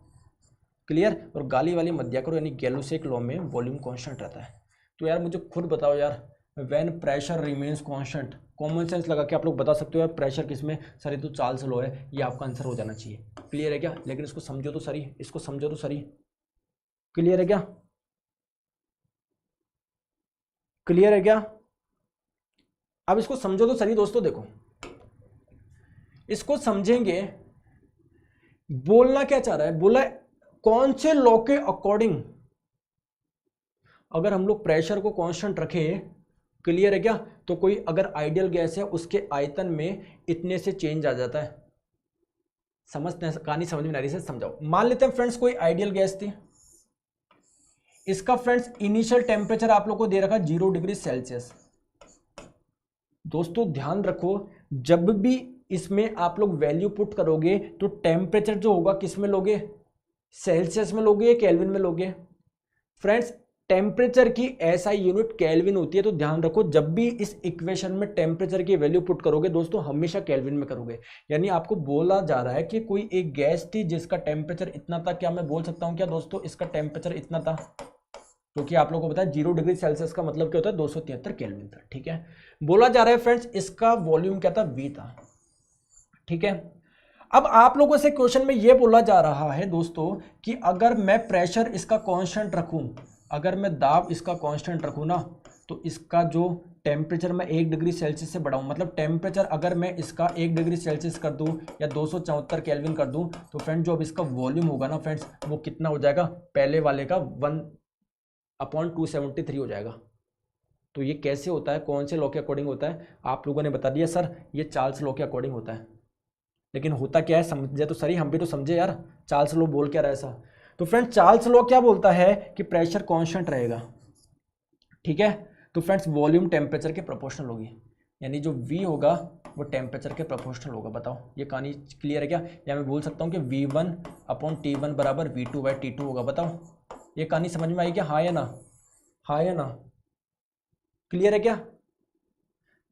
क्लियर? और गाली वाली मत दिया करो, यानी गैलुसेक लॉ में वॉल्यूम कांस्टेंट रहता है। तो यार मुझे खुद बताओ यार, when pressure remains constant, common sense लगा के आप लोग बता सकते हो यार प्रेशर किस में? सर ये तो चार्ल्स लॉ है, ये आपका आंसर हो जाना चाहिए। क्लियर है क्या? लेकिन इसको समझो तो सही, इसको समझो तो सही। क्लियर है क्या? क्लियर है क्या? अब इसको समझो तो सही दोस्तों। देखो इसको समझेंगे, बोलना क्या चाह रहा है? बोला कौन से लॉ के अकॉर्डिंग अगर हम लोग प्रेशर को कांस्टेंट रखें, क्लियर है क्या, तो कोई अगर आइडियल गैस है उसके आयतन में इतने से चेंज आ जाता है। समझते हैं? कहानी समझ में आ रही है? समझाओ। मान लेते हैं फ्रेंड्स कोई आइडियल गैस थी, इसका फ्रेंड्स इनिशियल टेम्परेचर आप लोग को दे रखा 0 डिग्री सेल्सियस। दोस्तों ध्यान रखो, जब भी इसमें आप लोग वैल्यू पुट करोगे तो टेम्परेचर जो होगा किस में लोगे? सेल्सियस में लोगे या केल्विन में लोगे? फ्रेंड्स टेम्परेचर की एसआई यूनिट केल्विन होती है। तो ध्यान रखो जब भी इस इक्वेशन में टेम्परेचर की वैल्यू पुट करोगे दोस्तों हमेशा केल्विन में करोगे। यानी आपको बोला जा रहा है कि कोई एक गैस थी जिसका टेम्परेचर इतना था। क्या मैं बोल सकता हूं क्या दोस्तों इसका टेम्परेचर इतना था? क्योंकि आप लोगों को पता है 0 डिग्री सेल्सियस का मतलब क्या होता है? 273 केल्विन था। ठीक है, बोला जा रहा है फ्रेंड्स इसका वॉल्यूम क्या था? V था। ठीक है, अब आप लोगों से क्वेश्चन में यह बोला जा रहा है दोस्तों कि अगर मैं प्रेशर इसका कांस्टेंट रखूं, अगर मैं दाब इसका कांस्टेंट रखूं ना, तो इसका जो टेम्परेचर मैं 1 डिग्री सेल्सियस से बढ़ाऊं, मतलब टेम्परेचर अगर मैं इसका 1 डिग्री सेल्सियस कर दूं या 274 केल्विन कर दूं, तो फ्रेंड जो अब इसका वॉल्यूम होगा ना फ्रेंड्स वो कितना हो जाएगा? पहले वाले का 1/273 हो जाएगा। तो ये कैसे होता है? कौन से लॉ के अकॉर्डिंग होता है? आप लोगों ने बता दिया सर ये चार्ल्स लॉ के अकॉर्डिंग होता है। लेकिन होता क्या है समझे तो सही, हम भी तो समझे यार चार्ल्स लॉ बोल क्या रहा है ऐसा। तो फ्रेंड चार्ल्स लॉ क्या बोलता है कि प्रेशर कांस्टेंट रहेगा। ठीक है, तो फ्रेंड्स वॉल्यूम टेम्परेचर के प्रोपोर्शनल होगी, यानी जो V होगा वो टेम्परेचर के प्रोपोर्शनल होगा। बताओ ये कहानी क्लियर है क्या? या मैं बोल सकता हूँ कि V1/T1 बराबर V2/T2 होगा। बताओ ये कहानी समझ में आई क्या? हाँ या ना? हाँ या ना? क्लियर है क्या?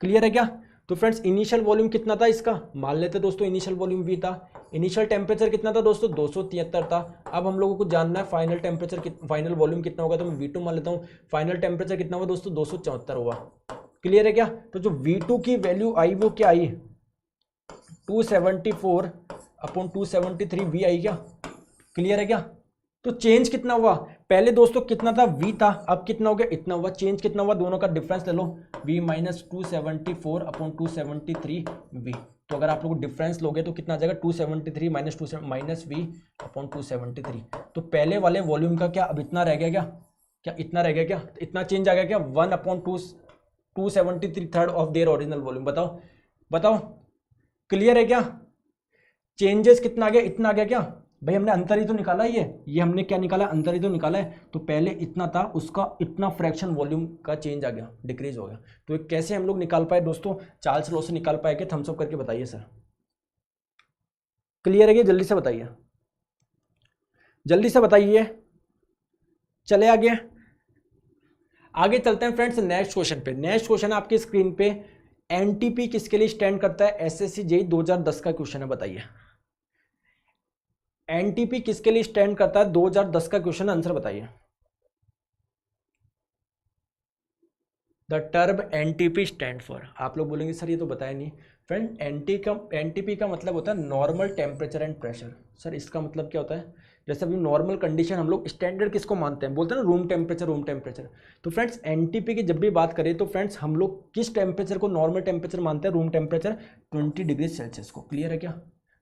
क्लियर है क्या? तो फ्रेंड्स इनिशियल वॉल्यूम कितना था इसका? मान लेते दोस्तों इनिशियल वॉल्यूम V था। इनिशियल टेम्परेचर कितना था दोस्तों? 273 था। अब हम लोगों को जानना है फाइनल टेम्परेचर, फाइनल वॉल्यूम कितना होगा। तो मैं V2 मान लेता हूँ। फाइनल टेम्परेचर कितना हुआ दोस्तों? 274 हुआ। क्लियर है क्या? तो जो V2 की वैल्यू आई वो क्या आई? 274/273 V आई क्या? क्लियर है क्या? तो चेंज कितना हुआ, पहले दोस्तों कितना था v था, अब कितना हो गया इतना हुआ, चेंज कितना हुआ, दोनों का डिफरेंस ले लो, v माइनस 274 अपॉन 273 v। तो अगर आप लोग डिफरेंस लोगे तो कितना आ जाएगा 273 माइनस माइनस वी अपॉन 273। तो पहले वाले वॉल्यूम का क्या अब इतना रह गया क्या, क्या इतना रह गया क्या, तो इतना चेंज आ गया क्या 1 upon 273 third of their original volume. बताओ बताओ क्लियर है क्या, चेंजेस कितना आ गया इतना आ गया क्या भाई, हमने अंतर ही तो निकाला है, ये हमने क्या निकाला है अंतर ही तो निकाला है। तो पहले इतना था उसका इतना फ्रैक्शन वॉल्यूम का चेंज आ गया, डिक्रीज हो गया। तो ये कैसे हम लोग निकाल पाए दोस्तों, चार्ल्स लॉ से निकाल पाए, कि थम्स अप करके बताइए सर, क्लियर है कि जल्दी से बताइए, जल्दी से बताइए। चले आगे, आगे चलते हैं फ्रेंड्स नेक्स्ट क्वेश्चन पे। नेक्स्ट क्वेश्चन आपकी स्क्रीन पे, एनटीपी किसके लिए स्टैंड करता है, एसएससी जेईई 2010 का क्वेश्चन है, बताइए एनटीपी किसके लिए स्टैंड करता है, 2010 का क्वेश्चन, आंसर बताइए। The term NTP stand for, आप लोग बोलेंगे सर ये तो बताया नहीं। फ्रेंड एनटीपी का मतलब होता है normal temperature and pressure. Sir इसका मतलब क्या होता है, जैसे अभी नॉर्मल कंडीशन हम लोग स्टैंडर्ड किसको मानते हैं, बोलते हैं ना रूम टेम्परेचर, रूम टेम्परेचर। तो फ्रेंड्स एनटीपी की जब भी बात करें तो फ्रेंड्स हम लोग किस टेम्परेचर को नॉर्मल टेम्परेचर मानते हैं, रूम टेम्परेचर 20 डिग्री सेल्सियस को। क्लियर है क्या,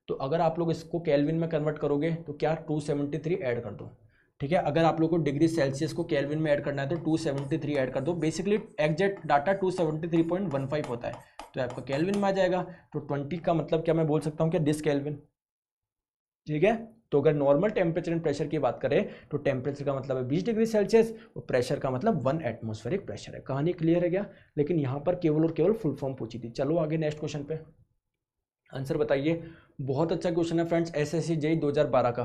तो अगर आप लोग इसको केल्विन में कन्वर्ट करोगे तो क्या 273 ऐड कर दो, ठीक है। अगर आप लोग को डिग्री सेल्सियस को केल्विन में ऐड करना है तो 273 ऐड कर दो। बेसिकली एग्जैक्ट डाटा 273.15 होता है, तो आपका केल्विन में आ जाएगा। तो 20 का मतलब क्या मैं बोल सकता हूँ क्या, डिस केल्विन, ठीक है। तो अगर नॉर्मल टेम्परेचर एंड प्रेशर की बात करें तो टेम्परेचर का मतलब है 20 डिग्री सेल्सियस और प्रेशर का मतलब 1 एटमॉस्फेरिक प्रेशर है। कहानी क्लियर है क्या, लेकिन यहाँ पर केवल और केवल फुल फॉर्म पूछी थी। चलो आगे नेक्स्ट क्वेश्चन पे आंसर बताइए। बहुत अच्छा क्वेश्चन है फ्रेंड्स, एसएससी जेईई 2012 का,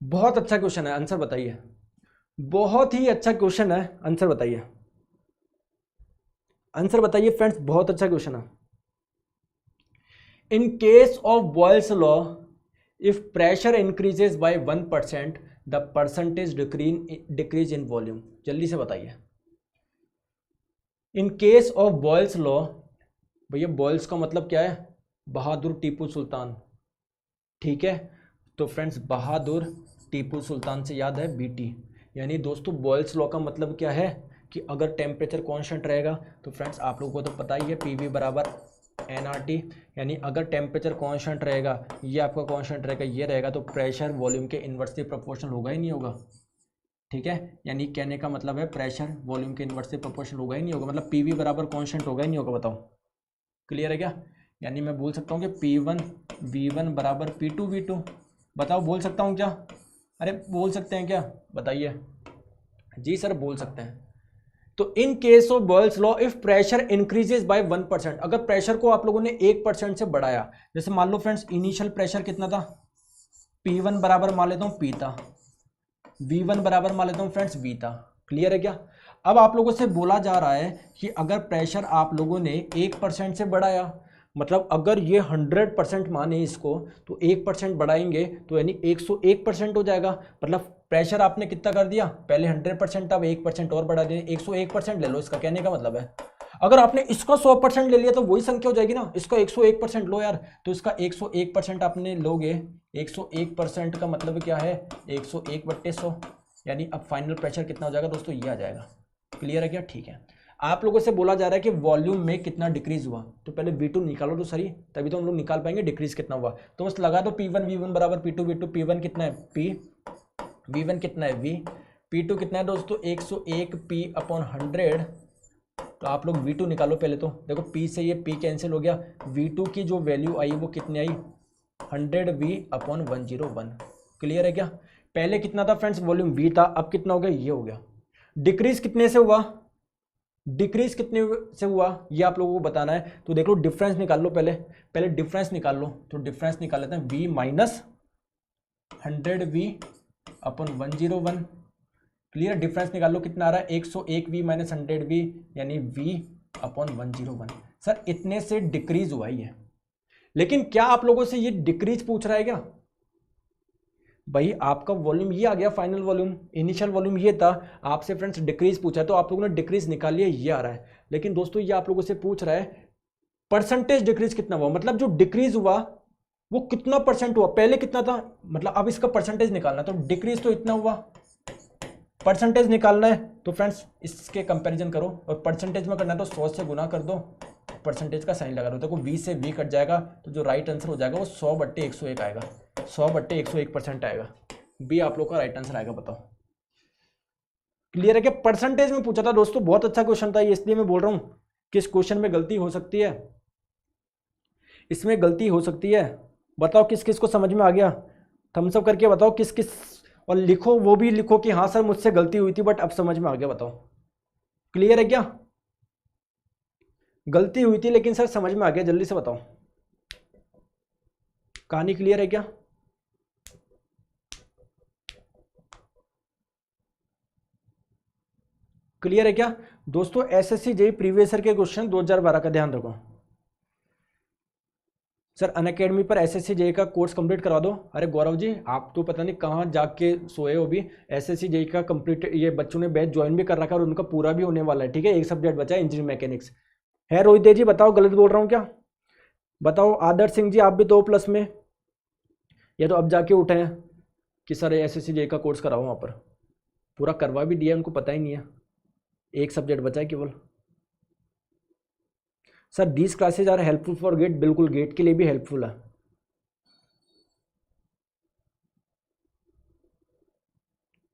बहुत अच्छा क्वेश्चन है, आंसर बताइए। बहुत ही अच्छा क्वेश्चन है, आंसर बताइए, आंसर बताइए फ्रेंड्स, बहुत अच्छा क्वेश्चन है। In case of Boyle's law, if pressure increases by 1% the percentage decrease in volume. जल्दी से बताइए। In case of Boyle's law, भैया बॉयल्स का मतलब क्या है, बहादुर टीपू सुल्तान, ठीक है। तो फ्रेंड्स बहादुर टीपू सुल्तान से याद है बीटी, यानी दोस्तों बॉयल्स लॉ का मतलब क्या है कि अगर टेम्परेचर कांस्टेंट रहेगा तो फ्रेंड्स आप लोगों को तो पता ही है पीवी बराबर एनआरटी, यानी अगर टेम्परेचर कांस्टेंट रहेगा, ये आपका कांस्टेंट रहेगा, ये रहेगा, तो प्रेशर वॉल्यूम के इन्वर्सली प्रोपोर्शनल होगा ही नहीं होगा, ठीक है। यानी कहने का मतलब है प्रेशर वॉल्यूम के इन्वर्सली प्रोपोर्शनल होगा ही नहीं होगा, मतलब पीवी बराबर कांस्टेंट होगा ही नहीं होगा। बताओ क्लियर है क्या, यानी मैं बोल सकता हूँ कि P1 V1 बराबर P2 V2। बताओ बोल सकता हूँ क्या, अरे बोल सकते हैं क्या, बताइए। जी सर बोल सकते हैं। तो in case of Boyle's law, if pressure increases by 1%, अगर प्रेशर को आप लोगों ने 1% से बढ़ाया, जैसे मान लो फ्रेंड्स इनिशियल प्रेशर कितना था, P1 बराबर मान लेता हूँ P था, V1 बराबर मान लेता हूँ फ्रेंड्स V था। क्लियर है क्या, अब आप लोगों से बोला जा रहा है कि अगर प्रेशर आप लोगों ने 1% से बढ़ाया, मतलब अगर ये 100% माने इसको, तो 1% बढ़ाएंगे तो यानी 101% हो जाएगा। मतलब प्रेशर आपने कितना कर दिया, पहले 100% था, अब 1% और बढ़ा दिया, 101% ले लो, इसका कहने का मतलब है। अगर आपने इसका 100% ले लिया तो वही संख्या हो जाएगी ना, इसका 101% लो यार, तो इसका 101% आपने लोगे, 101% का मतलब क्या है 101/100, यानी अब फाइनल प्रेशर कितना हो जाएगा दोस्तों, ये आ जाएगा। क्लियर है क्या, ठीक है। आप लोगों से बोला जा रहा है कि वॉल्यूम में कितना डिक्रीज हुआ, तो पहले V2 निकालो तो सही, तभी तो हम लोग निकाल पाएंगे डिक्रीज कितना हुआ। तो बस लगा दो P1 V1 बराबर P2 V2, P1 कितना है P, V1 कितना है V, P2 कितना है दोस्तों 101 P अपॉन 100। तो आप लोग V2 निकालो पहले, तो देखो P से ये P कैंसिल हो गया, V2 की जो वैल्यू आई वो कितनी आई 100 V अपॉन 101। क्लियर है क्या, पहले कितना था फ्रेंड्स वॉल्यूम V था, अब कितना हो गया, ये हो गया। डिक्रीज कितने से हुआ, डिक्रीज कितने से हुआ ये आप लोगों को बताना है। तो देख लो डिफरेंस निकाल लो, पहले डिफरेंस निकाल लो। तो डिफरेंस निकाल लेते हैं V माइनस 100V अपन 101। क्लियर, डिफरेंस निकाल लो कितना आ रहा है 101V माइनस 100V, यानी V अपॉन 101। सर इतने से डिक्रीज हुआ ही है, लेकिन क्या आप लोगों से ये डिक्रीज पूछ रहा है क्या, भाई आपका वॉल्यूम ये आ गया, फाइनल वॉल्यूम, इनिशियल वॉल्यूम ये था, आपसे फ्रेंड्स डिक्रीज पूछा है तो आप लोगों ने डिक्रीज निकाल लिया, ये आ रहा है। लेकिन दोस्तों ये आप लोगों से पूछ रहा है परसेंटेज डिक्रीज कितना हुआ, मतलब जो डिक्रीज हुआ वो कितना परसेंट हुआ, पहले कितना था, मतलब अब इसका परसेंटेज निकालना, तो डिक्रीज तो इतना हुआ, परसेंटेज निकालना है तो फ्रेंड्स इसके कंपैरिजन करो, और परसेंटेज में करना है तो 100 से गुना कर दो, परसेंटेज का साइन लगा दो, देखो 20 से v कट जाएगा, तो जो राइट आंसर हो जाएगा वो 100/101 आएगा, 100/101% आएगा, बी आप लोग का राइट आंसर आएगा। बताओ क्लियर है क्या? परसेंटेज में पूछा था दोस्तों, बहुत अच्छा क्वेश्चन था ये, इसलिए मैं बोल रहा हूं कि इस क्वेश्चन में गलती हो सकती है, इसमें गलती हो सकती है। बताओ किस किस को समझ में आ गया, थम्स अप करके बताओ किस किस, और लिखो, वो भी लिखो कि हाँ सर मुझसे गलती हुई थी बट अब समझ में आ गया। बताओ क्लियर है क्या? गलती हुई थी लेकिन सर समझ में आ गया, जल्दी से बताओ, कहानी क्लियर है क्या? क्लियर है क्या दोस्तों? एसएससी जेईई प्रीवियस ईयर के क्वेश्चन 2012 का ध्यान रखो। सर अनअकैडमी पर एसएससी जेईई का कोर्स कंप्लीट करवा दो। अरे गौरव जी आप तो पता नहीं कहाँ जाके सोए हो, भी एसएससी जेईई का कंप्लीट, ये बच्चों ने बैच ज्वाइन भी कर रखा है और उनका पूरा भी होने वाला है, ठीक है, एक सब्जेक्ट बचा है इंजीनियरिंग मैकेनिक्स है। रोहित जी बताओ गलत बोल रहा हूँ क्या? बताओ आदर्श सिंह जी आप भी 2+ में, या तो अब जाके उठे हैं कि सर एसएससी जेईई का कोर्स कराओ, वहाँ पर पूरा करवा भी दिया, उनको पता ही नहीं है, एक सब्जेक्ट बचा है केवल। Sir these classes are helpful for GATE, बिल्कुल गेट के लिए भी हेल्पफुल है।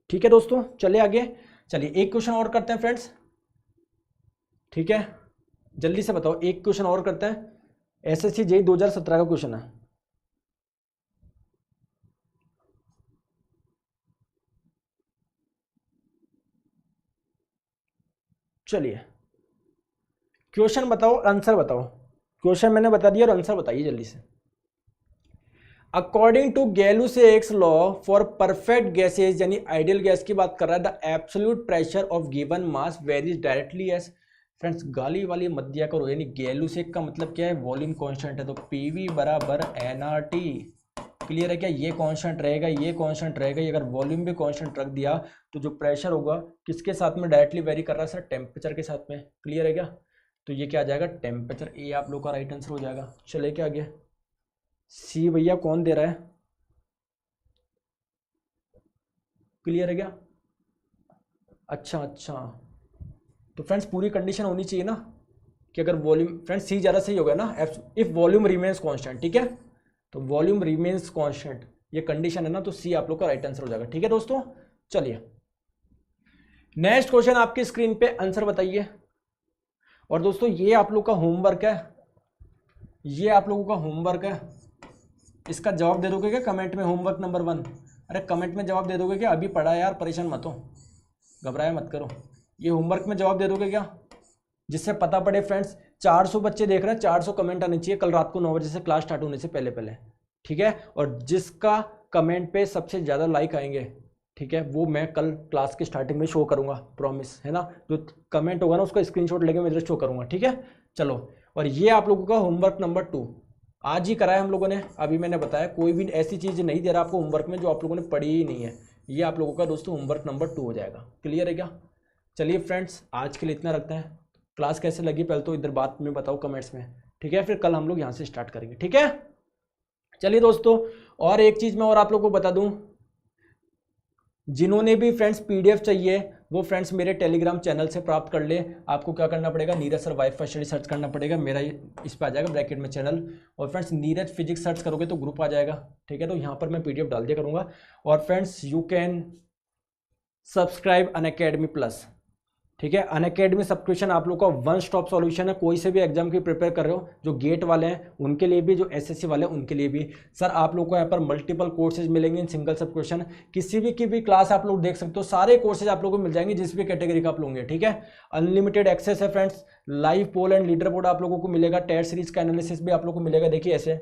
ठीक है दोस्तों चलिए आगे, चलिए एक क्वेश्चन और करते हैं फ्रेंड्स, ठीक है, जल्दी से बताओ, एक क्वेश्चन और करते हैं, एसएससी जेईई 2017 का क्वेश्चन है। चलिए क्वेश्चन बताओ, आंसर बताओ, क्वेश्चन मैंने बता दिया और आंसर बताइए जल्दी से। According to Gay-Lussac's law for perfect gases, यानी आइडियल गैस की बात कर रहा है, the absolute pressure of given mass varies directly as, friends गाली वाली मत दिया करो, यानी गैलुसेक का मतलब क्या है, वॉल्यूम कांस्टेंट है, तो पीवी बराबर एनआरटी। क्लियर है क्या? ये कांस्टेंट रहेगा, ये कांस्टेंट रहेगा, ये अगर वॉल्यूम भी कांस्टेंट रख दिया तो जो प्रेशर होगा किसके साथ में डायरेक्टली वेरी कर रहा है सर, टेम्परेचर के साथ में। क्लियर है क्या? तो ये क्या आ जाएगा, टेम्परेचर, ए आप लोग का राइट आंसर हो जाएगा। चले क्या आगे, सी भैया कौन दे रहा है? क्लियर है क्या? अच्छा अच्छा, तो फ्रेंड्स पूरी कंडीशन होनी चाहिए ना कि अगर वॉल्यूम, फ्रेंड्स सी ज़्यादा सही होगा ना, इफ वॉल्यूम रिमेन्स कांस्टेंट, ठीक है, तो वॉल्यूम रिमेन्स कांस्टेंट ये कंडीशन है ना, तो सी आप लोग का राइट आंसर हो जाएगा। ठीक है दोस्तों चलिए नेक्स्ट क्वेश्चन आपकी स्क्रीन पे, आंसर बताइए। और दोस्तों ये आप लोग का होमवर्क है, ये आप लोगों का होमवर्क है, इसका जवाब दे दोगे क्या कमेंट में, होमवर्क नंबर 1? अरे कमेंट में जवाब दे दोगे क्या? अभी पढ़ा है यार, परेशान मत हो, घबराया मत करो, ये होमवर्क में जवाब दे दोगे क्या, जिससे पता पड़े फ्रेंड्स। 400 बच्चे देख रहे हैं, 400 कमेंट आने चाहिए कल रात को 9 बजे से, क्लास स्टार्ट होने से पहले पहले, ठीक है, और जिसका कमेंट पे सबसे ज़्यादा लाइक आएंगे, ठीक है, वो मैं कल क्लास के स्टार्टिंग में शो करूंगा, प्रॉमिस है ना, जो कमेंट होगा ना उसका स्क्रीनशॉट लेके मैं इधर शो करूंगा, ठीक है। चलो, और ये आप लोगों का होमवर्क नंबर 2 आज ही कराया हम लोगों ने, अभी मैंने बताया कोई भी ऐसी चीज़ नहीं दे रहा आपको होमवर्क में जो आप लोगों ने पढ़ी ही नहीं है, ये आप लोगों का दोस्तों होमवर्क नंबर 2 हो जाएगा। क्लियर है क्या? चलिए फ्रेंड्स आज के लिए इतना रखते हैं, क्लास कैसे लगी पहले तो इधर बात में बताओ कमेंट्स में, ठीक है, फिर कल हम लोग यहाँ से स्टार्ट करेंगे, ठीक है। चलिए दोस्तों और एक चीज़ मैं और आप लोगों को बता दूं, जिन्होंने भी फ्रेंड्स पीडीएफ चाहिए वो फ्रेंड्स मेरे टेलीग्राम चैनल से प्राप्त कर ले। आपको क्या करना पड़ेगा, Neeraj sir wifi study search करना पड़ेगा, मेरा इस पर आ जाएगा ब्रैकेट में चैनल, और फ्रेंड्स नीरज फिजिक्स सर्च करोगे तो ग्रुप आ जाएगा, ठीक है, तो यहाँ पर मैं पीडीएफ डाल दिया करूँगा। और friends you can subscribe Unacademy plus, ठीक है, अनअकैडमी सब्सक्रिप्शन आप लोग का वन स्टॉप सॉल्यूशन है, कोई से भी एग्जाम की प्रिपेयर कर रहे हो, जो गेट वाले हैं उनके लिए भी, जो एसएससी वाले हैं उनके लिए भी। सर आप लोग को यहाँ पर मल्टीपल कोर्सेज मिलेंगे इन सिंगल सब्सक्रिप्शन, किसी भी की भी क्लास आप लोग देख सकते हो, सारे कोर्सेज आप लोगों को मिल जाएंगे जिस भी कैटेगरी का आप लोगे, ठीक है। अनलिमिटेड एक्सेस है friends, live poll and leader board आप लोगों को मिलेगा, टेस्ट सीरीज का एनालिसिस भी आप लोग को मिलेगा, देखिए ऐसे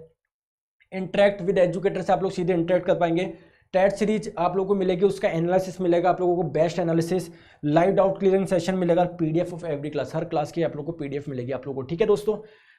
इंटरेक्ट विद एजुकेटर से आप लोग सीधे इंटरेक्ट कर पाएंगे, टेट सीरीज आप लोगों को मिलेगी, उसका एनालिसिस मिलेगा आप लोगों को, best analysis, live doubt clearing session मिलेगा, पीडीएफ ऑफ एवरी क्लास, हर क्लास की आप लोगों को पीडीएफ मिलेगी आप लोगों को, ठीक है दोस्तों।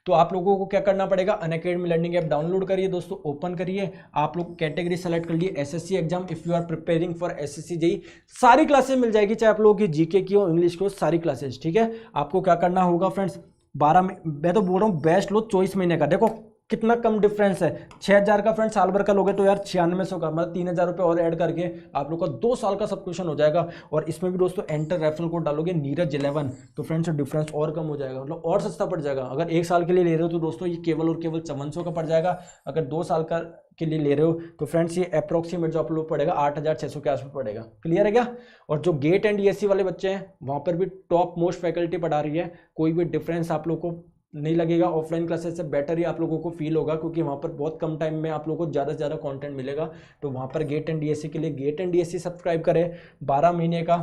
तो आप लोगों को क्या करना पड़ेगा, अनअकैडमी लर्निंग ऐप डाउनलोड करिए दोस्तों, ओपन करिए, आप लोग कैटेगरी सेलेक्ट कर लिए SSC exam, if you are preparing for SSC JEE, सारी क्लासेस मिल जाएगी, चाहे आप लोगों की जीके की हो, इंग्लिश की हो, सारी क्लासेस, ठीक है। आपको क्या करना होगा फ्रेंड्स, 12 में मैं तो बोल रहा हूँ बेस्ट लो 24 महीने का, देखो कितना कम डिफरेंस है। 6,000 का फ्रेंड साल भर का लोगे तो यार 9600 का, मतलब 3,000 रुपये और ऐड करके आप लोग का 2 साल का सब्सक्रिप्शन हो जाएगा। और इसमें भी दोस्तों एंटर रेफरल कोड डालोगे नीरज 11 तो फ्रेंड्स डिफरेंस और कम हो जाएगा, मतलब और सस्ता पड़ जाएगा। अगर 1 साल के लिए ले रहे हो तो दोस्तों ये केवल और केवल 5400 का पड़ जाएगा। अगर 2 साल का के लिए ले रहे हो तो फ्रेंड्स ये अप्रोक्सीमेट जो आप लोग पड़ेगा 8,600 के आसपास पड़ेगा। क्लियर है क्या? और जो गेट एंड ईएससी वाले बच्चे हैं वहाँ पर भी टॉप मोस्ट फैकल्टी पढ़ा रही है, कोई भी डिफरेंस आप लोग को नहीं लगेगा। ऑफलाइन क्लासेस से बेटर ही आप लोगों को फील होगा, क्योंकि वहाँ पर बहुत कम टाइम में आप लोगों को ज़्यादा से ज़्यादा कंटेंट मिलेगा। तो वहाँ पर गेट एंड डीएससी के लिए गेट एंड डीएससी सब्सक्राइब करें। 12 महीने का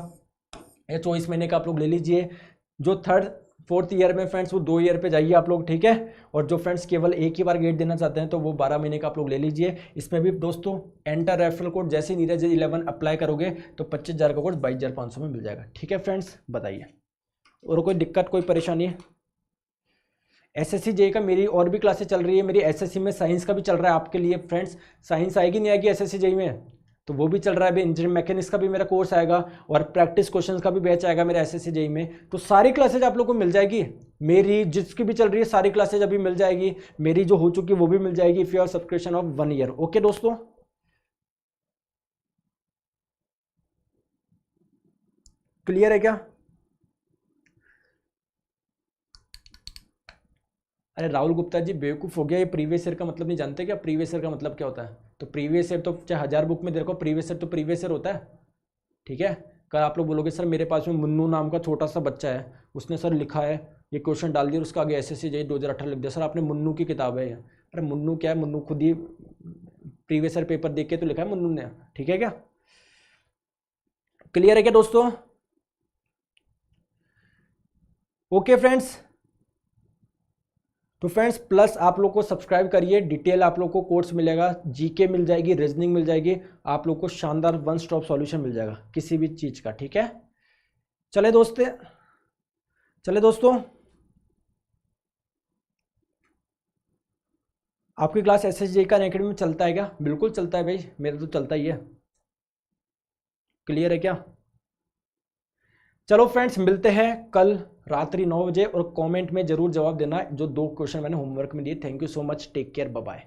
या 24 महीने का आप लोग ले लीजिए। जो 3rd 4th ईयर में फ्रेंड्स वो 2 ईयर पे जाइए आप लोग, ठीक है। और जो फ्रेंड्स केवल एक ही बार गेट देना चाहते हैं तो वो 12 महीने का आप लोग ले लीजिए। इसमें भी दोस्तों एंटर रेफरल कोड जैसे नीरज 11 अप्लाई करोगे तो 25,000 का कोर्स 22,500 में मिल जाएगा। ठीक है फ्रेंड्स, बताइए और कोई दिक्कत कोई परेशानी है? एसएससी जेई का मेरी और भी क्लासेस चल रही है। मेरी एसएससी में साइंस का भी चल रहा है आपके लिए फ्रेंड्स। साइंस आएगी नहीं आएगी एसएससी जेई में तो वो भी चल रहा है। अभी इंजीनियरिंग मैकेनिक्स का भी मेरा कोर्स आएगा और प्रैक्टिस क्वेश्चंस का भी बैच आएगा मेरा एसएससी जेई में। तो सारी क्लासेज आप लोग को मिल जाएगी। मेरी जिसकी भी चल रही है सारी क्लासेज अभी मिल जाएगी। मेरी जो हो चुकी है वो भी मिल जाएगी if you are subscription of 1 year. Okay दोस्तों, क्लियर है क्या? अरे राहुल गुप्ता जी बेवकूफ़ हो गया, ये प्रीवियस ईयर का मतलब नहीं जानते क्या? प्रीवियस ईयर का मतलब क्या होता है? तो प्रीवियस ईयर तो चाहे 1000 बुक में देखो, प्रीवियस ईयर तो प्रीवियस ईयर होता है, ठीक है। कल आप लोग बोलोगे सर मेरे पास में मुन्नू नाम का छोटा सा बच्चा है, उसने सर लिखा है ये क्वेश्चन डाल दिया और उसका आगे एसएससी जेई 2018 लिख दिया। सर आपने मुन्नू की किताब है ये। अरे मुन्नू क्या है, मुन्नू खुद ही प्रीवियस ईयर पेपर देख के तो लिखा है मुन्नू ने, ठीक है क्या? क्लियर है क्या दोस्तों? ओके फ्रेंड्स, तो फ्रेंड्स प्लस आप लोग को सब्सक्राइब करिए। डिटेल आप लोग को कोर्स मिलेगा, जीके मिल जाएगी, रीजनिंग मिल जाएगी, आप लोग को शानदार 1 स्टॉप सॉल्यूशन मिल जाएगा किसी भी चीज़ का, ठीक है। चले दोस्तों आपकी क्लास एसएसजी का अनअकैडमी में चलता है क्या? बिल्कुल चलता है भाई, मेरा तो चलता ही है। क्लियर है क्या? चलो फ्रेंड्स मिलते हैं कल रात्रि 9 बजे और कमेंट में जरूर जवाब देना जो 2 क्वेश्चन मैंने होमवर्क में दिए। Thank you so much, take care, bye bye.